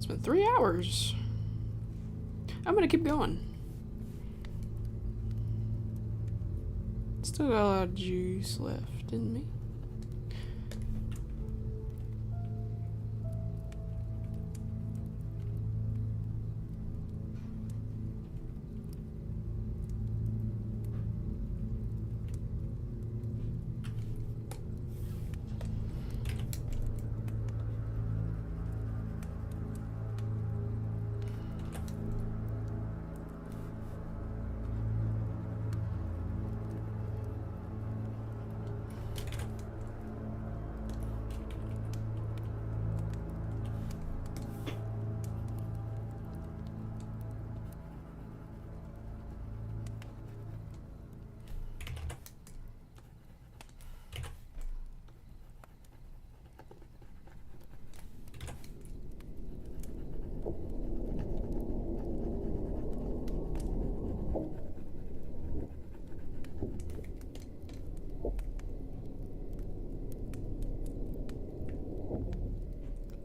[SPEAKER 1] It's been 3 hours. I'm gonna keep going. Still got a lot of juice left in me.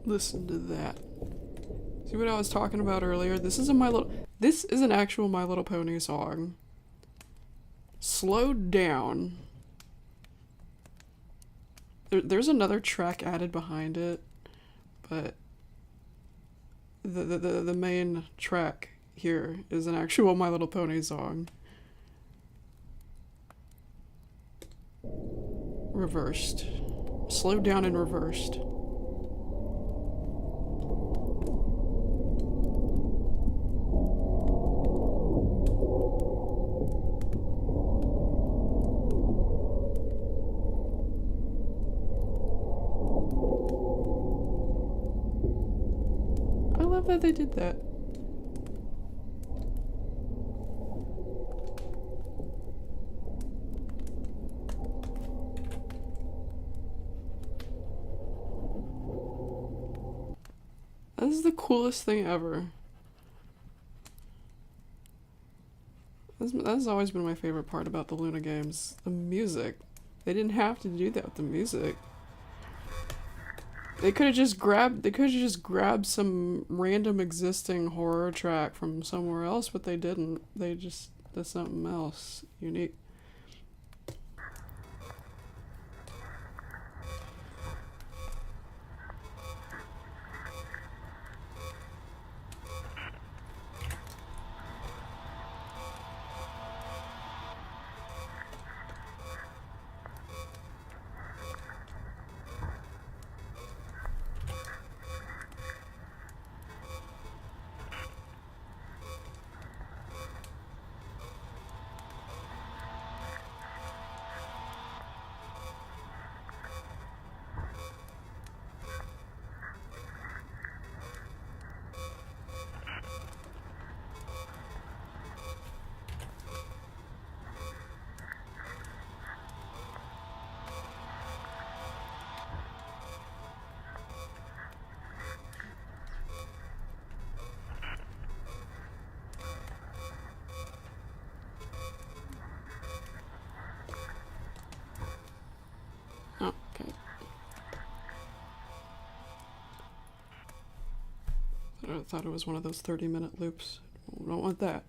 [SPEAKER 1] Listen to that. See what I was talking about earlier? This is an actual My Little Pony song. Slowed down. There's another track added behind it, but the main track here is an actual My Little Pony song. Reversed. Slowed down and reversed. I love that they did that. This is the coolest thing ever. That's always been my favorite part about the Luna games. The music. They didn't have to do that with the music. They could have just grabbed some random existing horror track from somewhere else, but they didn't. They just did something else unique. Okay. I thought it was one of those 30-minute loops. We don't want that.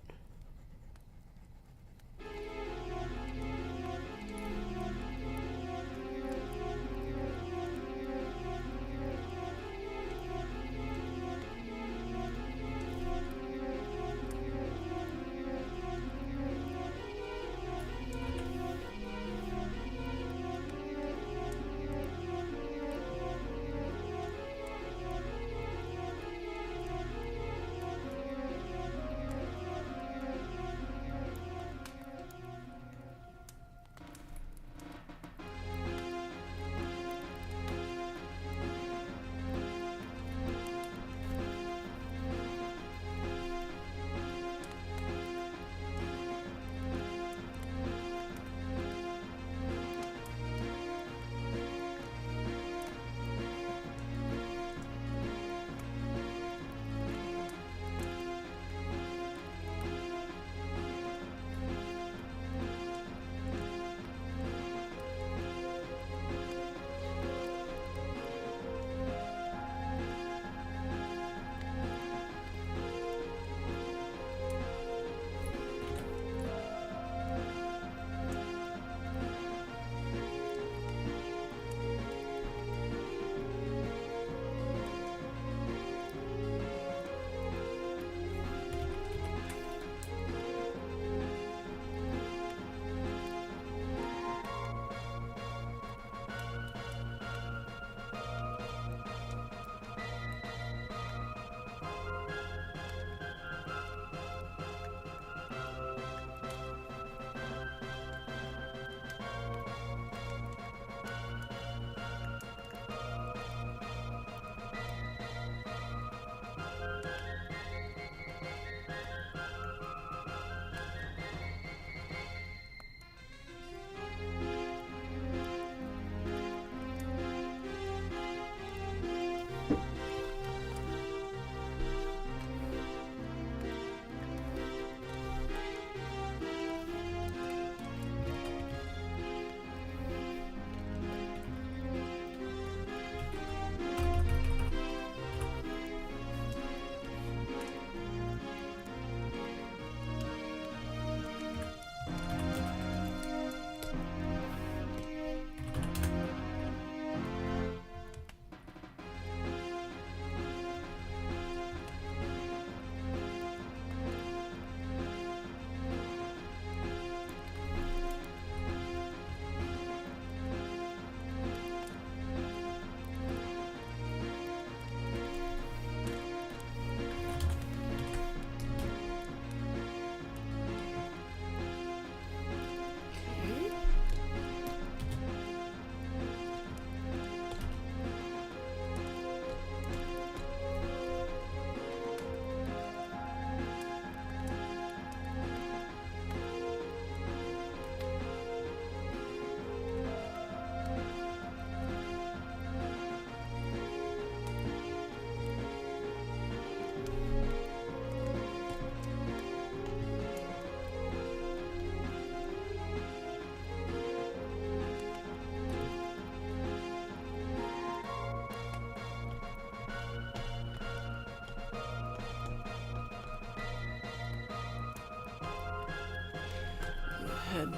[SPEAKER 1] head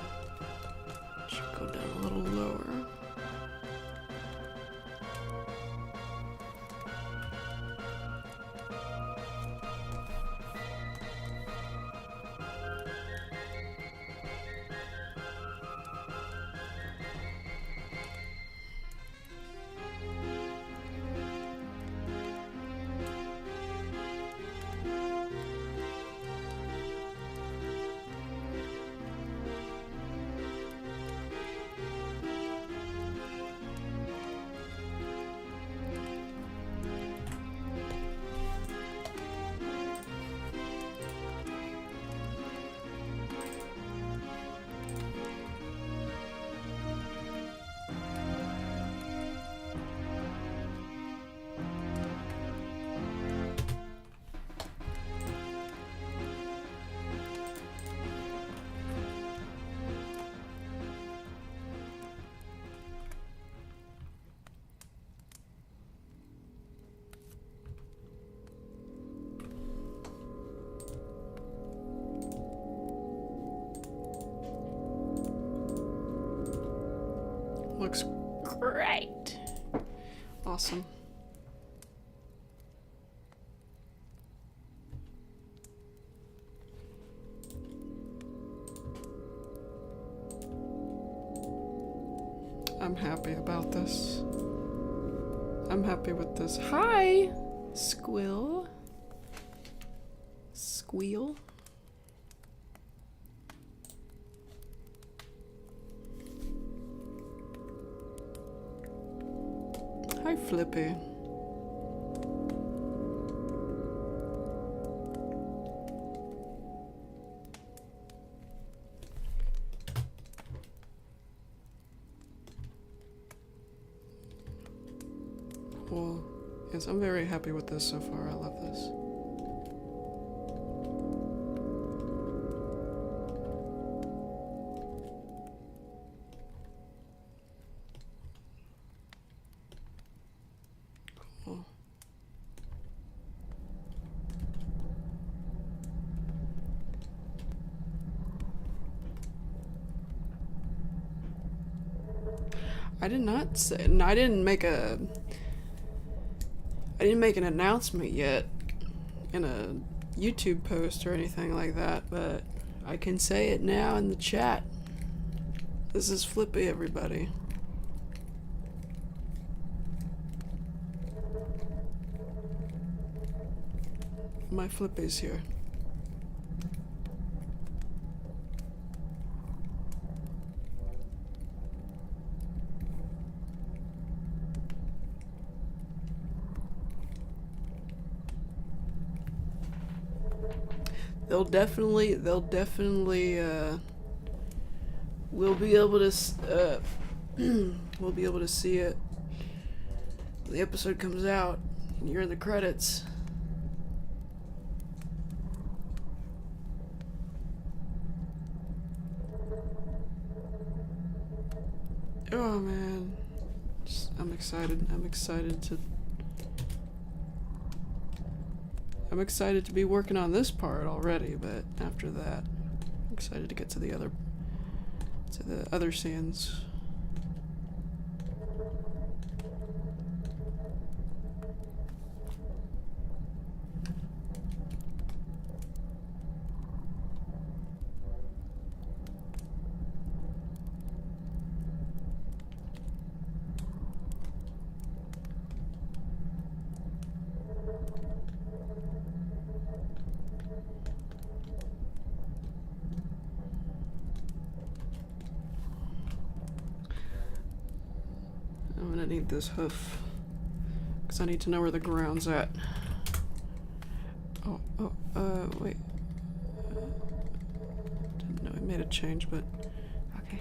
[SPEAKER 1] should go down a little lower. Looks great. Awesome. I'm happy about this. I'm happy with this. Hi, Squill. Squeal. Hi, Flippy. Well, yes, I'm very happy with this so far. I love this. Cool. I did not say, no, I didn't make an announcement yet in a YouTube post or anything like that, but I can say it now in the chat. This is Flippy, everybody. My Flippy's here. They'll definitely we'll be able to we'll be able to see it when the episode comes out and you're in the credits. Oh man, I'm excited to be working on this part already, but after that, I'm excited to get to the other scenes. I'm gonna need this hoof because I need to know where the ground's at. Wait. Didn't know it made a change, but okay.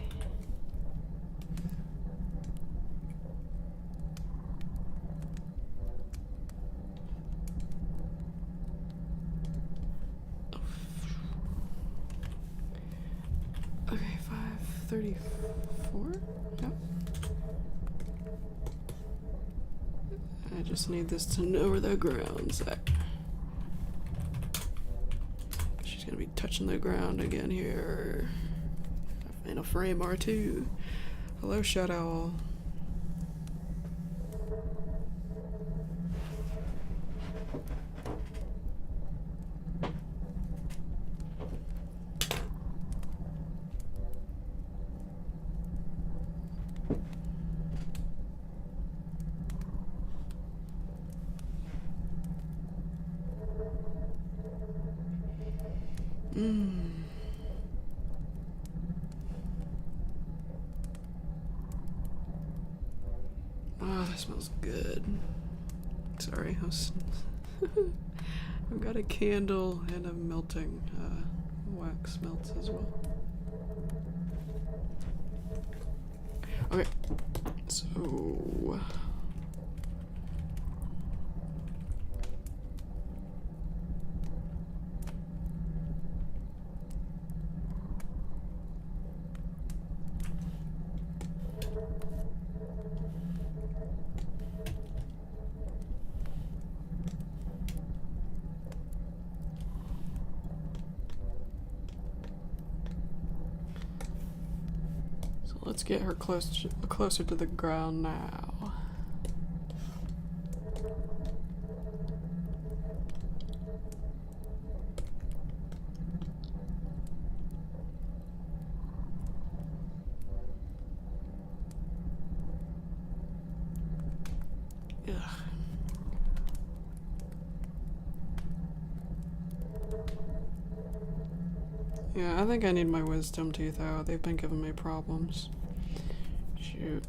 [SPEAKER 1] Okay, 534? Yep. I just need this to know where the ground's at. She's gonna be touching the ground again here And a frame or two. Hello, Shadow. Oh, that smells good. Sorry, I've got a candle and a melting wax melts as well. Okay, so let's get her closer to the ground now. Ugh. Yeah, I think I need my wisdom teeth out. They've been giving me problems. Shoot.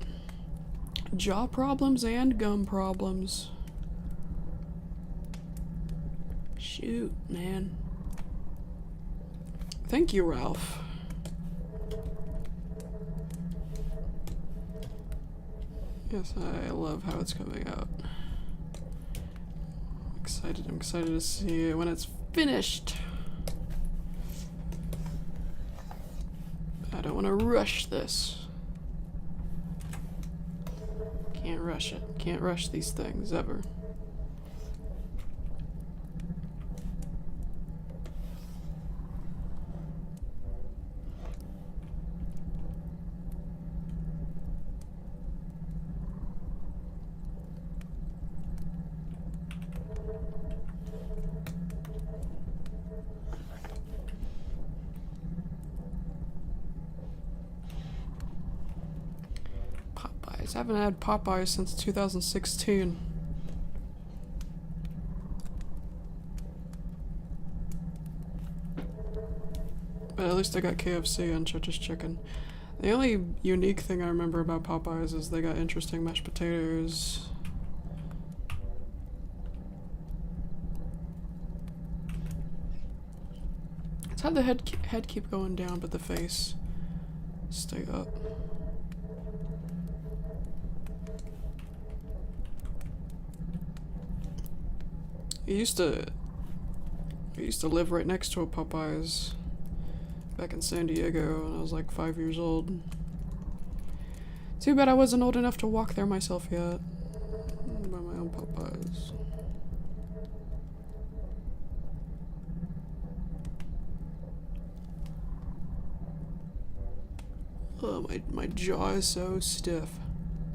[SPEAKER 1] Jaw problems and gum problems. Shoot, man. Thank you, Ralph. Yes, I love how it's coming out. I'm excited to see it when it's finished. I don't want to rush this. Can't rush it. Can't rush these things ever. I haven't had Popeyes since 2016. But at least I got KFC and Church's Chicken. The only unique thing I remember about Popeyes is they got interesting mashed potatoes. It's how the head keep going down, but the face stay up. I used to live right next to a Popeyes back in San Diego when I was like 5 years old. Too bad I wasn't old enough to walk there myself yet. Buy my own Popeyes. Oh, my jaw is so stiff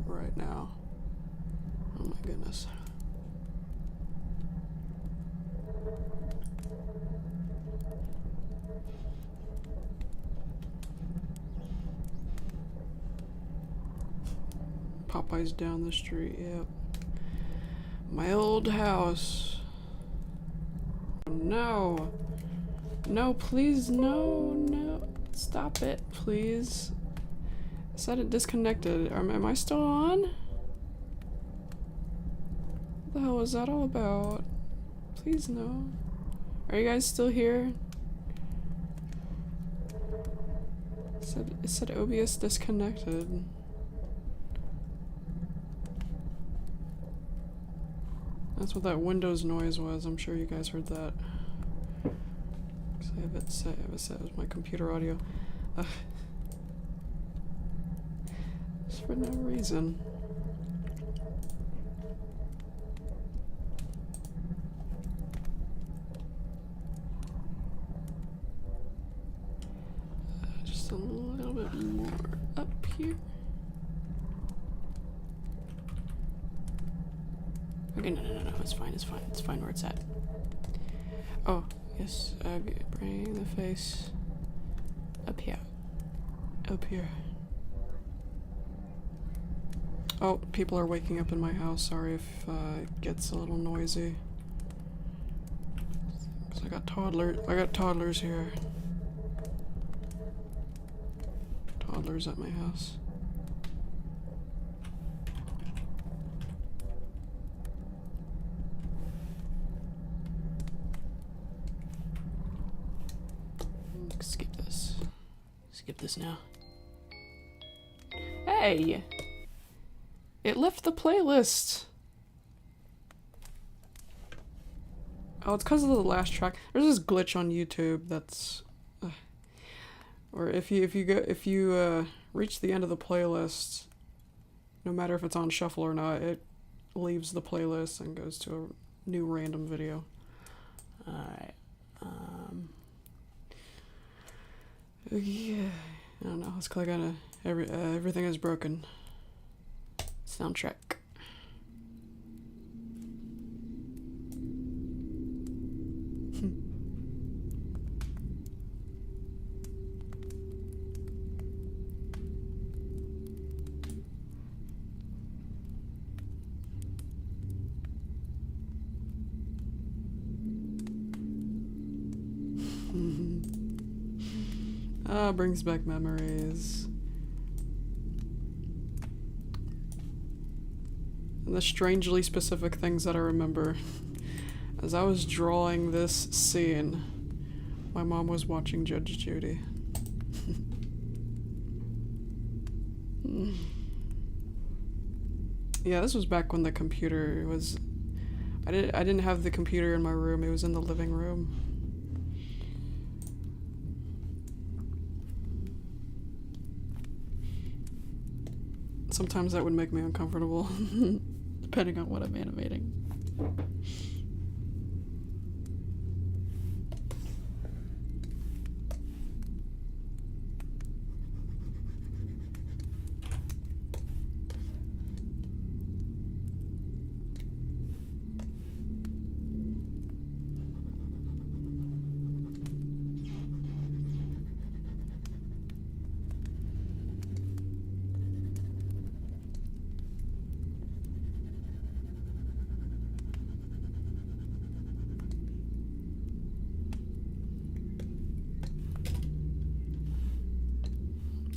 [SPEAKER 1] right now. Oh my goodness. Popeyes down the street, yep. My old house. No. No, please, no. Stop it, please. I said it disconnected. Am I still on? What the hell was that all about? Please, no. Are you guys still here? It said OBS disconnected. That's what that Windows noise was. I'm sure you guys heard that. I have it set as my computer audio. Just for no reason. Just a little little bit more up here. Okay, no, it's fine, it's fine where it's at. Oh, yes, bring the face up here. Up here. Oh, people are waking up in my house. Sorry if it gets a little noisy. 'Cause I got toddlers here. Toddlers at my house. Skip this. Skip this now. Hey! It left the playlist! Oh, it's because of the last track. There's this glitch on YouTube that's... or if you reach the end of the playlist, no matter if it's on shuffle or not, it leaves the playlist and goes to a new random video. Alright. Yeah. I don't know. Let's click on everything is broken. Soundtrack. Ah, brings back memories. And the strangely specific things that I remember. As I was drawing this scene, my mom was watching Judge Judy. Yeah, this was back when the computer was... I didn't have the computer in my room, it was in the living room. Sometimes that would make me uncomfortable, depending on what I'm animating.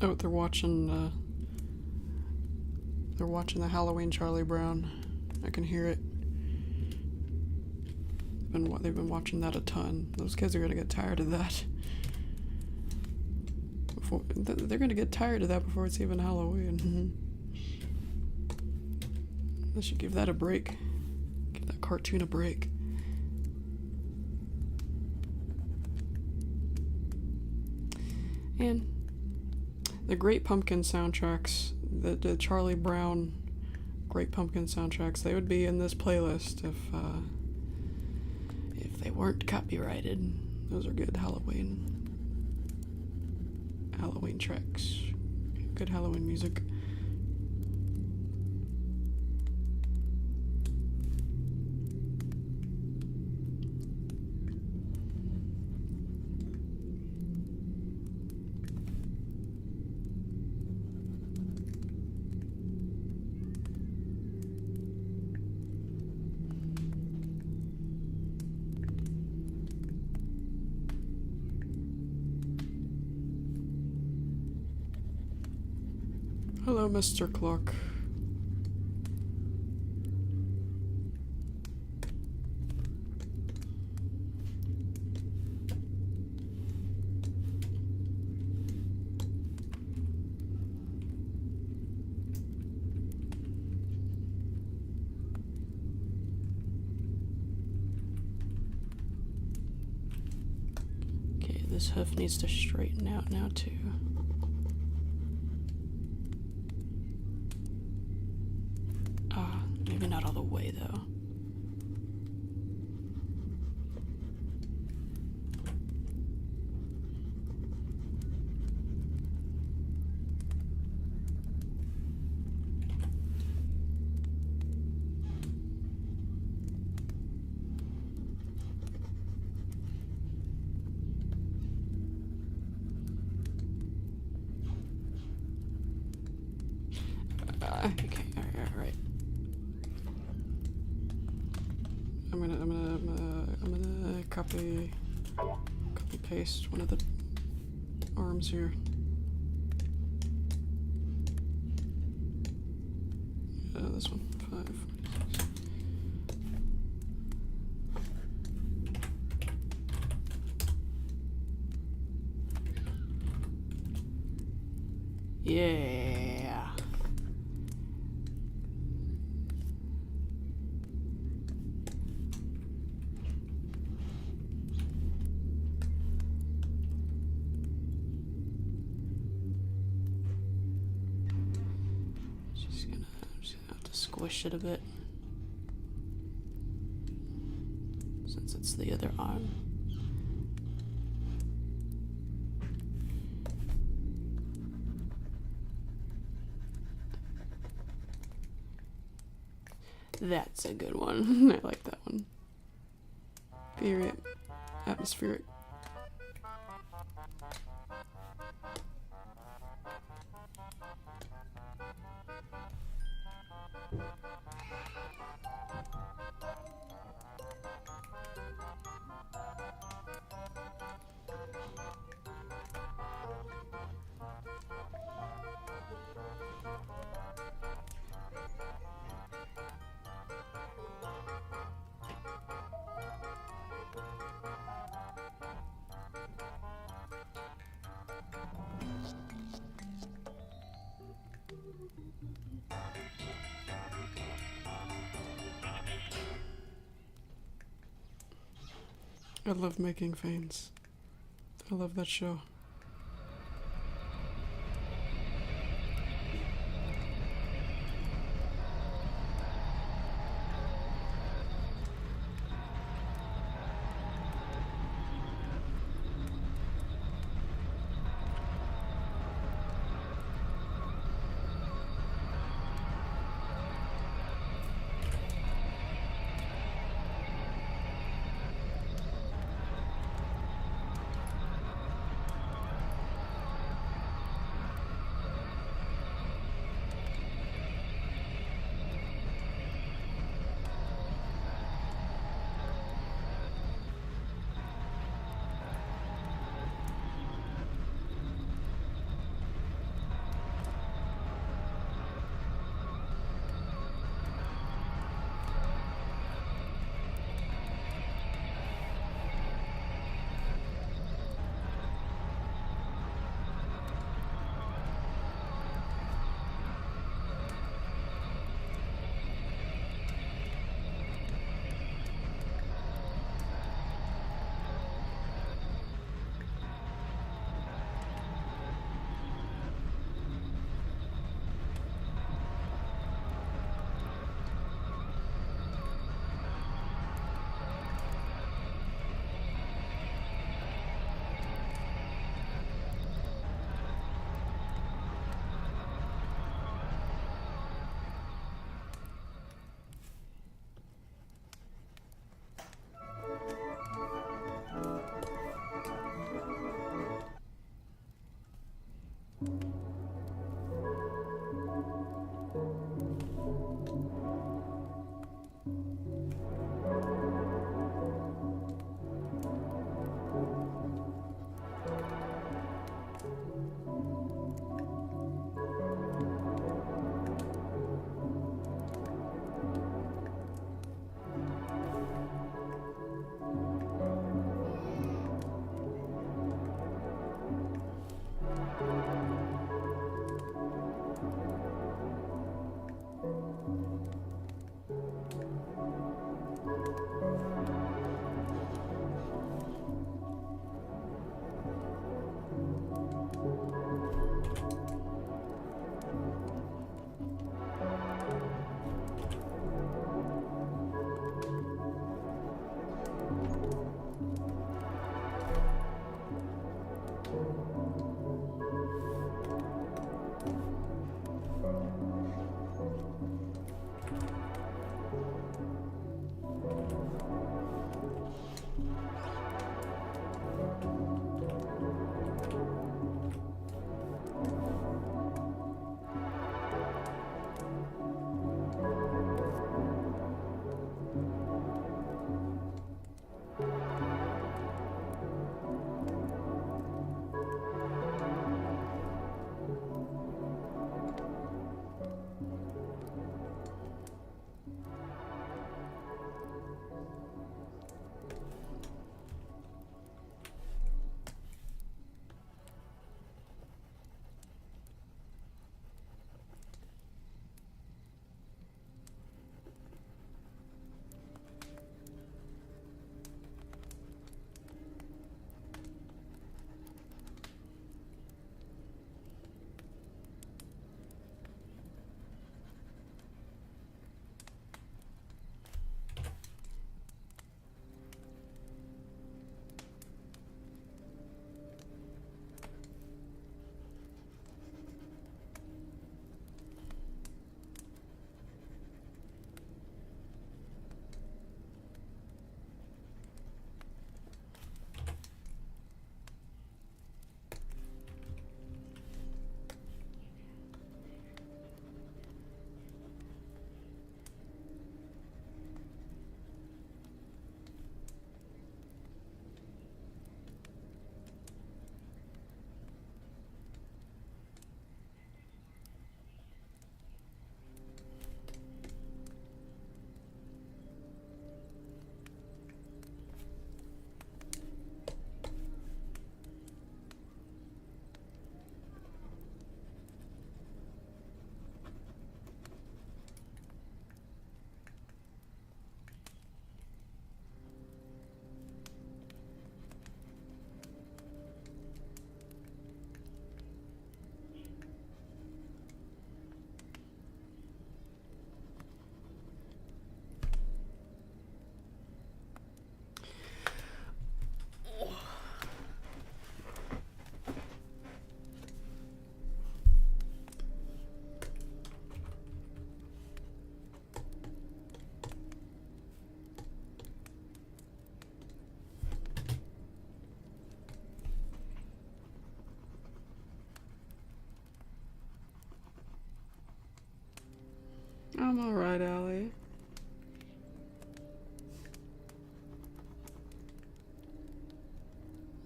[SPEAKER 1] Oh, they're watching the Halloween Charlie Brown. I can hear it. They've been watching that a ton. Those kids are gonna get tired of that. They're gonna get tired of that before it's even Halloween. I should give that a break. Give that cartoon a break. And the Great Pumpkin soundtracks, the Charlie Brown Great Pumpkin soundtracks, they would be in this playlist if they weren't copyrighted. Those are good Halloween tracks. Good Halloween music. Hello, Mr. Clock. Okay, this hoof needs to straighten out now too. Maybe not all the way, though. Okay, alright. I'm gonna copy paste one of the arms here. This one, 546. Yeah. Just gonna have to squish it a bit, since it's the other arm. That's a good one. I like that one. Very atmospheric. I love making fans. I love that show.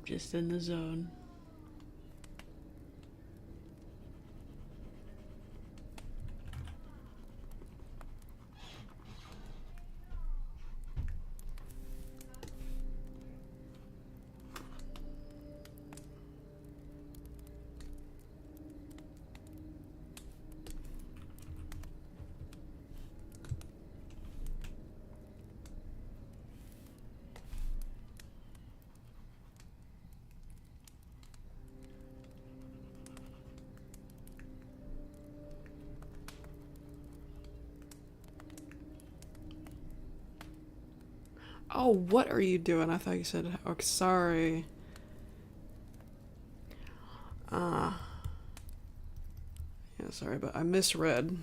[SPEAKER 1] Just in the zone. Oh, what are you doing? I thought you said, oh, sorry. Yeah, sorry, but I misread.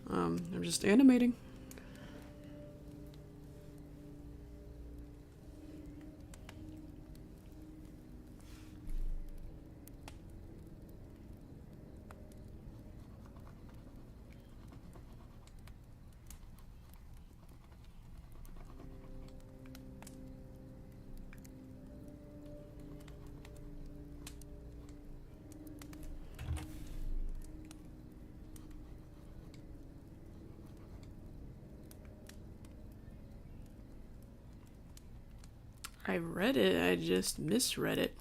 [SPEAKER 1] I'm just animating. I read it, I just misread it.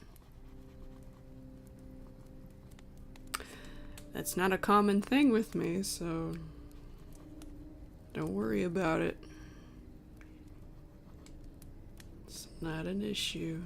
[SPEAKER 1] That's not a common thing with me, so don't worry about it. It's not an issue.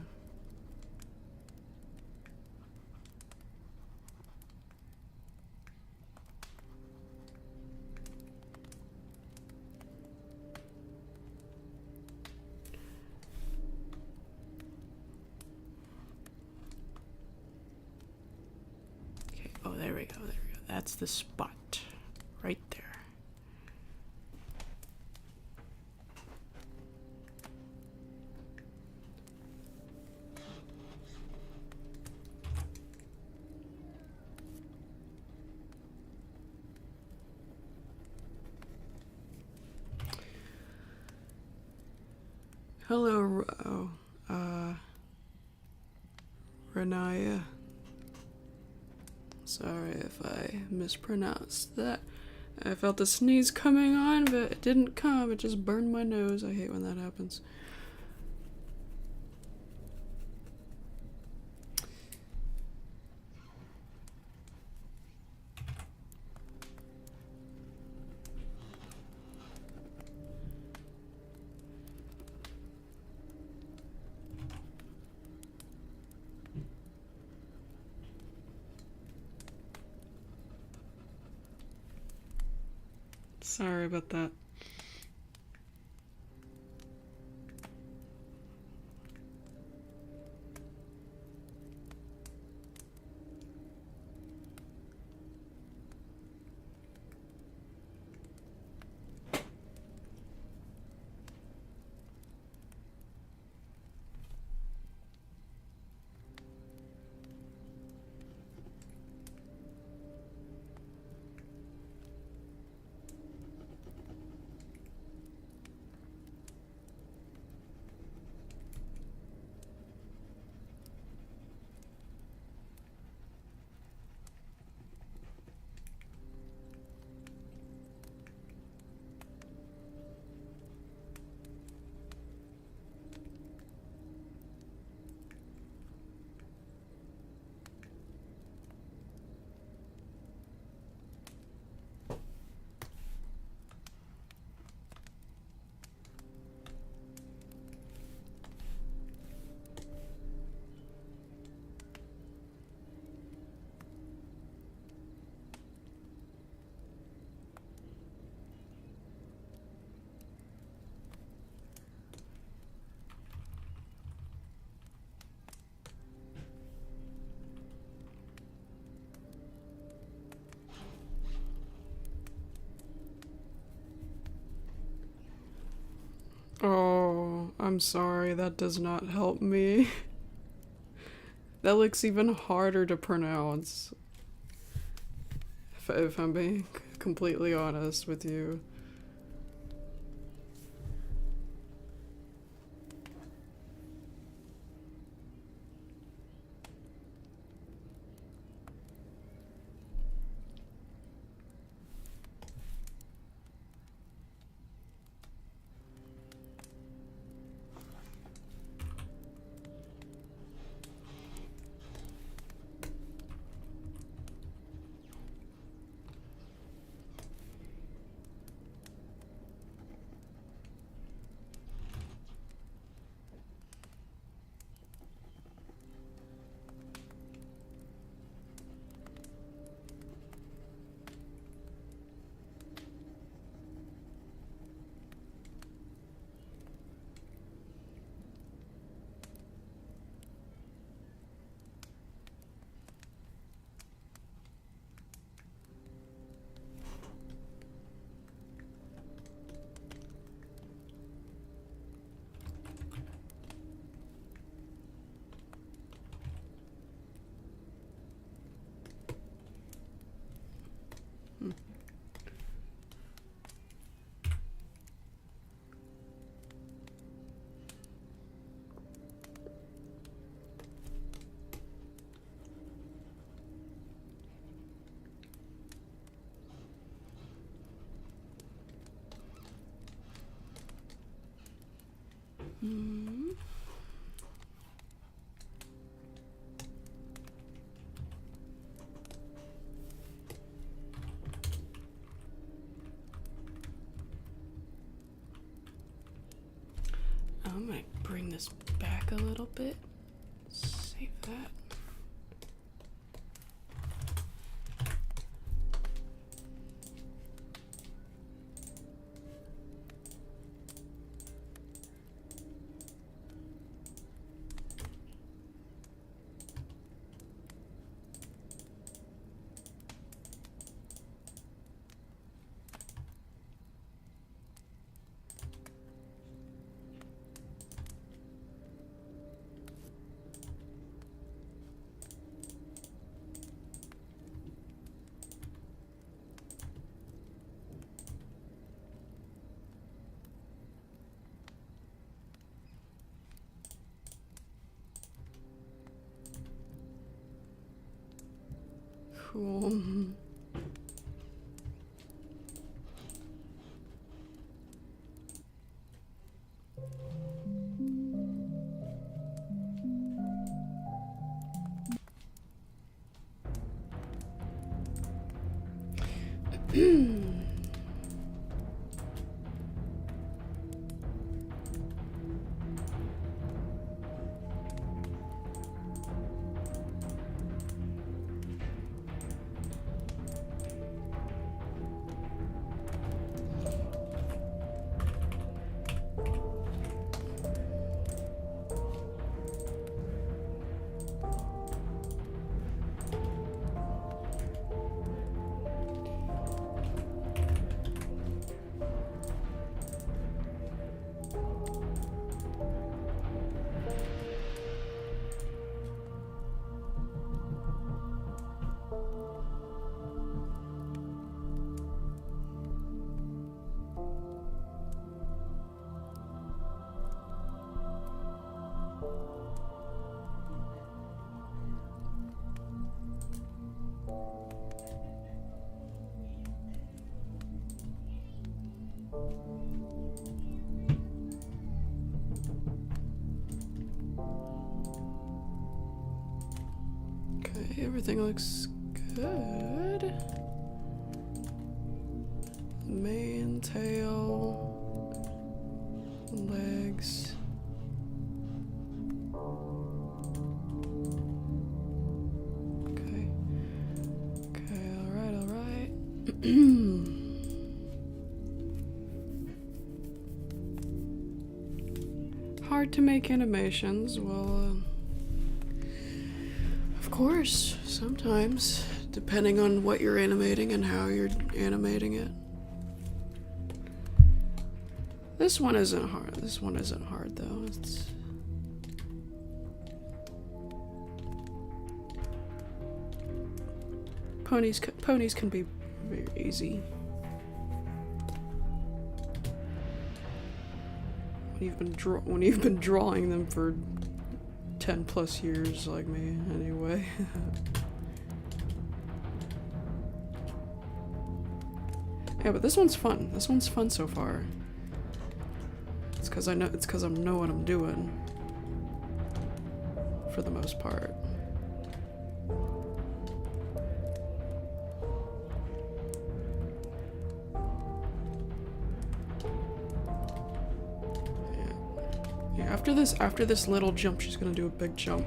[SPEAKER 1] Okay, oh, there we go, there we go. That's the spot, right there. Hello, Renaya. Sorry if I mispronounced that. I felt a sneeze coming on, but it didn't come. It just burned my nose. I hate when that happens. Sorry about that. Oh, I'm sorry, that does not help me. That looks even harder to pronounce. If I'm being completely honest with you. I might bring this back a little bit. Save that. Cool. Okay, everything looks good. Mane, tail, legs. Okay. Okay, alright, alright. Hard to make animations, well, of course, sometimes, depending on what you're animating and how you're animating it. This one isn't hard. This one isn't hard though. It's ponies can be very easy. When you've been drawing them for 10 plus years like me anyway. Yeah, but this one's fun. This one's fun so far. It's because I know what I'm doing for the most part. Yeah, after this little jump, she's gonna do a big jump.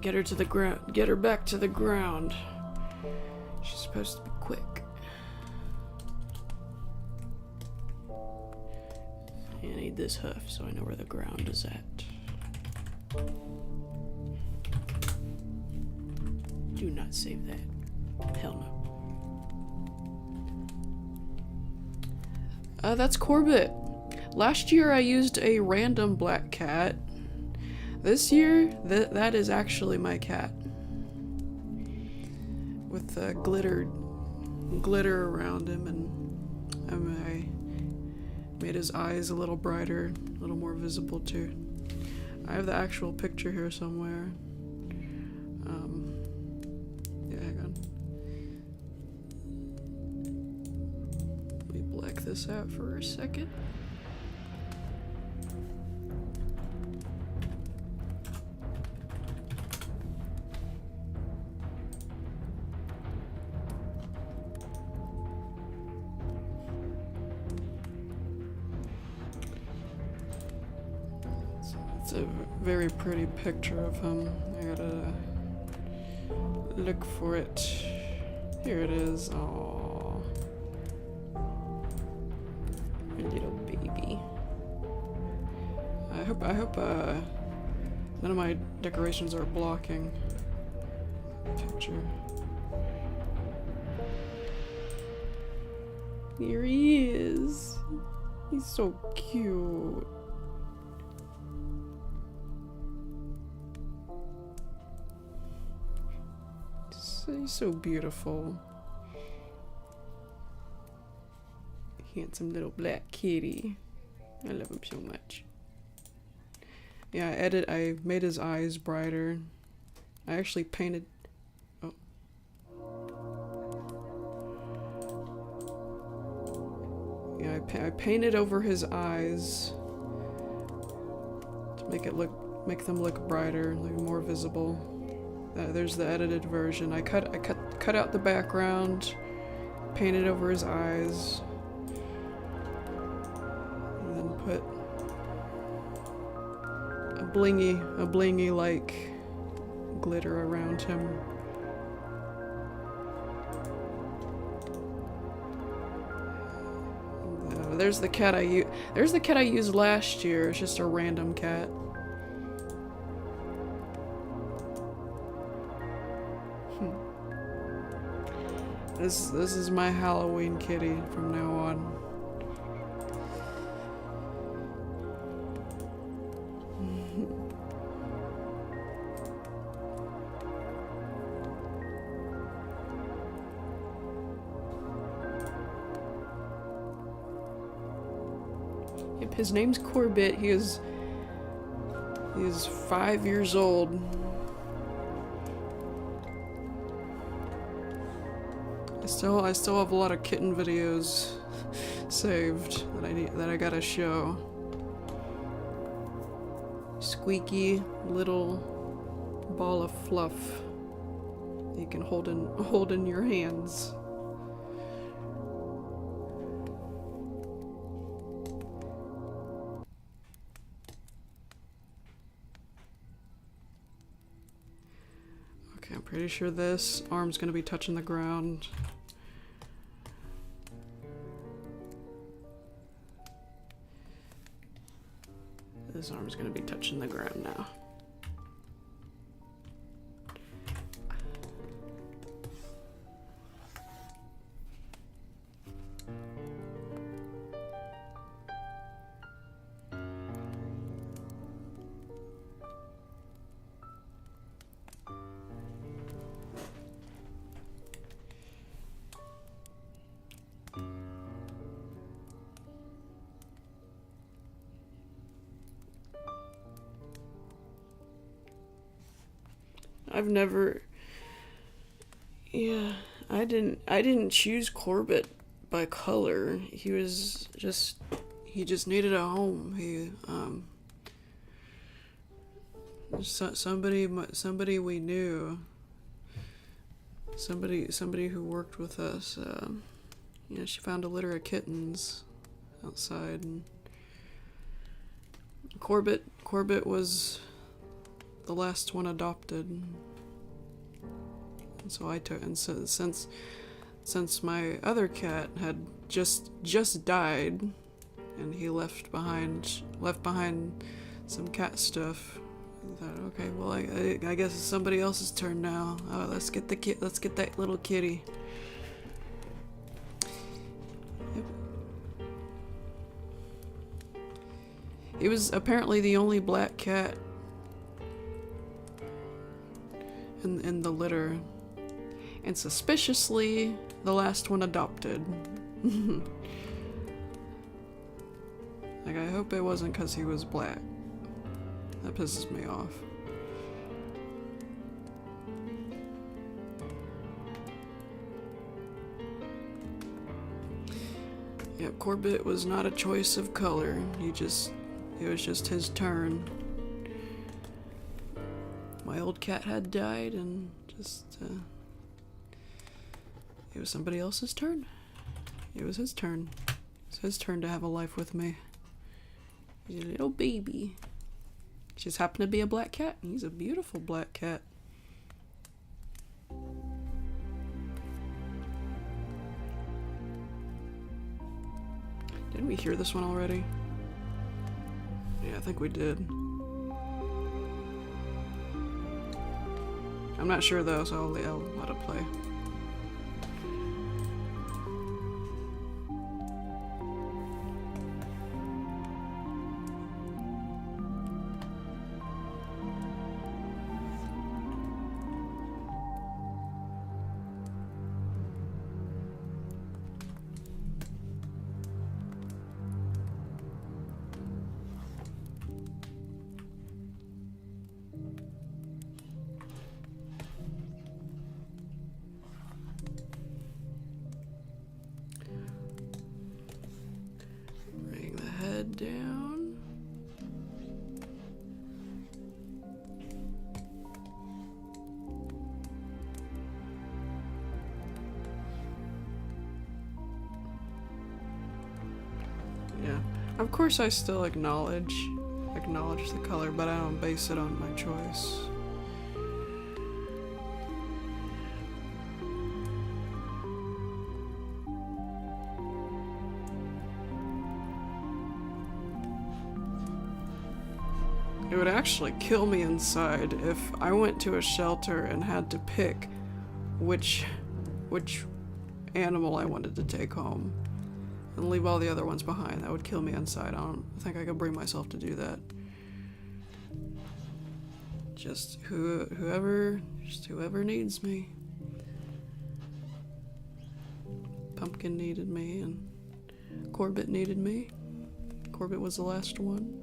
[SPEAKER 1] Get her to the ground. Get her back to the ground. She's supposed to be quick. I need this hoof so I know where the ground is at. Do not save that. Hell no. That's Corbett. Last year I used a random black cat. This year, that is actually my cat. With glitter around him, and Made his eyes a little brighter, a little more visible too. I have the actual picture here somewhere. Yeah, hang on. Let me black this out for a second. It's a very pretty picture of him. I gotta look for it. Here it is. Aww. My little baby. I hope none of my decorations are blocking the picture. Here he is. He's so cute. He's so beautiful. Handsome little black kitty. I love him so much. Yeah, I made his eyes brighter. I actually painted... Oh. Yeah, I painted over his eyes to make them look brighter, like more visible. There's the edited version. I cut out the background, painted over his eyes, and then put a blingy like glitter around him. There's the cat I used last year. It's just a random cat. This is my Halloween kitty from now on. Yep, his name's Corbett. He is 5 years old. I still have a lot of kitten videos saved that I gotta show. Squeaky little ball of fluff you can hold in your hands. Okay, I'm pretty sure this arm's gonna be touching the ground. This arm's gonna be touching the ground now. I've never... Yeah, I didn't choose Corbett by color. He just needed a home. Somebody we knew. Somebody who worked with us. She found a litter of kittens outside, and Corbett was the last one adopted. And so I took, and so since my other cat had just died, and he left behind some cat stuff, I thought, okay, well, I guess it's somebody else's turn now. Let's get that little kitty. Yep. He was apparently the only black cat in the litter, and suspiciously the last one adopted. Like, I hope it wasn't because he was black. That pisses me off. Yeah, Corbett was not a choice of color. It was just his turn. My old cat had died and it was somebody else's turn. It was his turn. It's his turn to have a life with me. He's a little baby. Just happened to be a black cat. He's a beautiful black cat. Didn't we hear this one already? Yeah, I think we did. I'm not sure though, so I'll let it play. Bring the head down. Yeah, of course I still acknowledge the color, but I don't base it on my choice. It would actually kill me inside if I went to a shelter and had to pick which animal I wanted to take home and leave all the other ones behind. That would kill me inside. I don't think I could bring myself to do that. Just whoever needs me. Pumpkin needed me and Corbett needed me. Corbett was the last one.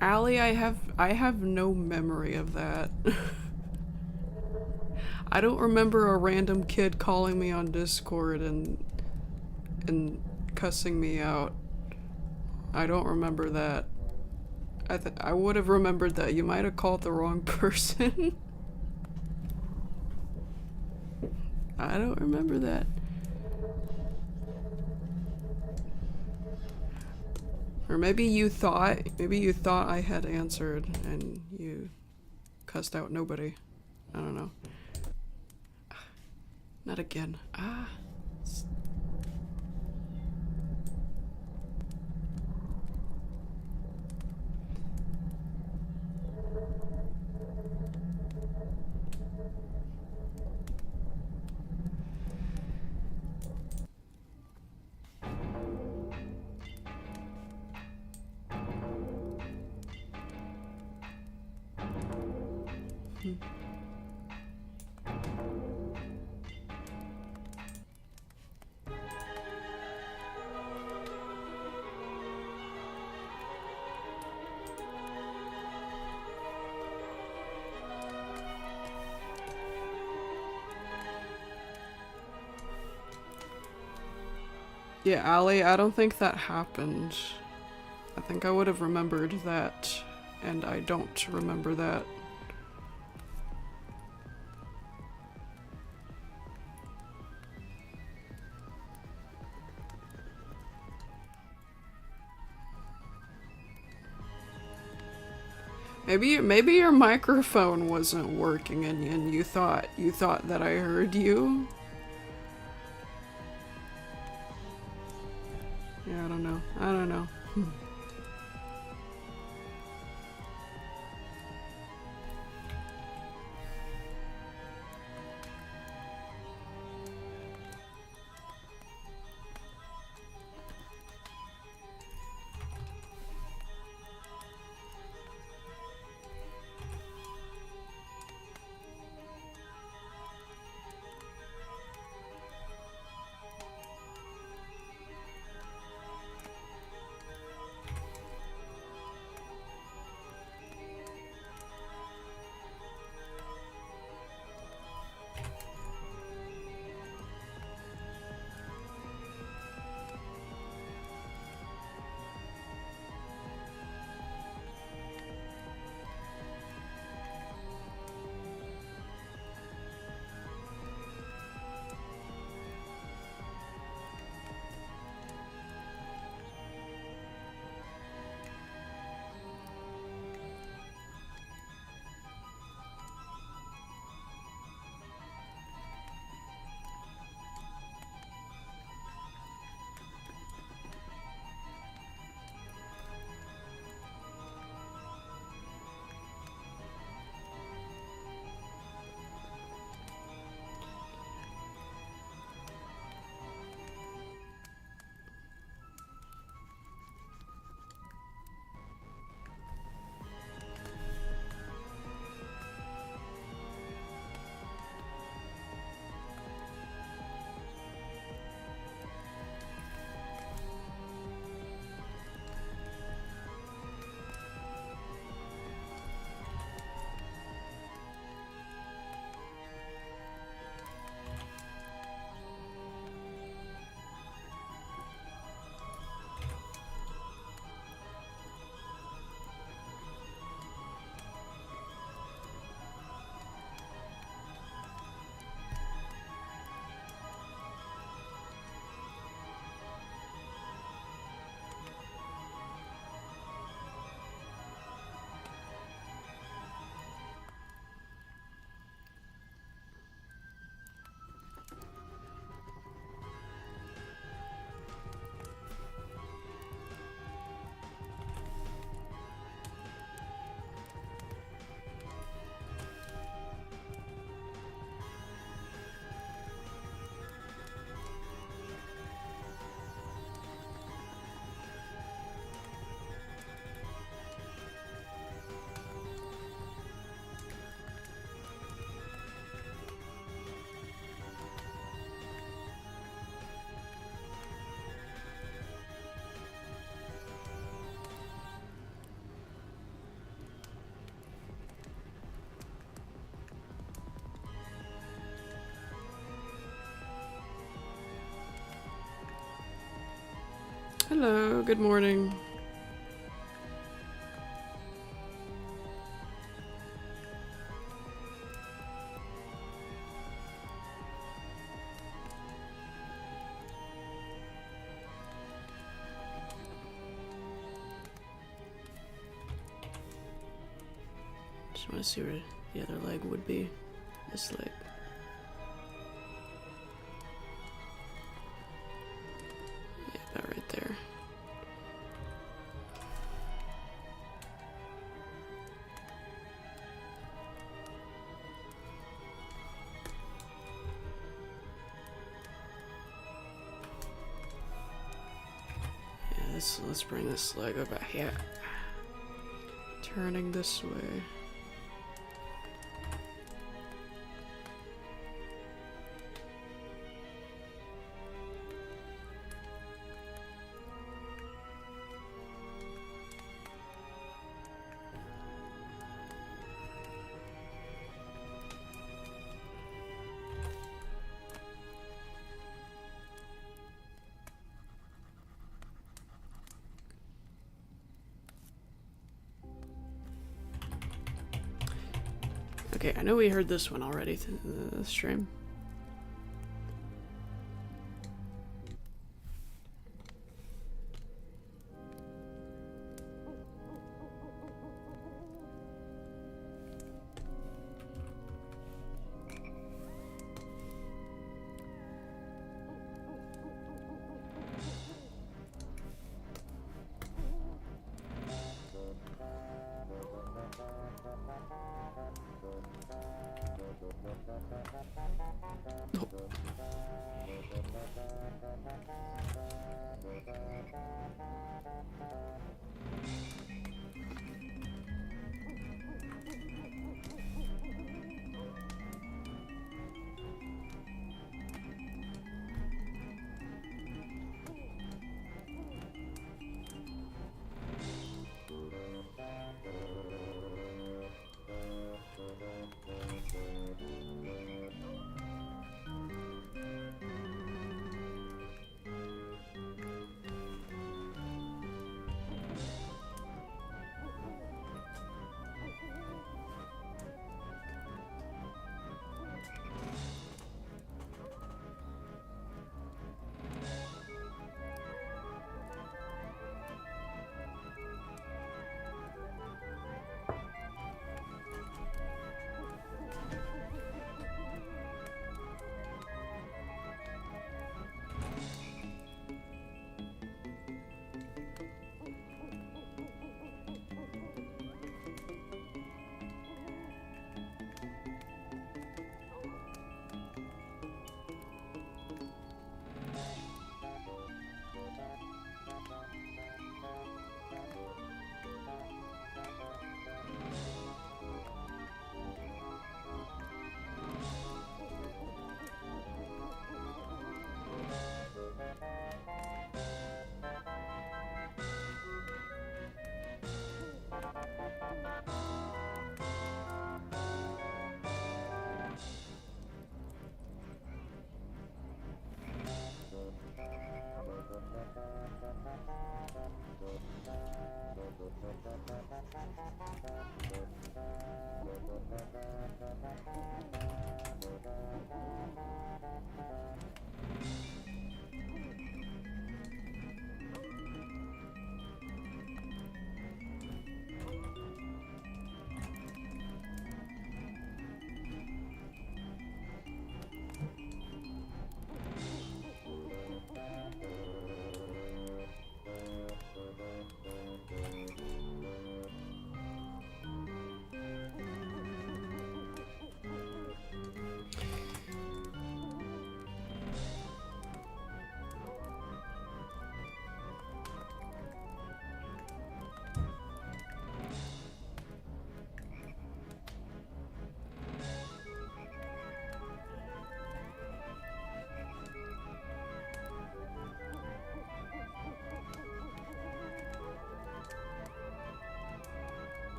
[SPEAKER 1] Allie, I have no memory of that. I don't remember a random kid calling me on Discord and cussing me out. I don't remember that. I would have remembered that. You might have called the wrong person. I don't remember that. Or maybe you thought I had answered and you cussed out nobody. I don't know. Not again. Ah. Yeah, Allie, I don't think that happened. I think I would have remembered that, and I don't remember that. Maybe your microphone wasn't working and you thought that I heard you. Yeah, I don't know. Hello, good morning. Just want to see where the other leg would be. This leg. Yeah, about right there. Yeah, let's bring this leg over here. Turning this way. Okay, I know we heard this one already through the stream.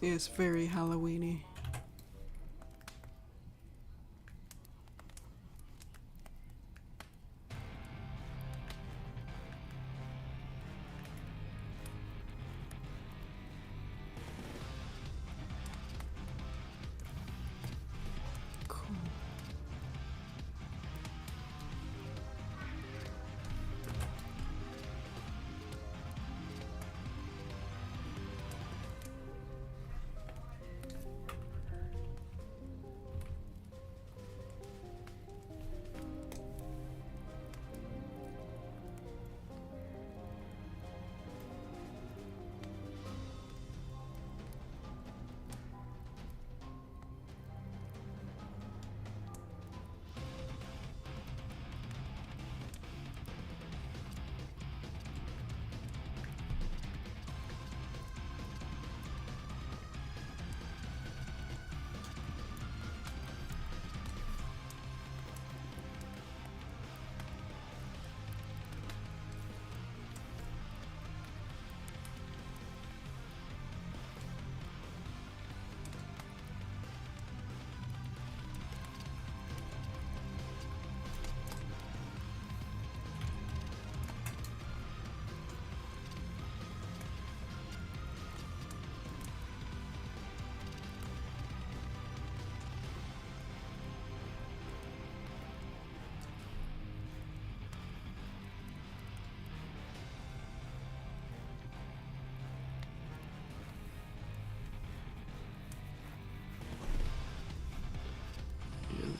[SPEAKER 1] It's very Halloweeny. Cool.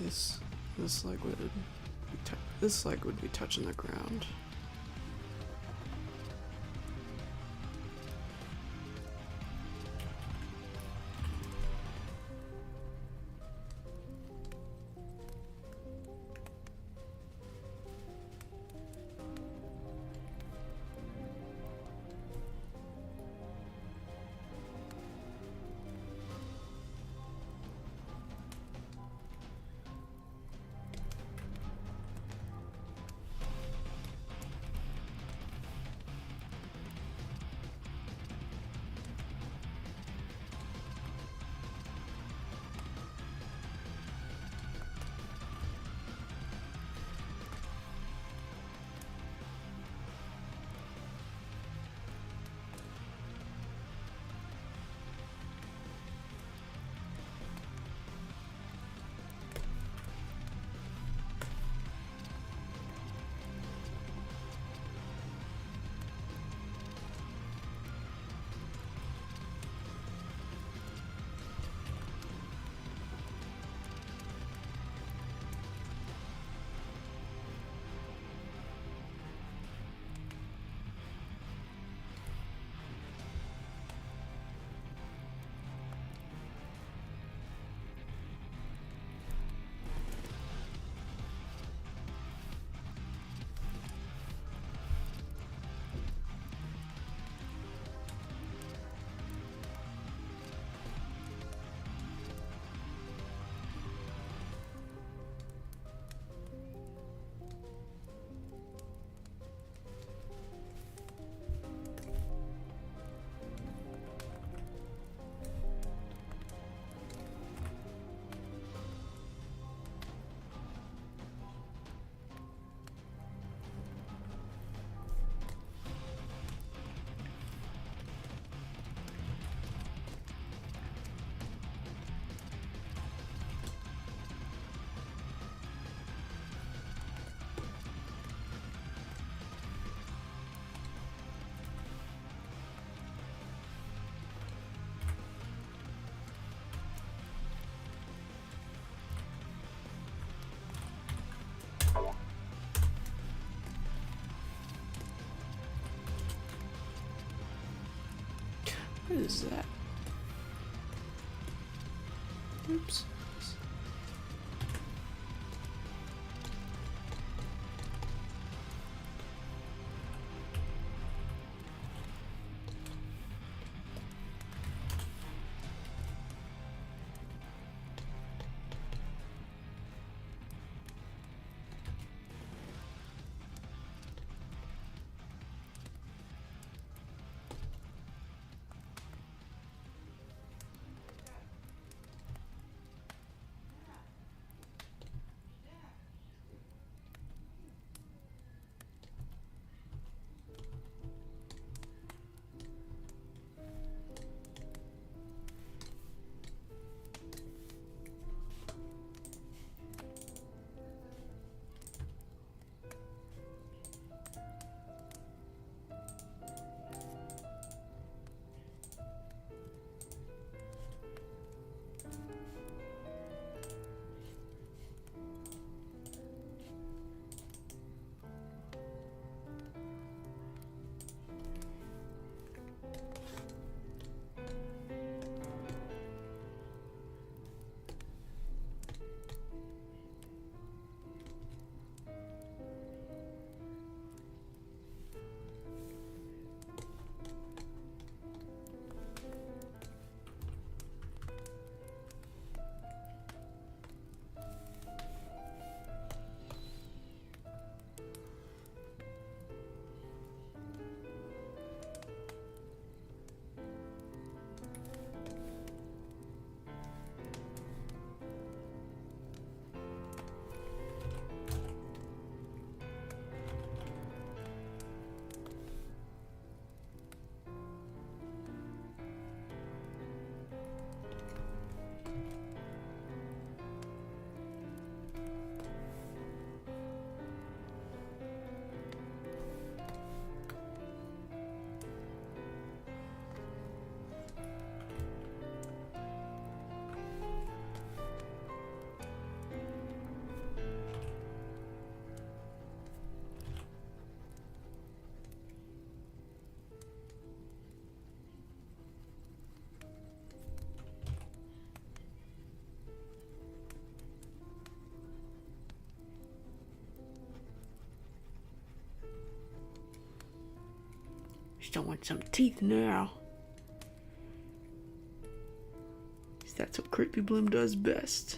[SPEAKER 1] This leg would be touching the ground. What is that? Oops. showing some teeth now. That's what Creepy Bloom does best.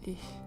[SPEAKER 1] Eesh.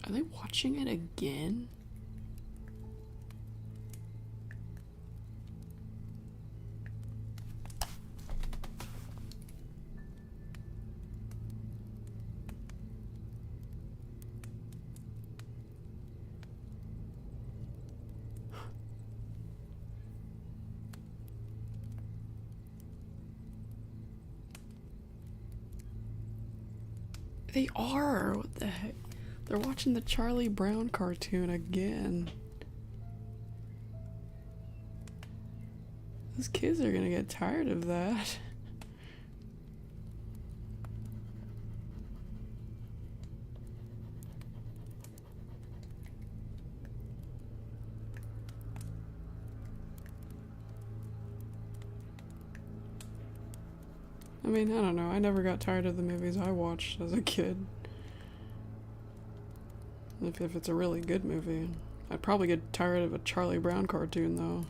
[SPEAKER 1] Are they watching it again? They are! What the heck? They're watching the Charlie Brown cartoon again. Those kids are gonna get tired of that. I mean, I don't know. I never got tired of the movies I watched as a kid. If it's a really good movie. I'd probably get tired of a Charlie Brown cartoon, though.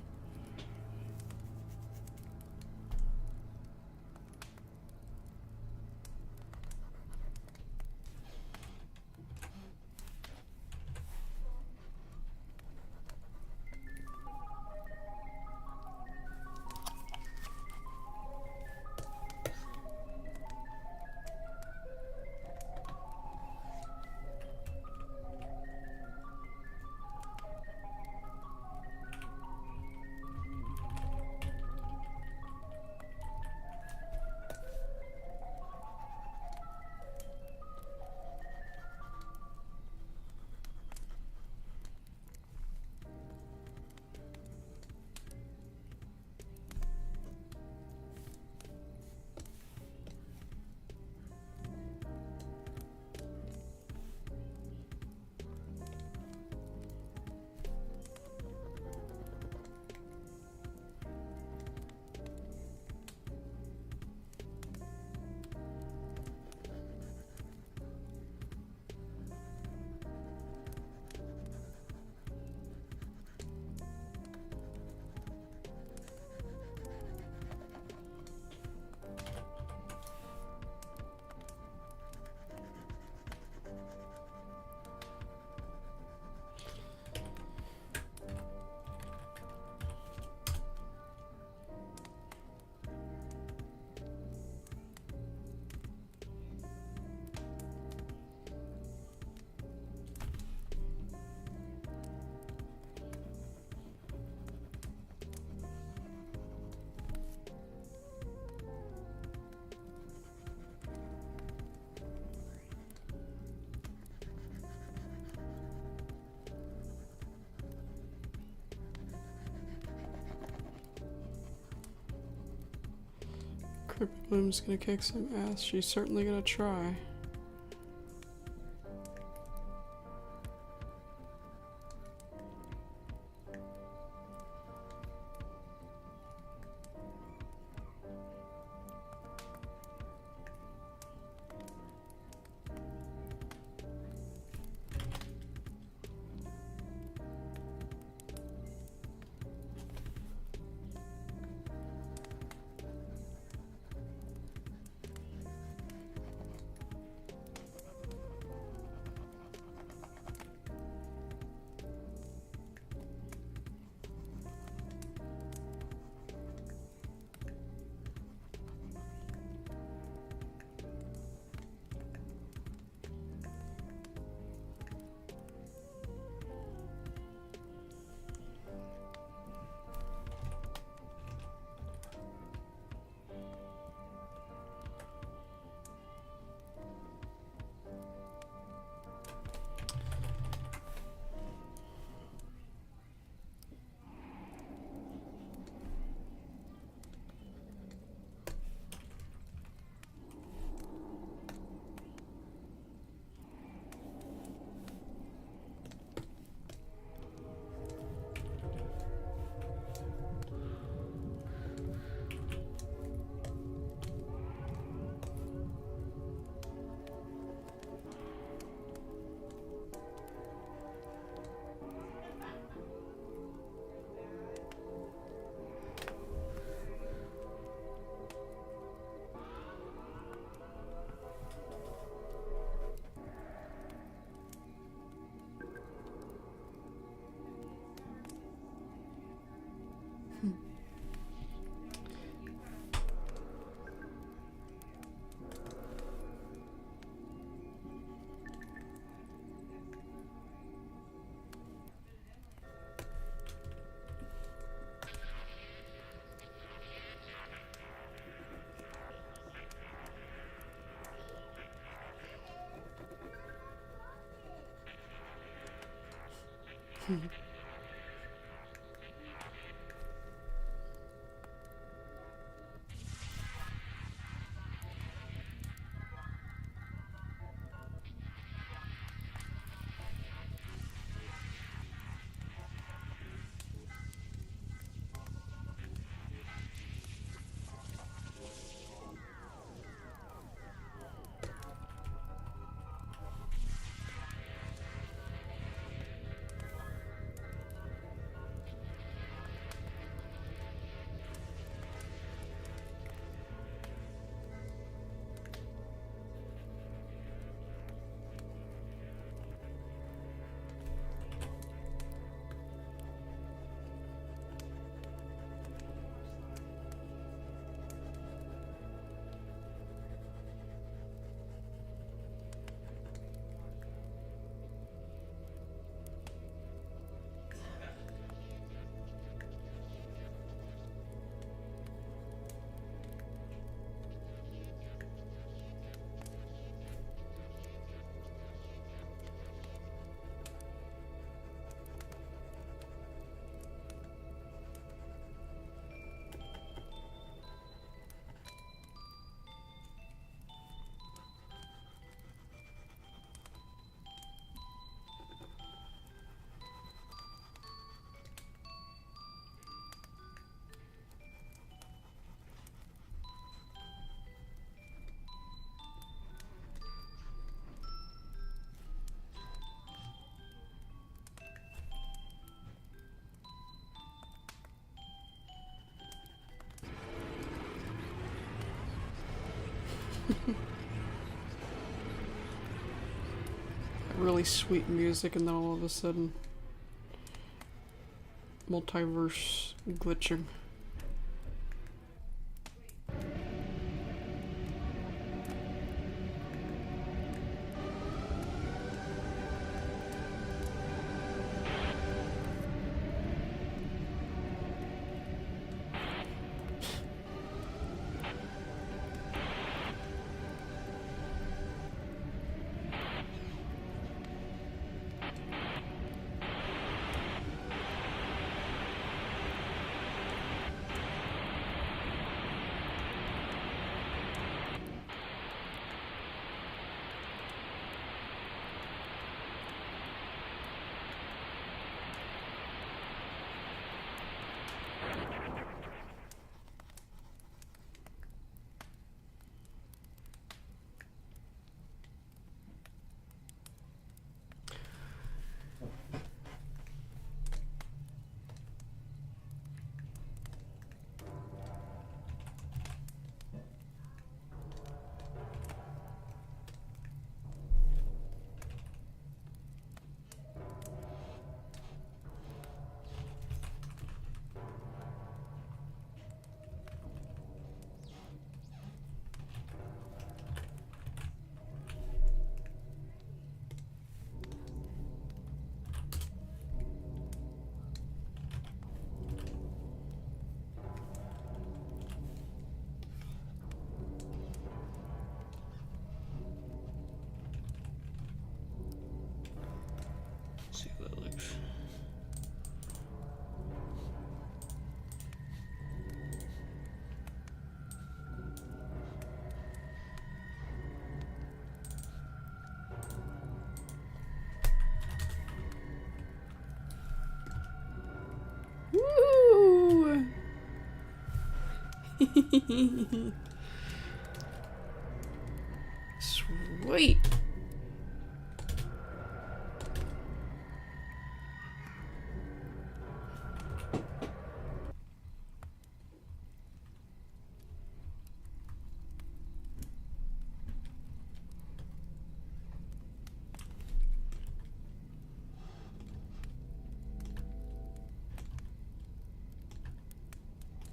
[SPEAKER 1] Crippin' Bloom's gonna kick some ass. She's certainly gonna try. Really sweet music, and then all of a sudden, multiverse glitching. See how that looks. Woo! Sweet.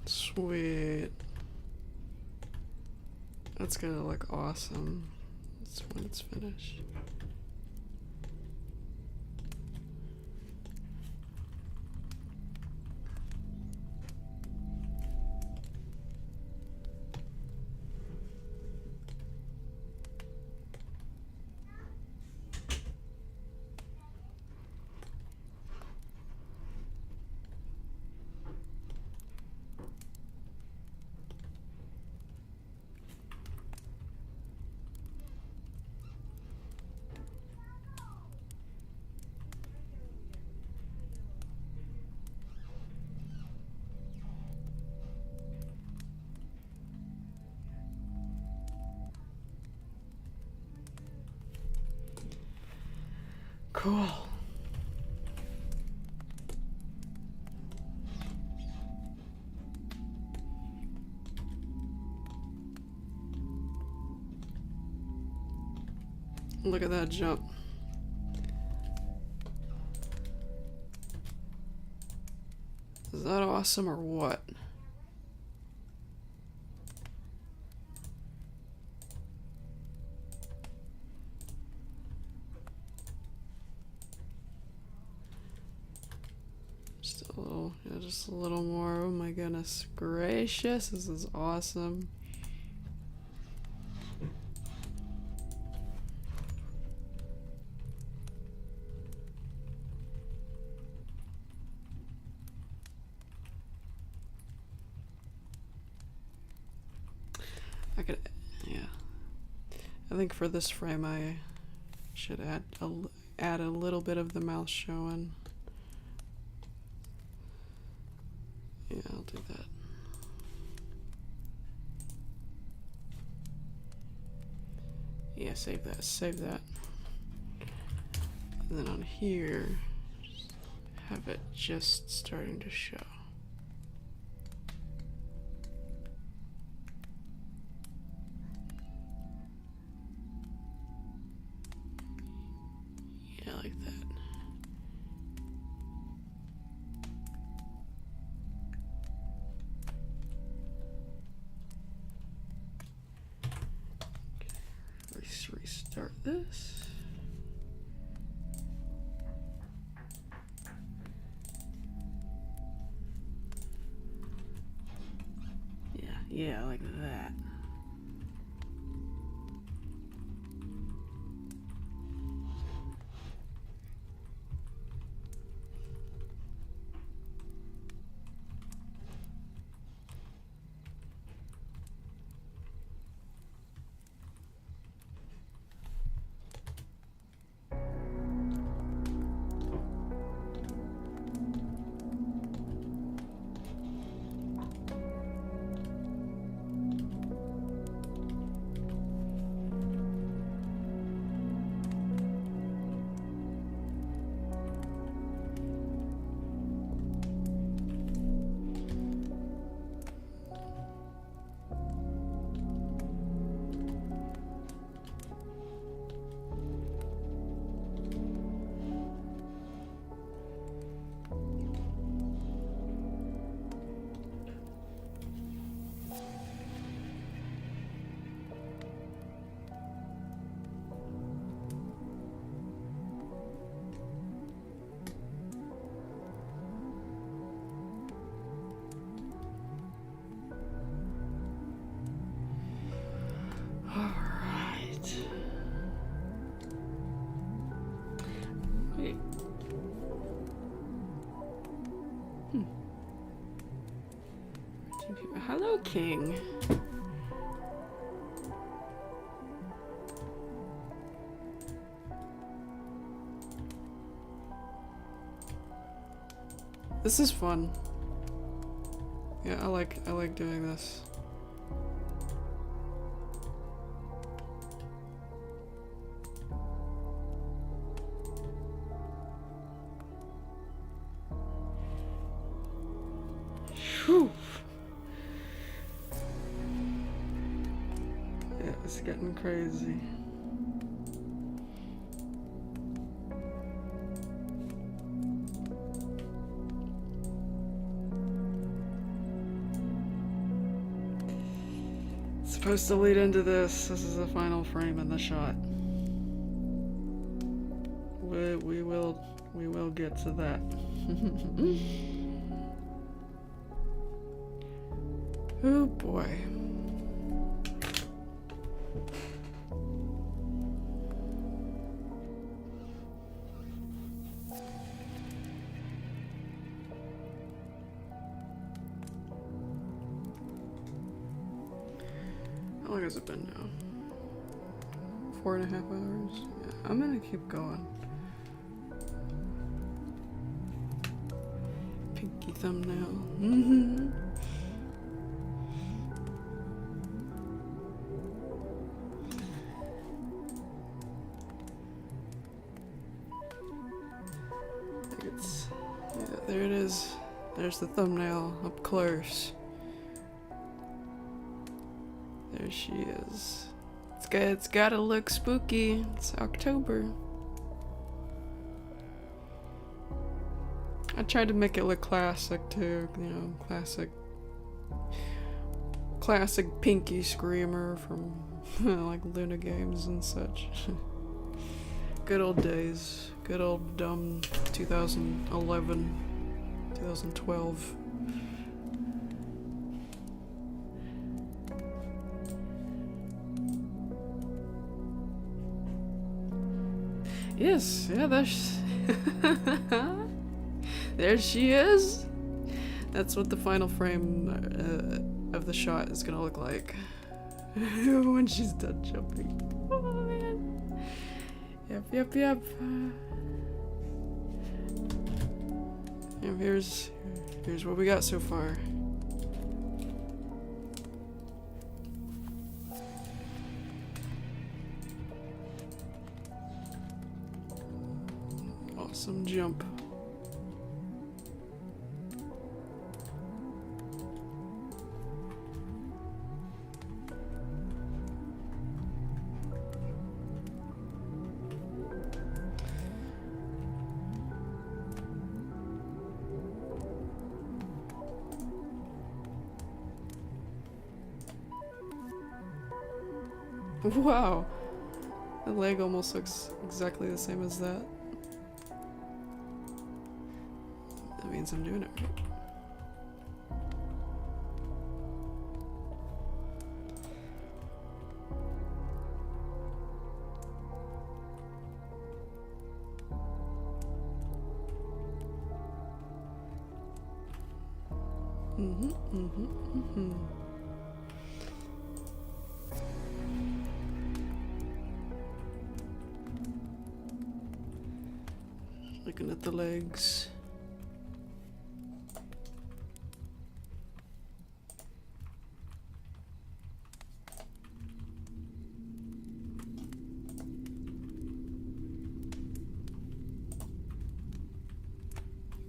[SPEAKER 1] Sweet. That's gonna look awesome. That's when it's finished. cool. Look at that jump. Is that awesome or what? Just a little, yeah, just a little more. Oh my goodness gracious, this is awesome. I could, yeah. I think for this frame I should add a little bit of the mouth showing. Yeah, I'll do that. Yeah, save that, save that. And then on here, just have it just starting to show. Yeah, like that. Let's restart this. Yeah, like that. Wait. Hello, King. This is fun. Yeah, I like doing this. Whew. Yeah, it's getting crazy. It's supposed to lead into this. This is the final frame in the shot. We will get to that. Oh boy. How long has it been now? 4.5 hours? Yeah, I'm gonna keep going. Pinky thumbnail. there it is. There's the thumbnail up close. There she is. It's gotta look spooky. It's October. I tried to make it look classic too, you know, classic Pinky Screamer from like Luna games and such. Good old days. Good old dumb 2011, 2012. Yes, yeah, there's there she is. That's what the final frame of the shot is gonna look like when she's done jumping. Oh man. Yep. And here's what we got so far. Awesome jump. Wow, the leg almost looks exactly the same as that. That means I'm doing it right. Looking at the legs.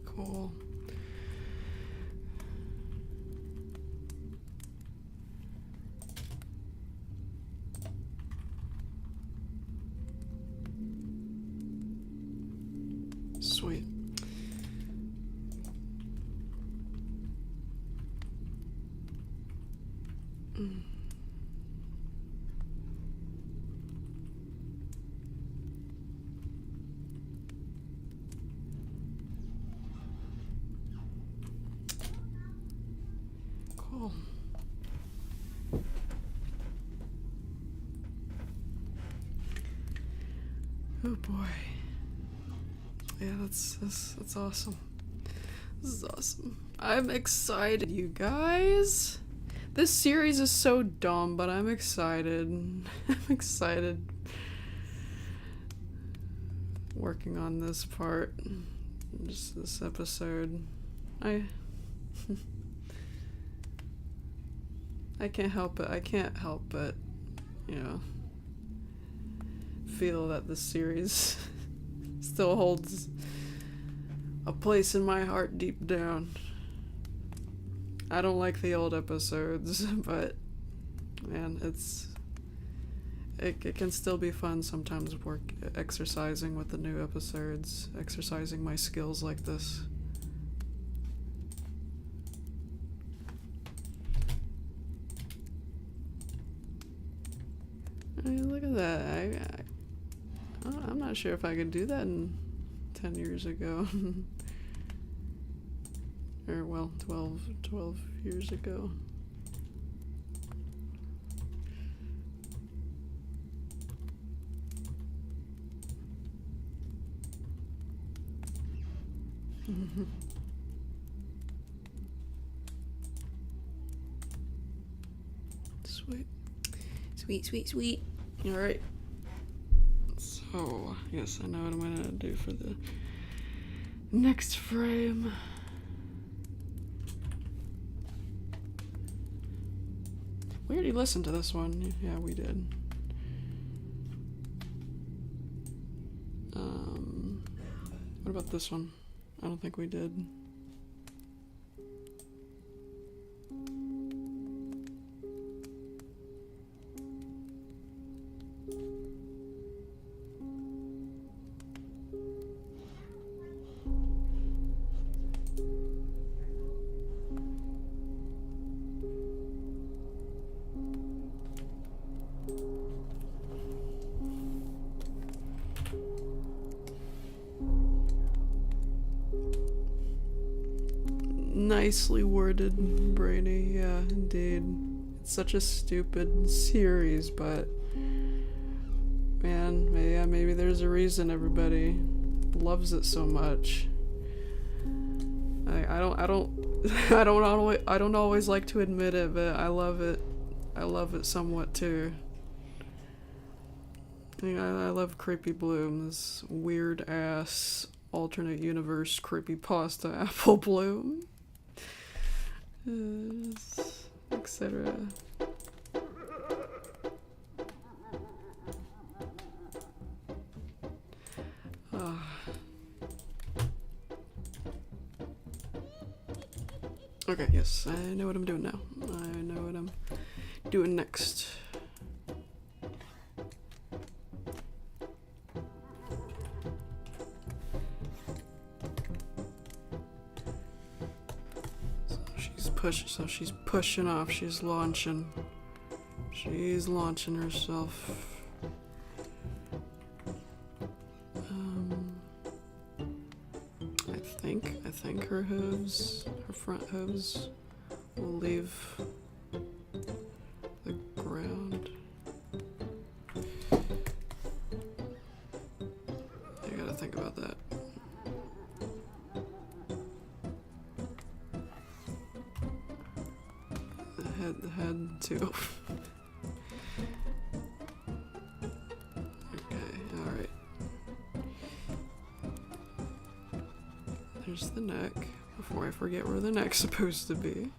[SPEAKER 1] Cool. Sweet. Cool. Oh boy. Yeah, that's awesome. This is awesome. I'm excited, you guys. This series is so dumb, but I'm excited. I'm excited. Working on this part. Just this episode. I can't help it. I can't help but, you know, feel that this series still holds a place in my heart deep down. I don't like the old episodes, but man, it can still be fun sometimes exercising with the new episodes, exercising my skills like this. I mean, look at that. I'm not sure if I could do that in 10 years ago. Or, well, 12 years ago. Sweet. Alright. So, yes, I know what I'm gonna do for the next frame. We already listened to this one. Yeah, we did. What about this one? I don't think we did. Nicely worded, Brainy. Yeah, indeed. It's such a stupid series, but man, yeah, maybe there's a reason everybody loves it so much. I don't always like to admit it, but I love it. I love it somewhat too. I love Creepy Bloom, this weird ass alternate universe creepypasta Apple Bloom, etc. Okay, yes, I know what I'm doing now. I know what I'm doing next. So she's pushing off. She's launching. She's launching herself. I think her hooves, her front hooves, will leave the ground. I gotta think about that. The head too. Okay, alright. There's the neck, before I forget where the neck's supposed to be.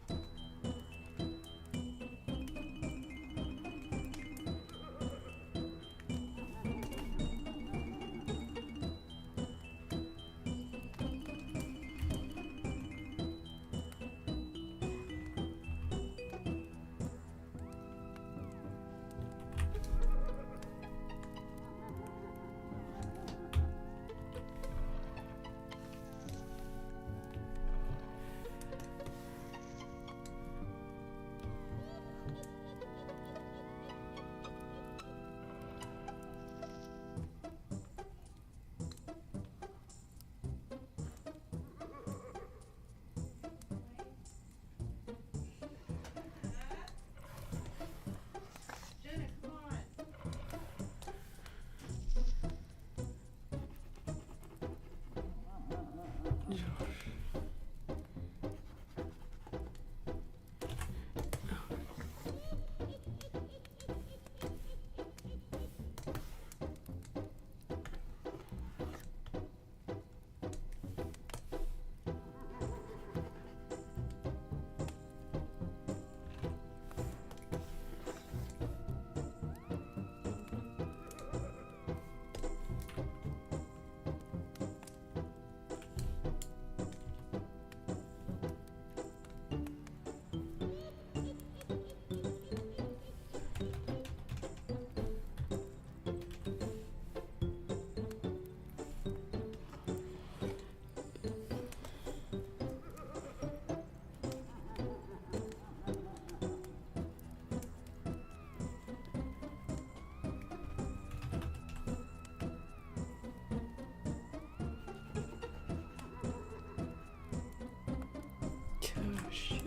[SPEAKER 1] Oh shit.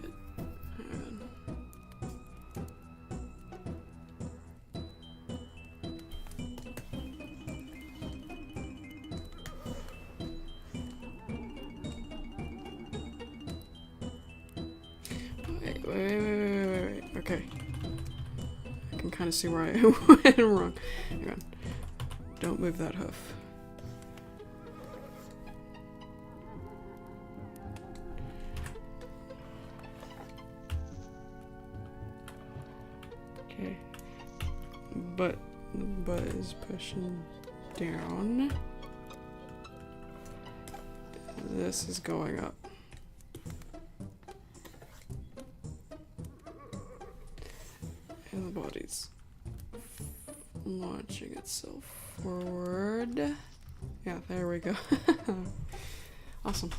[SPEAKER 1] Hang on. Wait. Okay. I can kind of see where I went wrong. Hang on. Don't move that hoof. Okay. But the butt is pushing down. This is going up. And the body's launching itself forward. Yeah, there we go. Awesome.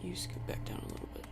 [SPEAKER 1] You scoot back down a little bit.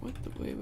[SPEAKER 1] What the wait.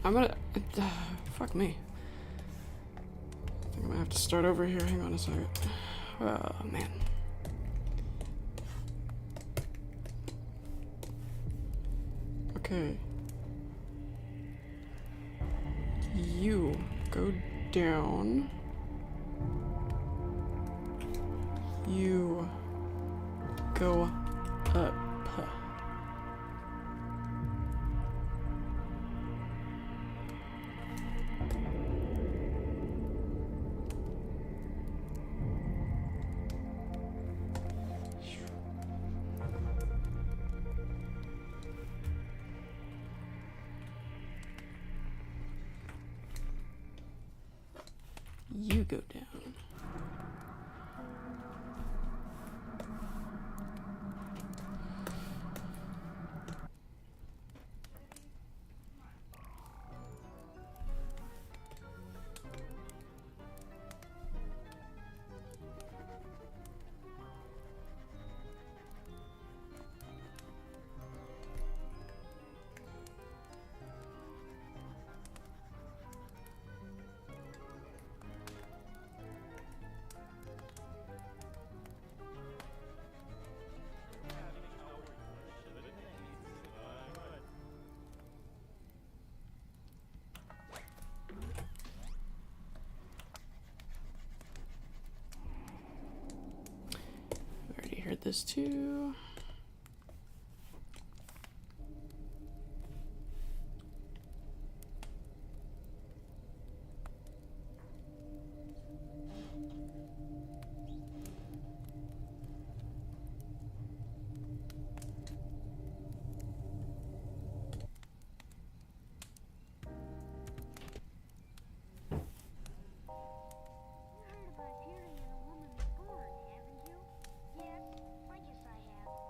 [SPEAKER 1] I'm gonna... fuck me. I think I'm gonna have to start over here. Hang on a second. Oh, man. Okay. You go down. You go up. You go down. Heard this too.
[SPEAKER 2] You heard about hearing when a woman was born, haven't you? Yes, I guess I have.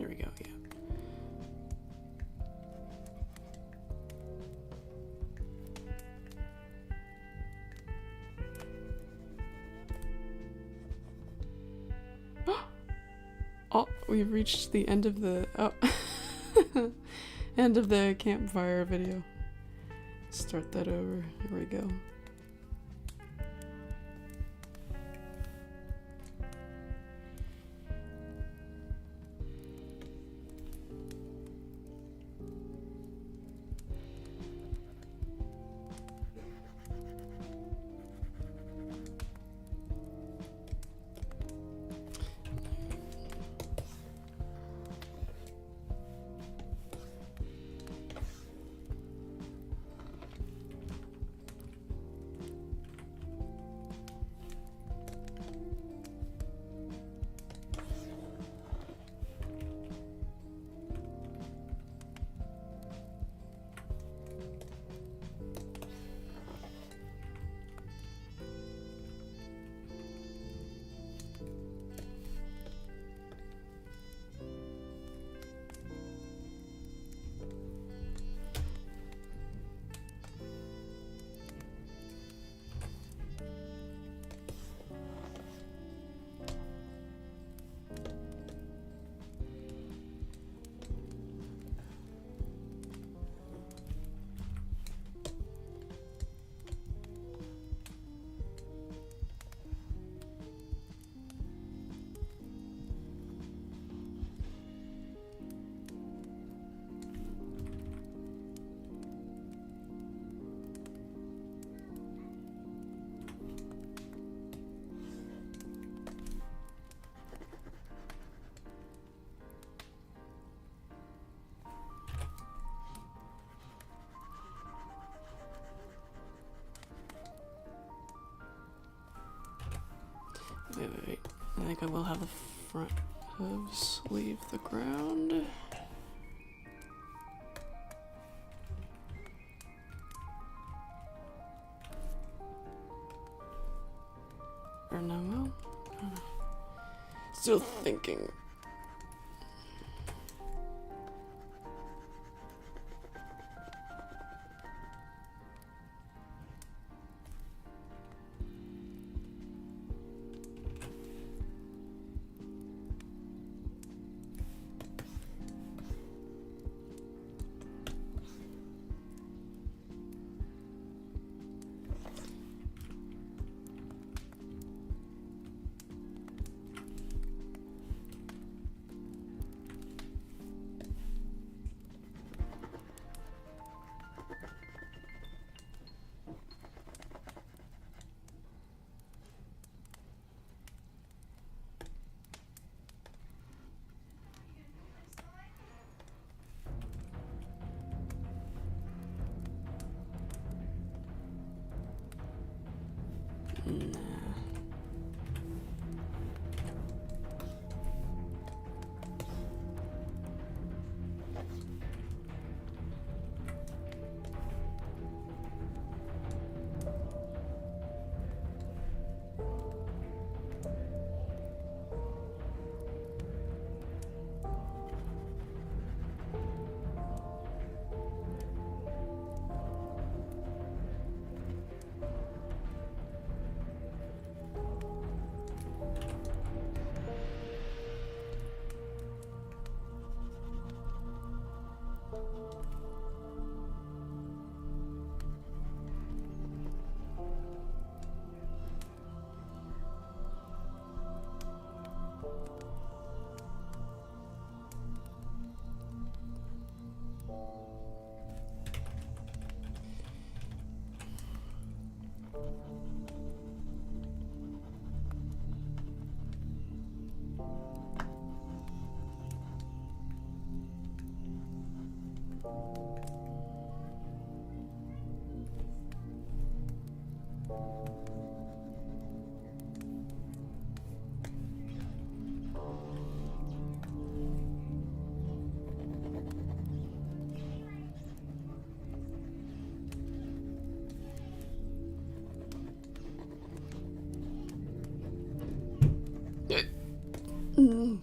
[SPEAKER 1] There we go, yeah. Oh, we've reached the end of the end of the campfire video. Start that over. Here we go. Wait. I think I will have the front hooves leave the ground. Or no, well, I don't know. Still thinking.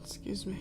[SPEAKER 1] Excuse me.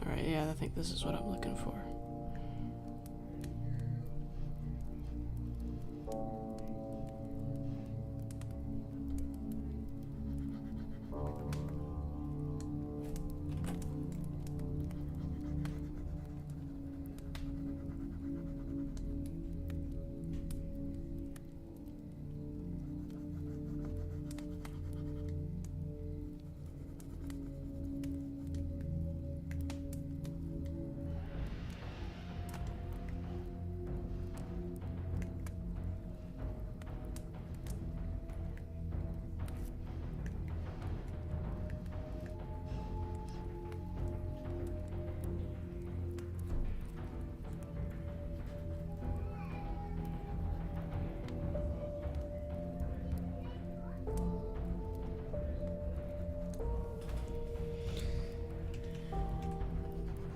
[SPEAKER 1] Alright, yeah, I think this is what I'm looking for.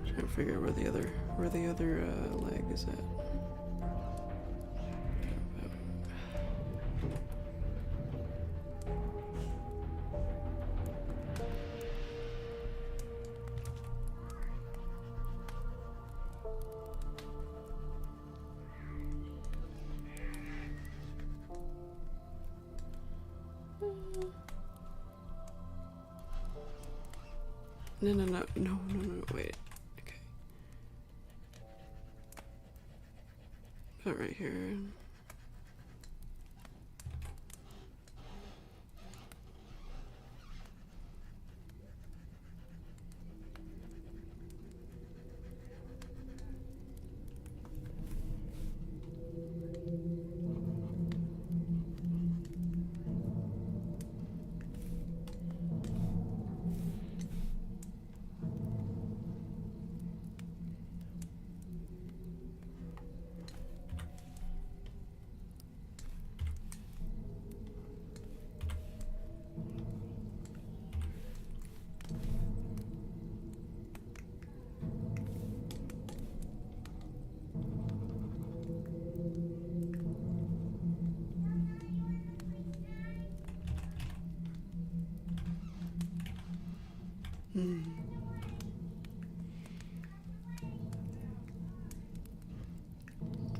[SPEAKER 1] Trying to figure out where the other leg is at. No, wait. Okay. Put it right here.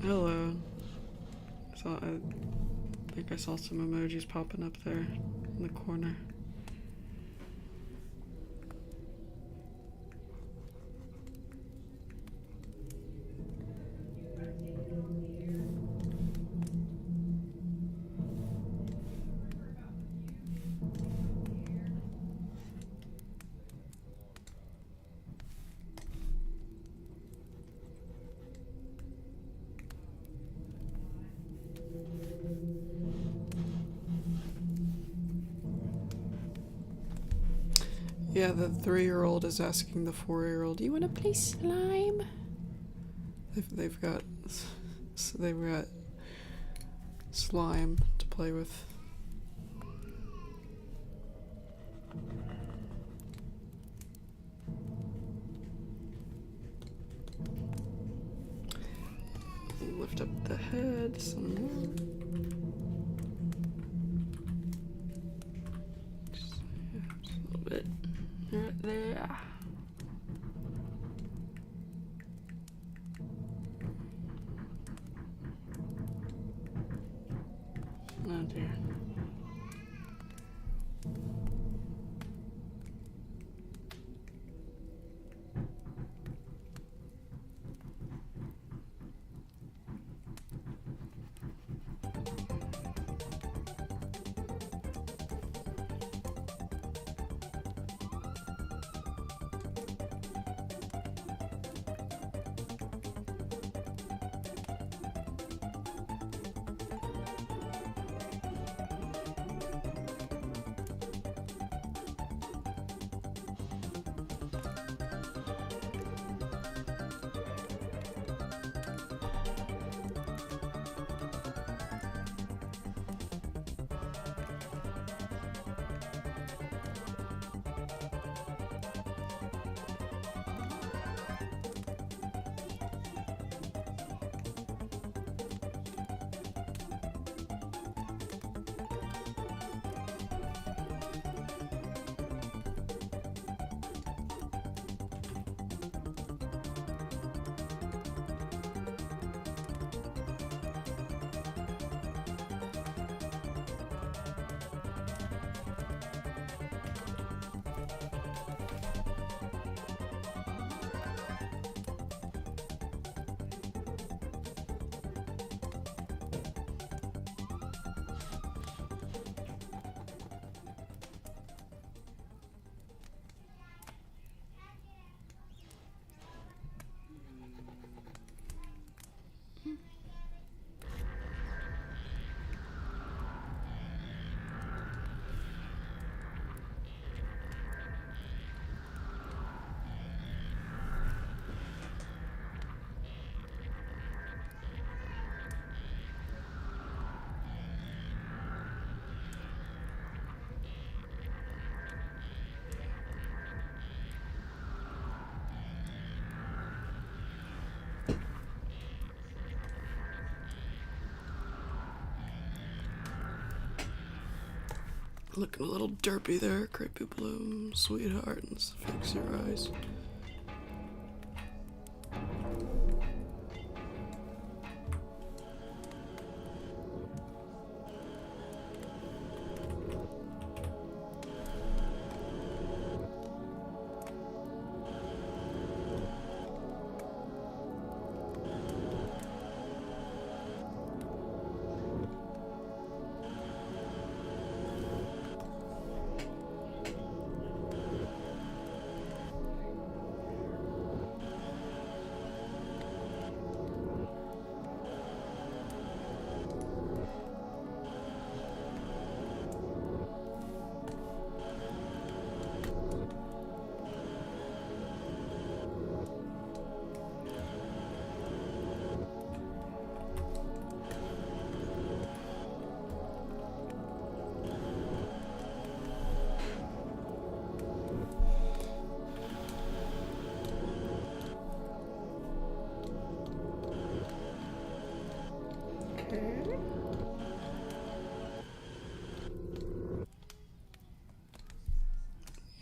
[SPEAKER 1] Hello. I think I saw some emojis popping up there in the corner. Yeah, the 3-year-old is asking the 4-year-old, "You want to play slime?" They've got slime to play with. Lift up the head some more. Just a little bit. Right there. Oh dear. Looking a little derpy there, Creepy Bloom, sweetheart, and fix your eyes.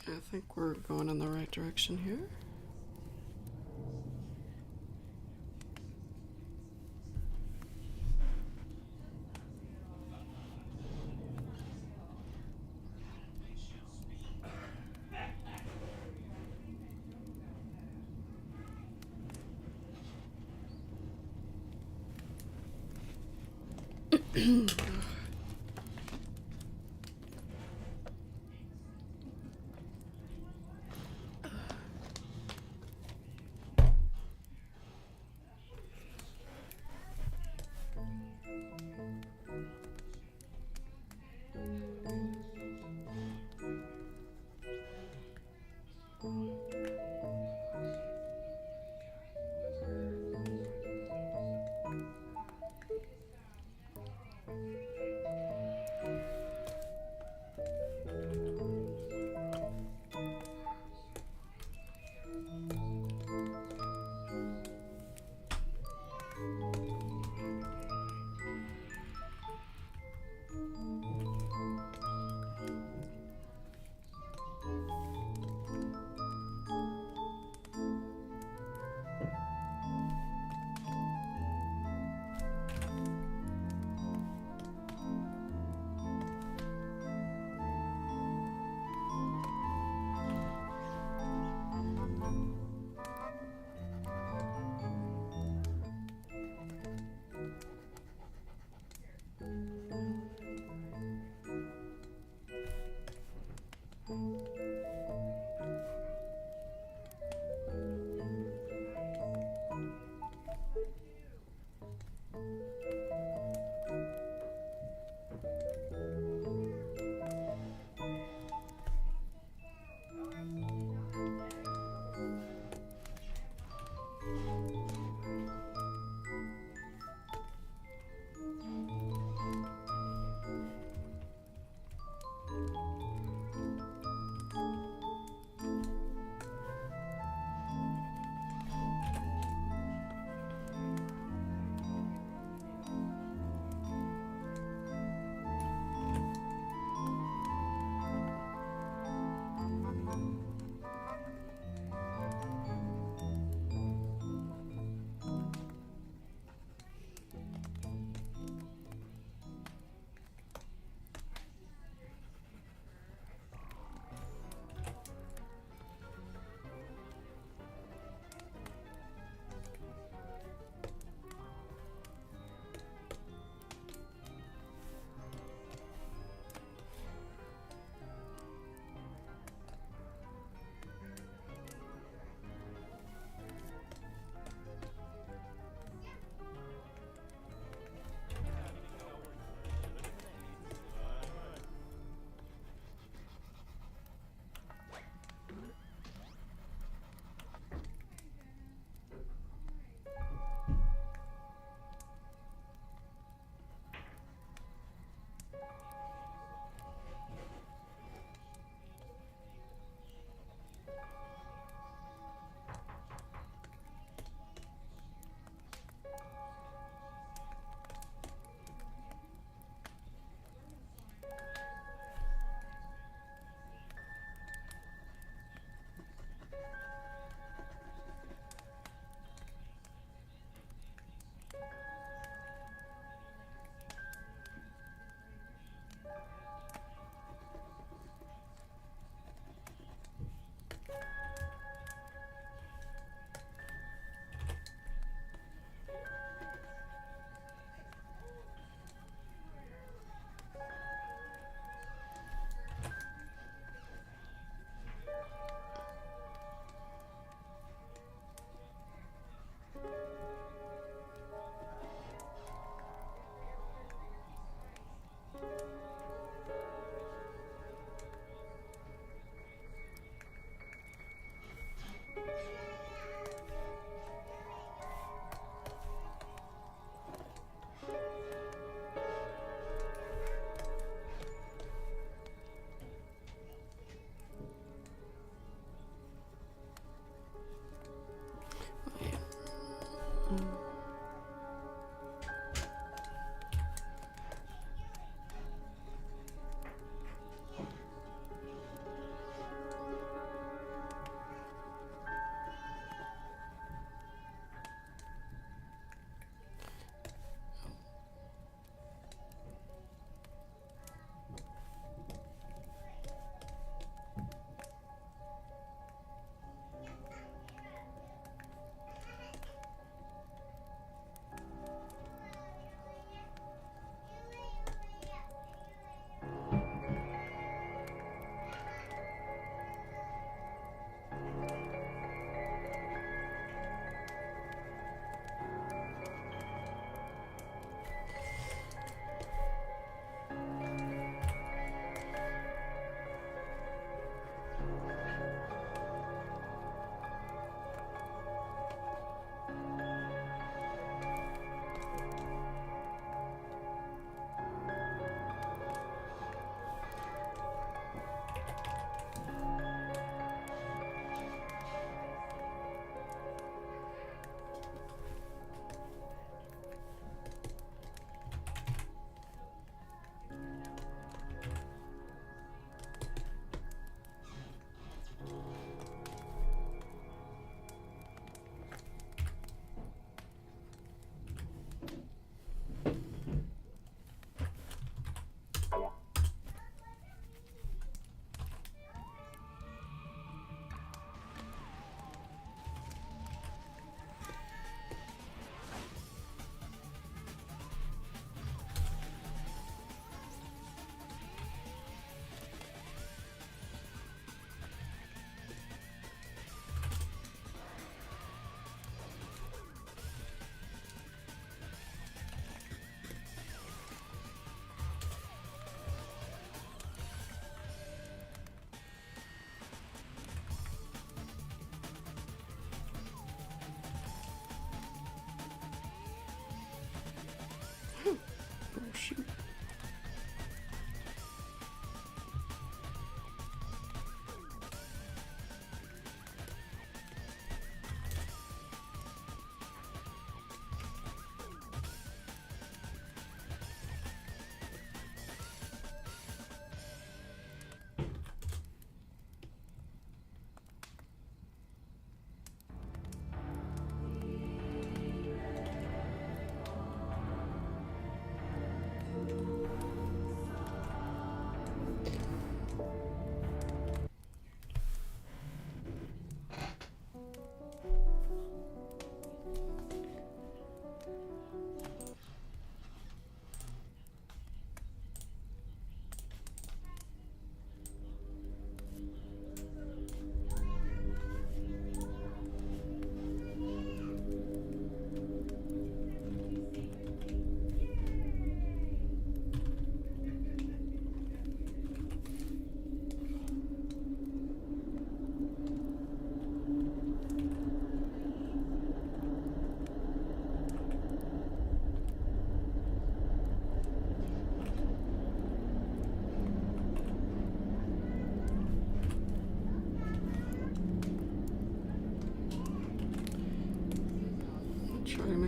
[SPEAKER 1] I think we're going in the right direction here.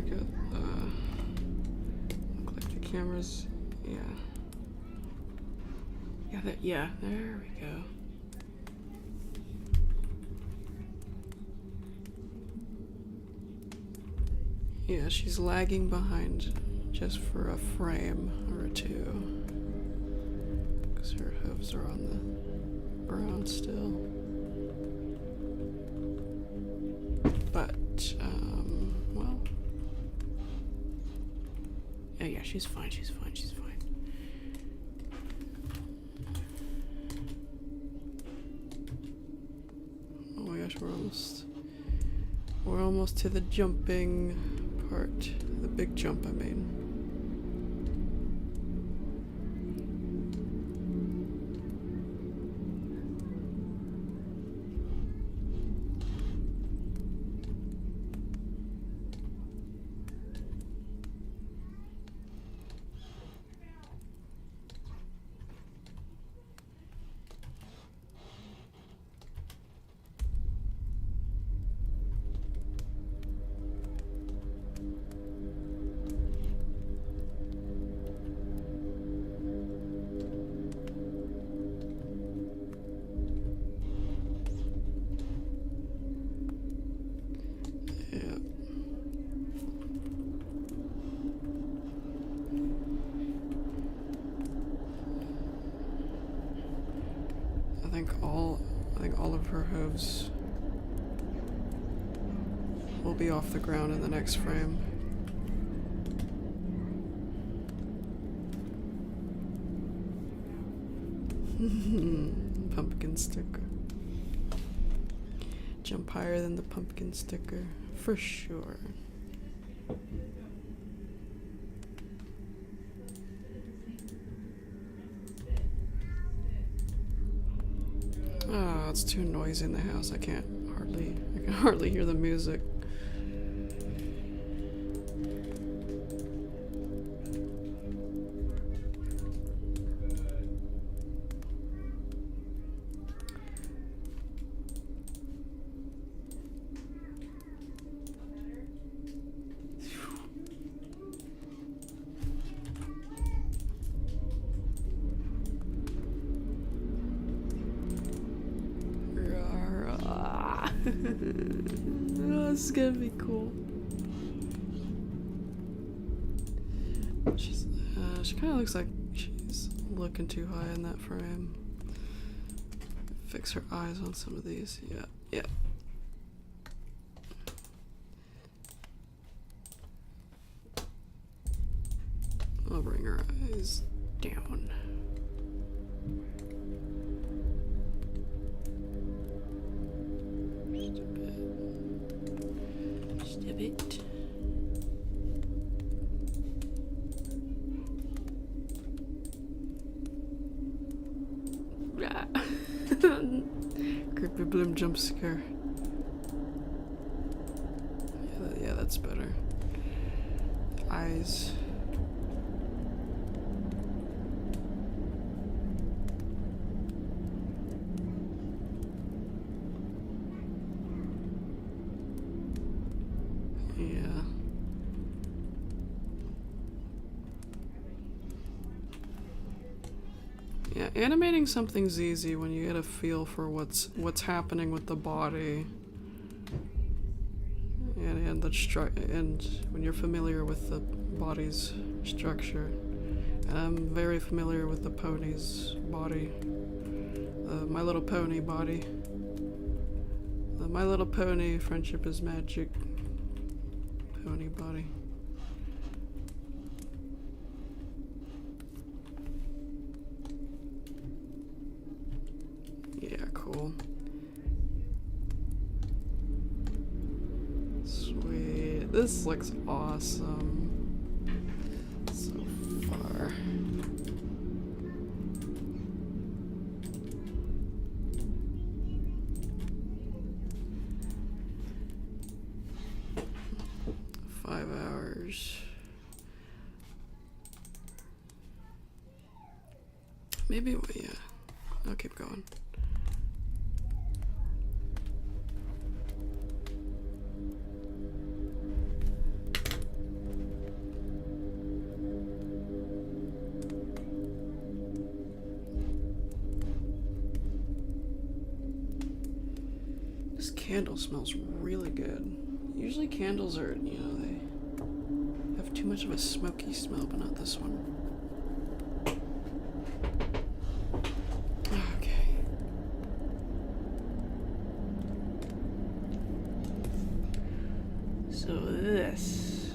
[SPEAKER 1] make it look like the camera's, yeah. Yeah, there we go. Yeah, she's lagging behind just for a frame or two. Because her hooves are on the ground still. But, well. Yeah, she's fine, she's fine, she's fine. Oh my gosh, we're almost to the jumping part. The big jump, I mean. I think all of her hooves will be off the ground in the next frame. Pumpkin sticker. Jump higher than the pumpkin sticker, for sure. Oh, it's too noisy in the house. I can hardly hear the music. Oh, this is gonna be cool. She kind of looks like she's looking too high in that frame. Fix her eyes on some of these. Yeah. I'll bring her eyes down. Just a bit. Creepy bloom jump scare. Yeah, that's better. Eyes. Yeah, animating something's easy when you get a feel for what's happening with the body, and when you're familiar with the body's structure. And I'm very familiar with the pony's body, My Little Pony body, the My Little Pony Friendship is Magic pony body. Yeah, cool. Sweet. This looks awesome. So far. Maybe, yeah. I'll keep going. candle smells really good. Usually candles are, you know, they have too much of a smoky smell, but not this one. Okay. So this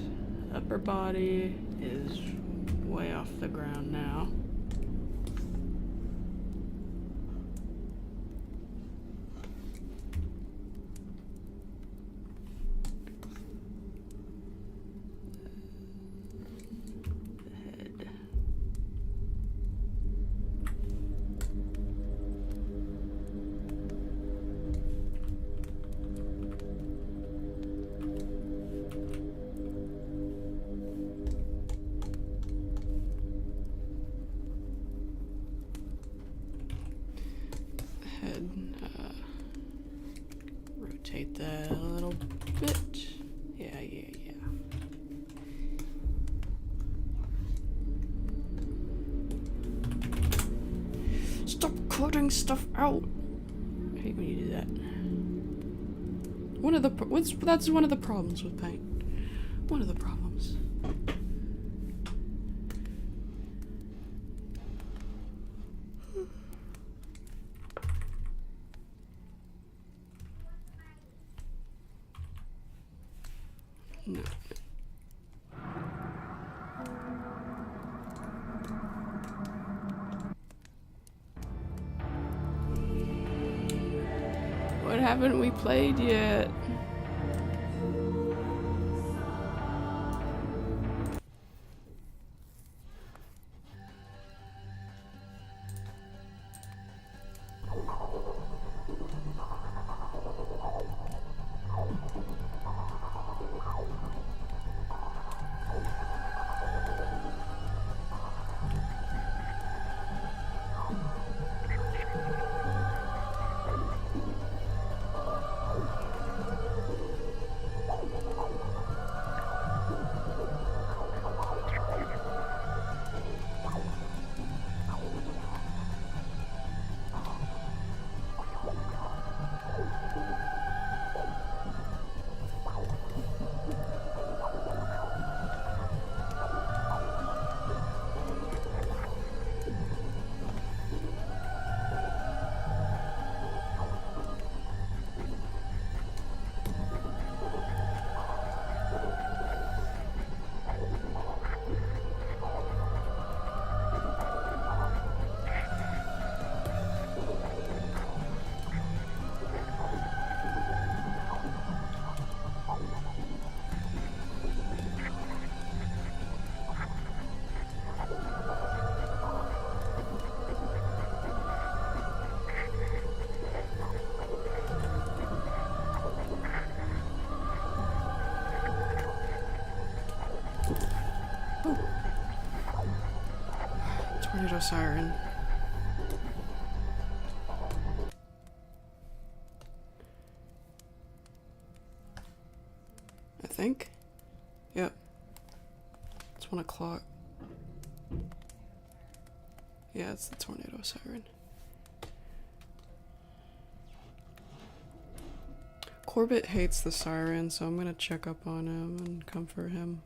[SPEAKER 1] upper body is way off the ground now. Rotate that a little bit. Yeah. Stop cutting stuff out. I hate when you do that. That's one of the problems with paint. One of the problems. No. What haven't we played yet? Tornado siren. I think. Yep. It's 1 o'clock. Yeah, it's the tornado siren. Corbett hates the siren, so I'm gonna check up on him and comfort him.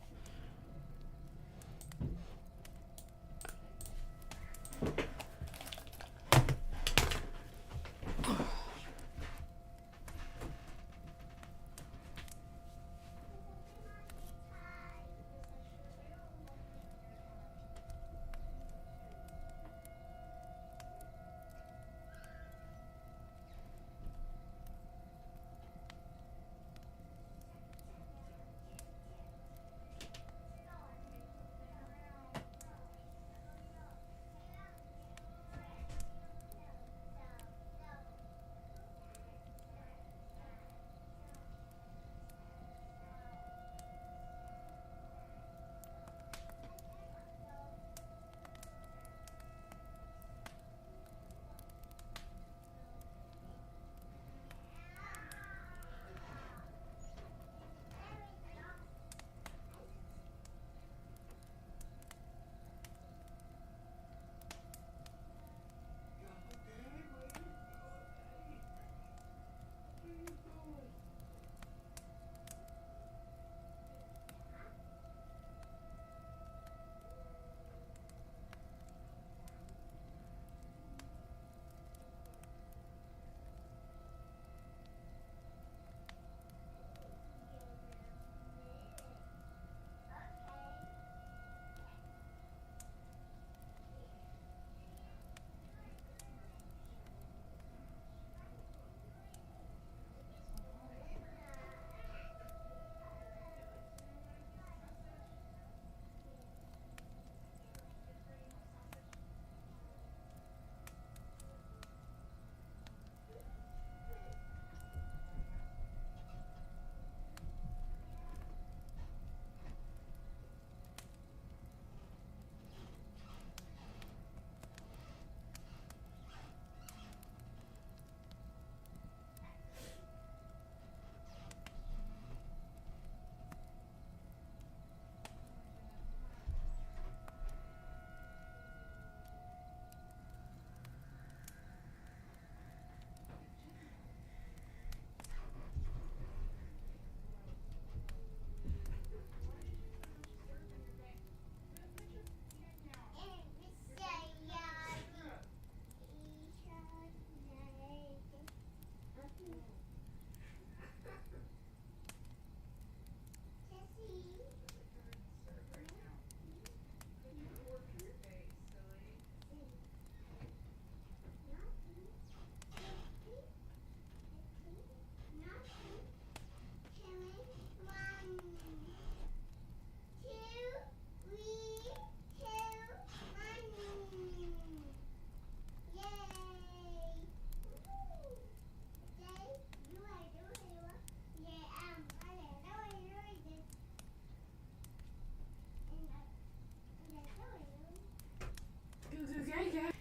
[SPEAKER 1] gaga.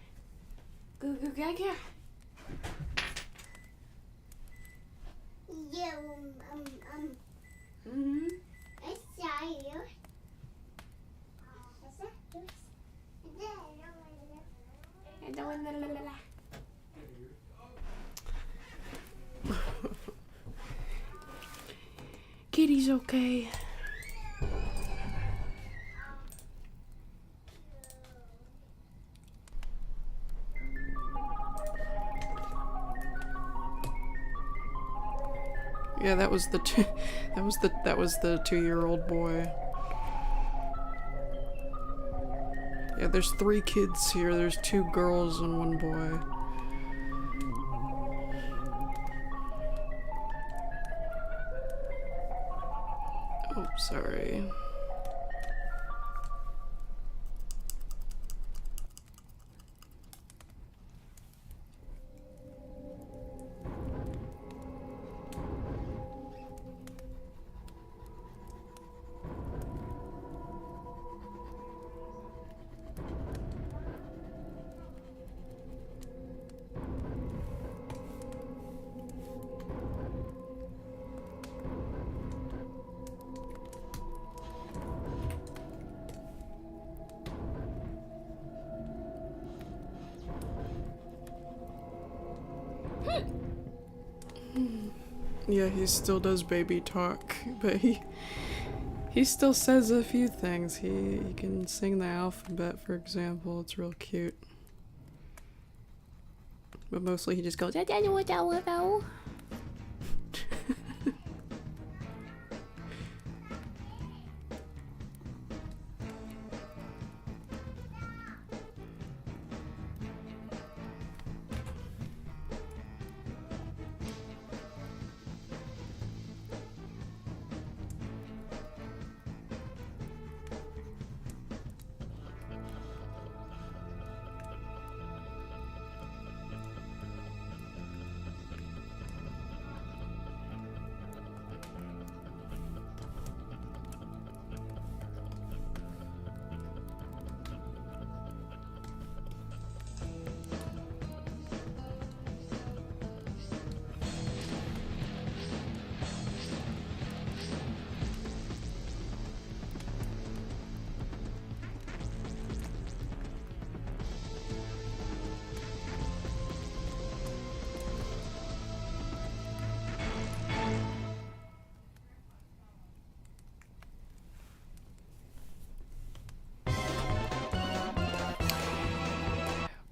[SPEAKER 1] Goo goo gaga.
[SPEAKER 2] Yeah,
[SPEAKER 1] Mm-hmm.
[SPEAKER 2] I saw you.
[SPEAKER 1] Kitty's okay. Yeah, that was the that was the 2-year-old boy. Yeah, there's 3 kids here. There's 2 girls and 1 boy. Oh, sorry. Yeah, he still does baby talk, but he still says a few things. He can sing the alphabet, for example. It's real cute. But mostly he just goes,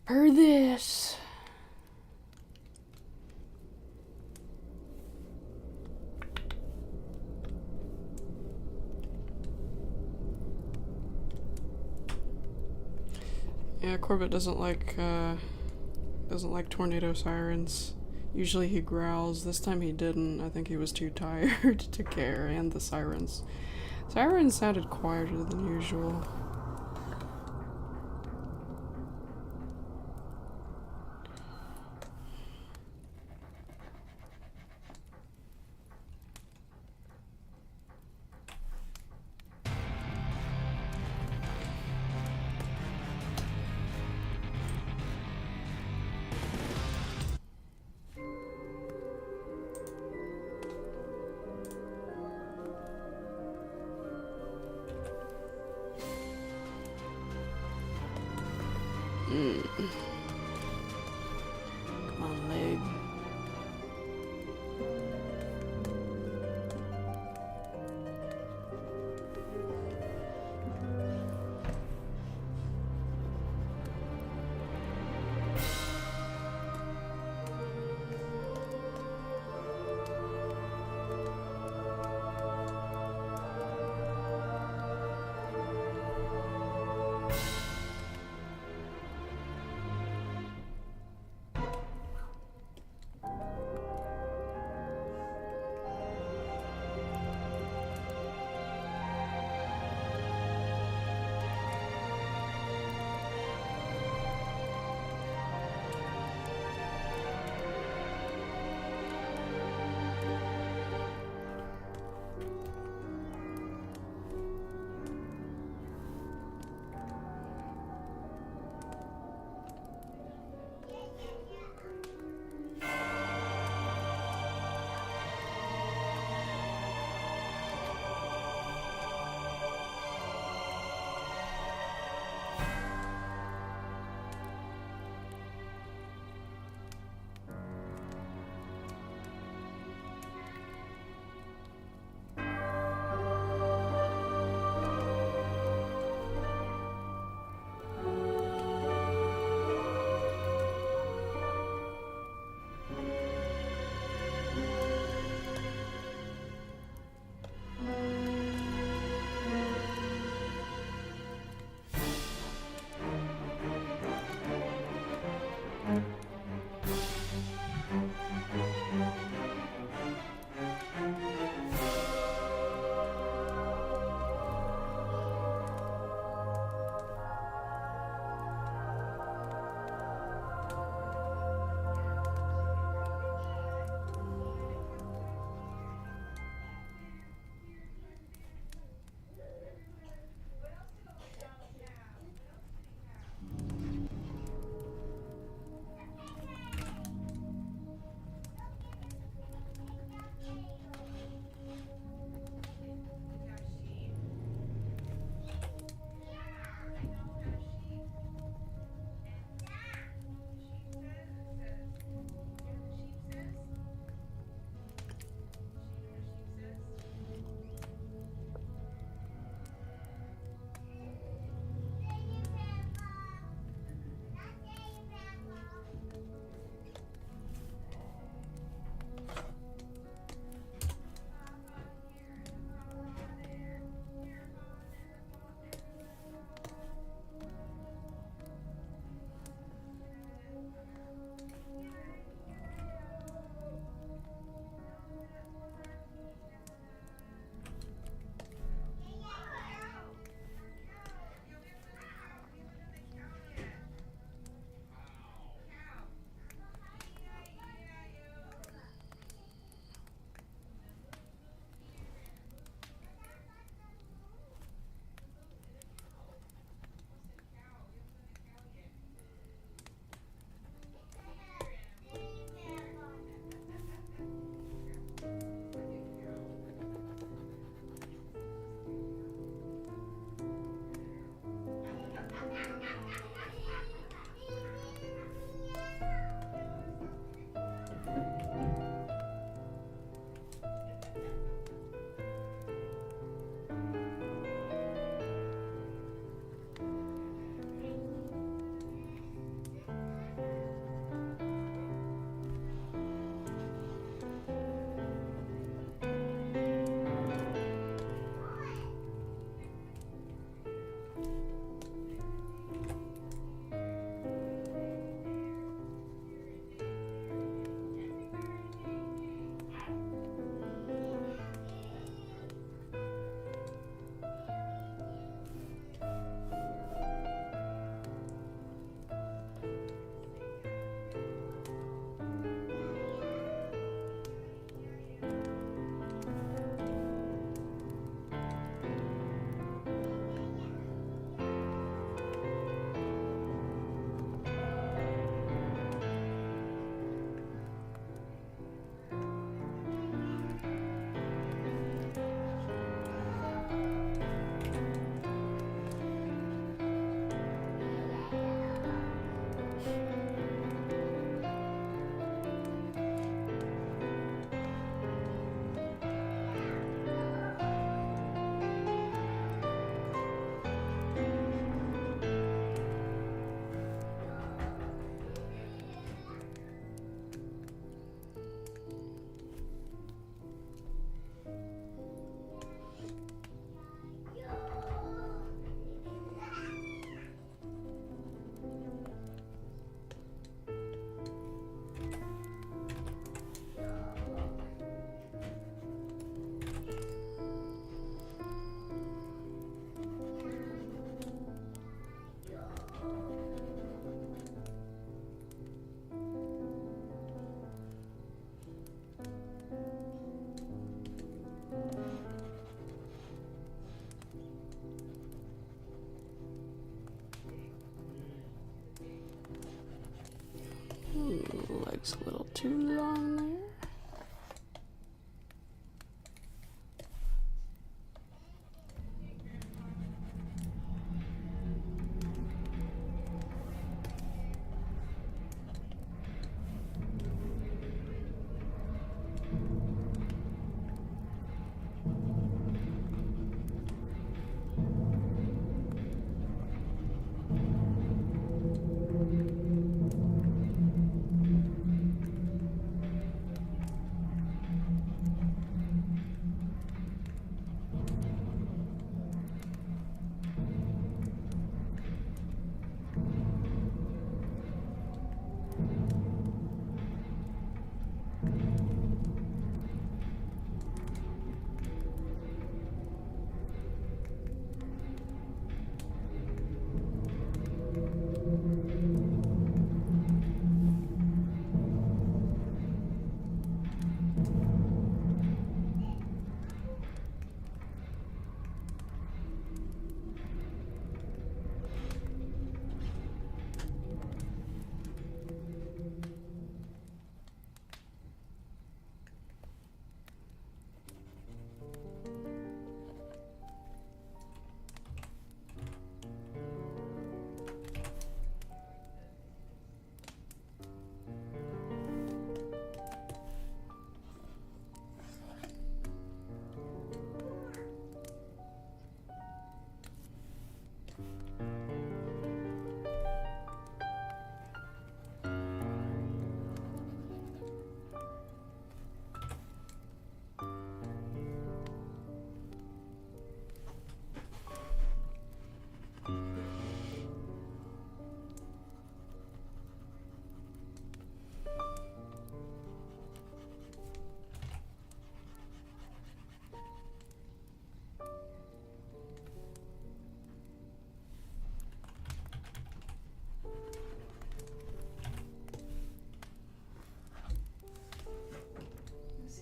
[SPEAKER 1] per this. Yeah, Corbett doesn't like tornado sirens. Usually he growls. This time he didn't. I think he was too tired to care, and the sirens. Sirens sounded quieter than usual. Come on, leg. Looks a little too long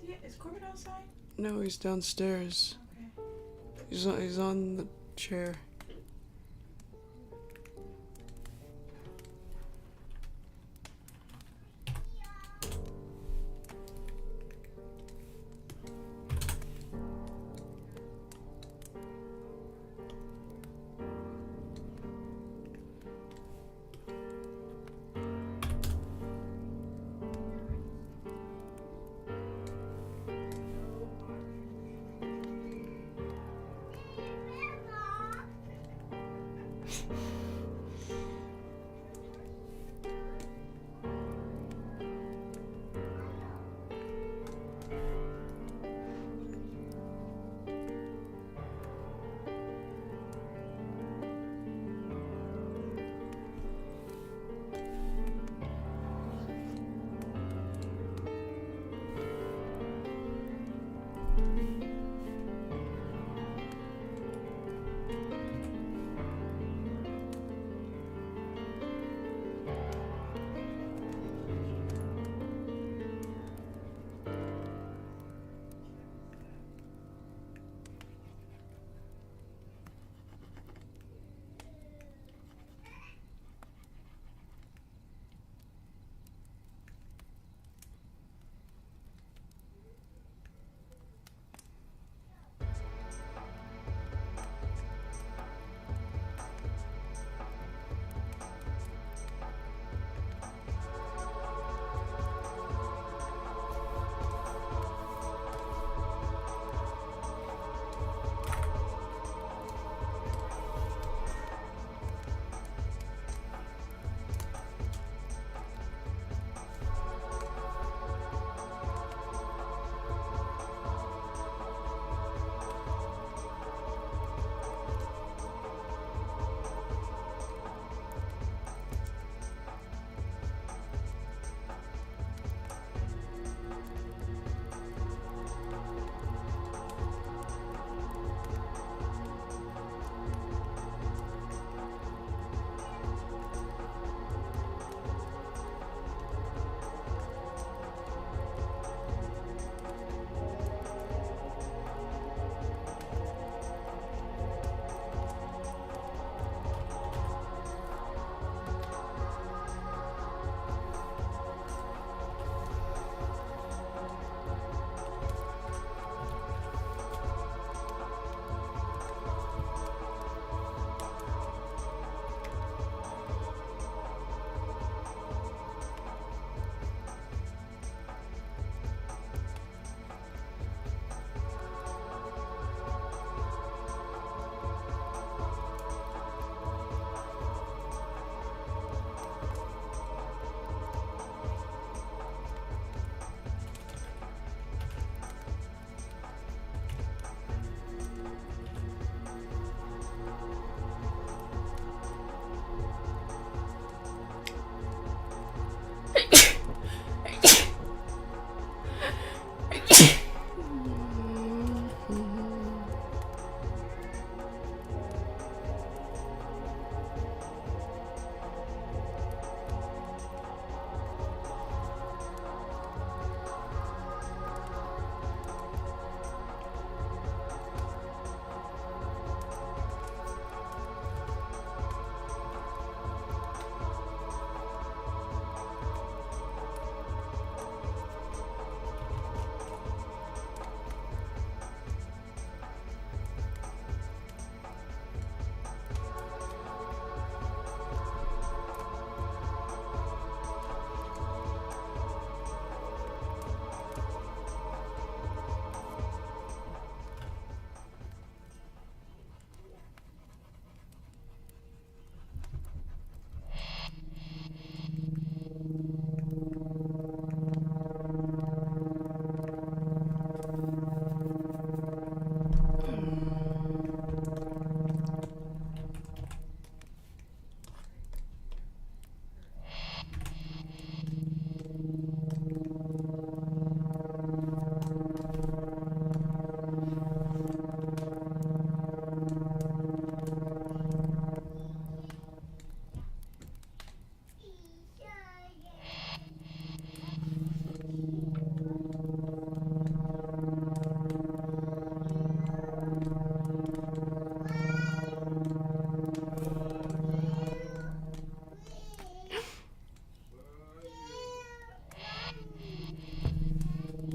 [SPEAKER 1] there.
[SPEAKER 3] Is Corbin outside?
[SPEAKER 1] No, he's downstairs.
[SPEAKER 3] Okay.
[SPEAKER 1] He's on the chair.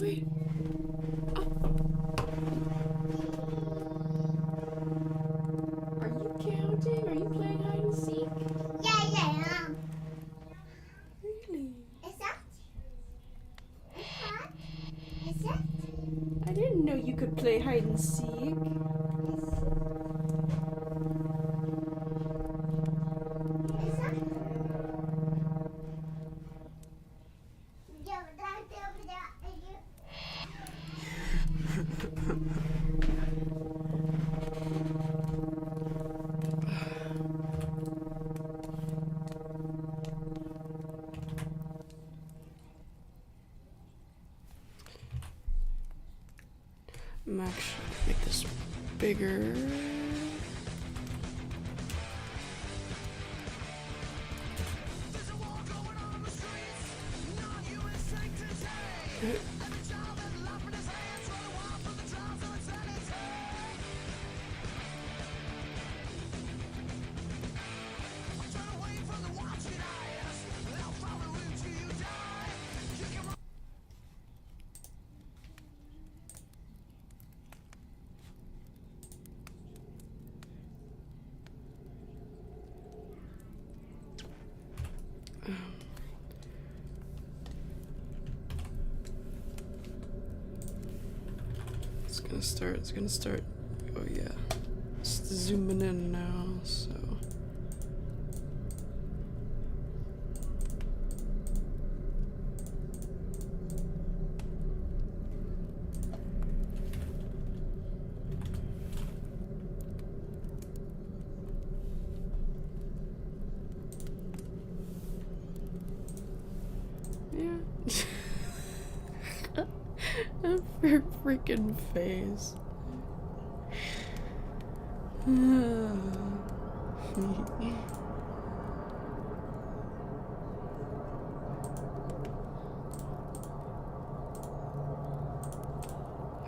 [SPEAKER 1] Wait. Oh. Are you counting? Are you playing hide and seek?
[SPEAKER 2] Yeah.
[SPEAKER 1] Really?
[SPEAKER 2] Is that? Is it?
[SPEAKER 1] I didn't know you could play hide and seek.
[SPEAKER 2] Is that? Yeah,
[SPEAKER 1] Max, make this bigger. It's gonna start. Oh yeah. It's zooming in now, so. Yeah. Her freaking face. I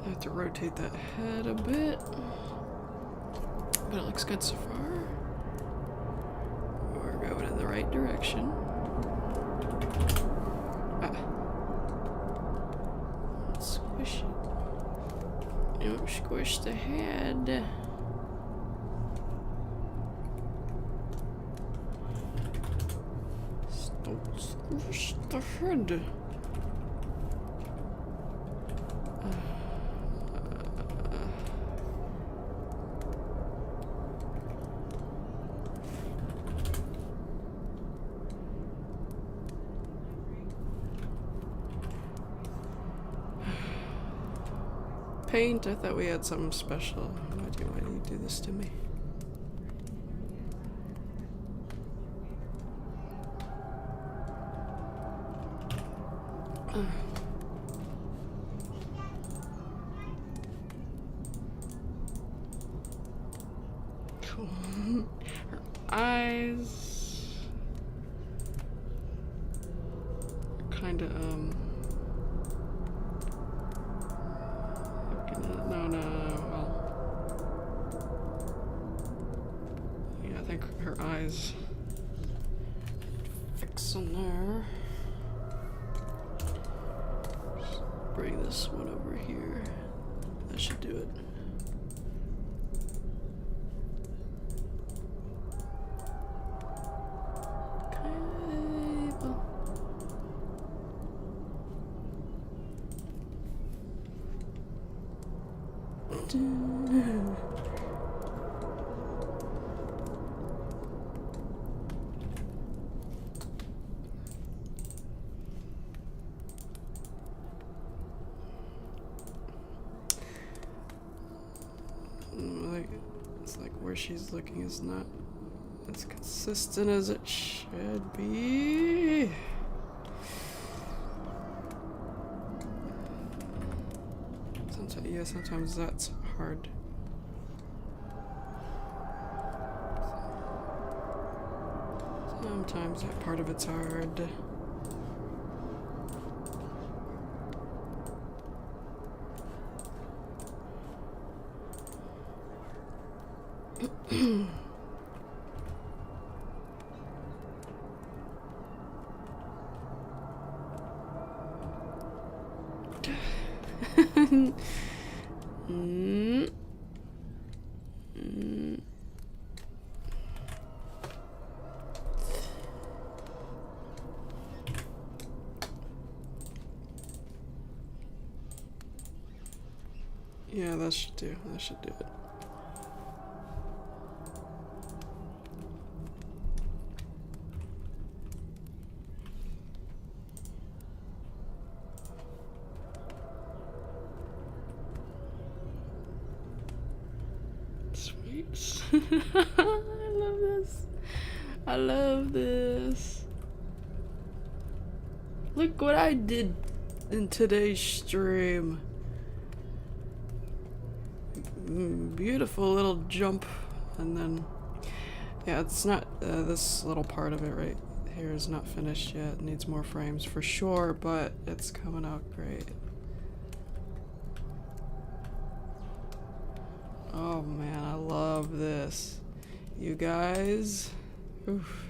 [SPEAKER 1] have to rotate that head a bit, but it looks good so far. We're going in the right direction. Squish it. Don't squish the head. Don't squish the head. Paint, I thought we had something special. Why do you do this to me? Cool. Her eyes are kinda no, well, yeah, I think her eyes fix in there. Just bring this one over here. That should do it. It's like where she's looking is not as consistent as it should be. Sometimes that's hard. Sometimes that part of it's hard. Mm. Mm. Yeah, that should do. That should do it. Sweet. I love this. I love this. Look what I did in today's stream. Beautiful little jump, and then yeah, it's not this little part of it right here is not finished yet. It needs more frames for sure, but it's coming out great. Oh man, I love this. You guys. Oof.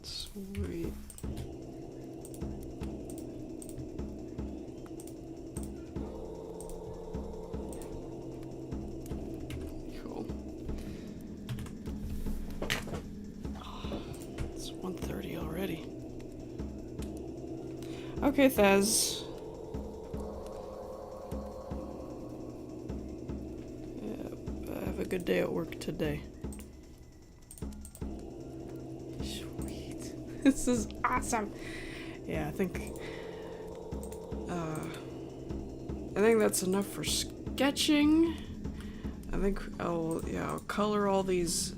[SPEAKER 1] Sweet. Cool. Oh, it's 1:30 already. Okay, Thez. Yeah, have a good day at work today. Sweet. This is awesome. Yeah, I think that's enough for sketching. I think I'll color all these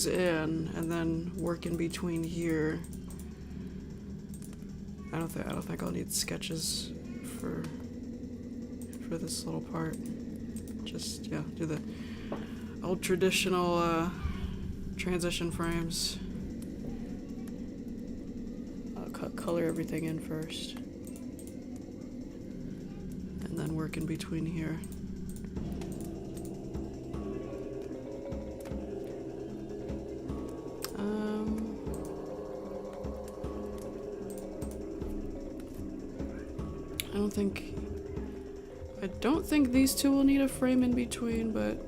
[SPEAKER 1] in and then work in between here. I don't think I'll need sketches for this little part. Just do the old traditional transition frames. I'll color everything in first, and then work in between here. I don't think these two will need a frame in between, but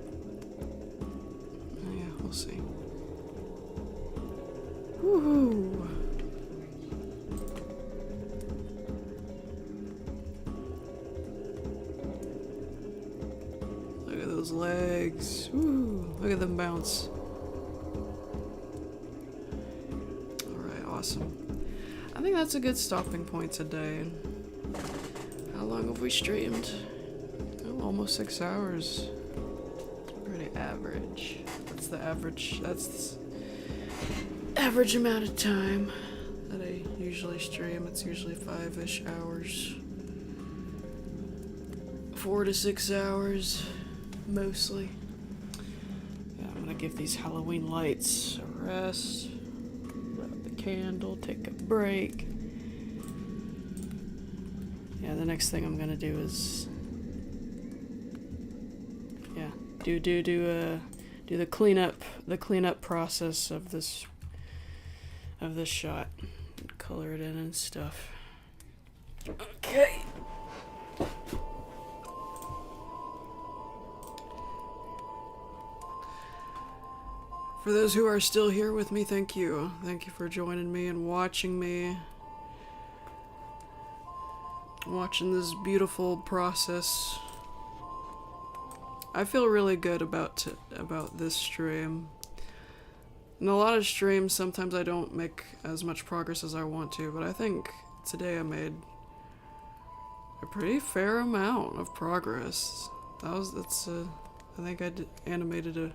[SPEAKER 1] yeah, we'll see. Woohoo! Look at those legs. Woo! Look at them bounce. Alright, awesome. I think that's a good stopping point today. How long have we streamed? Oh, almost 6 hours. Pretty average. That's the average amount of time that I usually stream. It's usually 5-ish hours. 4 to 6 hours, mostly. Yeah, I'm gonna give these Halloween lights a rest. Grab the candle, take a break. Yeah, the next thing I'm gonna do is do the cleanup process of this shot. Color it in and stuff. Okay. For those who are still here with me, thank you. Thank you for joining me and watching me. watching this beautiful process. I feel really good about this stream. In a lot of streams, sometimes I don't make as much progress as I want to, but I think today I made a pretty fair amount of progress. I think I animated a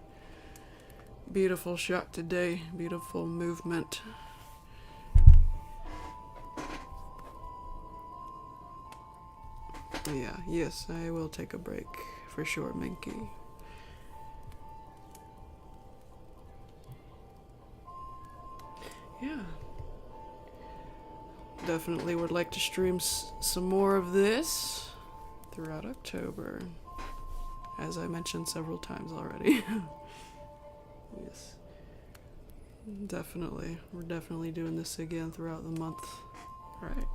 [SPEAKER 1] beautiful shot today, beautiful movement. Yeah, yes, I will take a break for sure, Minky. Yeah. Definitely would like to stream some more of this throughout October, as I mentioned several times already. Yes. Definitely. We're definitely doing this again throughout the month. Alright.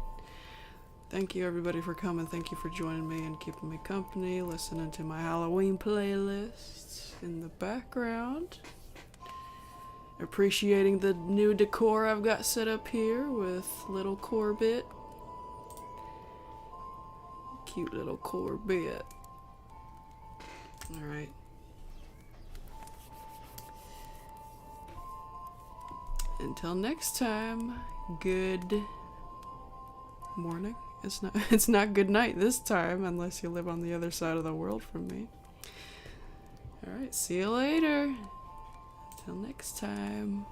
[SPEAKER 1] Thank you everybody for coming. Thank you for joining me and keeping me company, listening to my Halloween playlist in the background. Appreciating the new decor I've got set up here with little Corbett. Cute little Corbett. Alright. Until next time, good morning. It's not good night this time unless you live on the other side of the world from me. Alright, see you later. Till next time.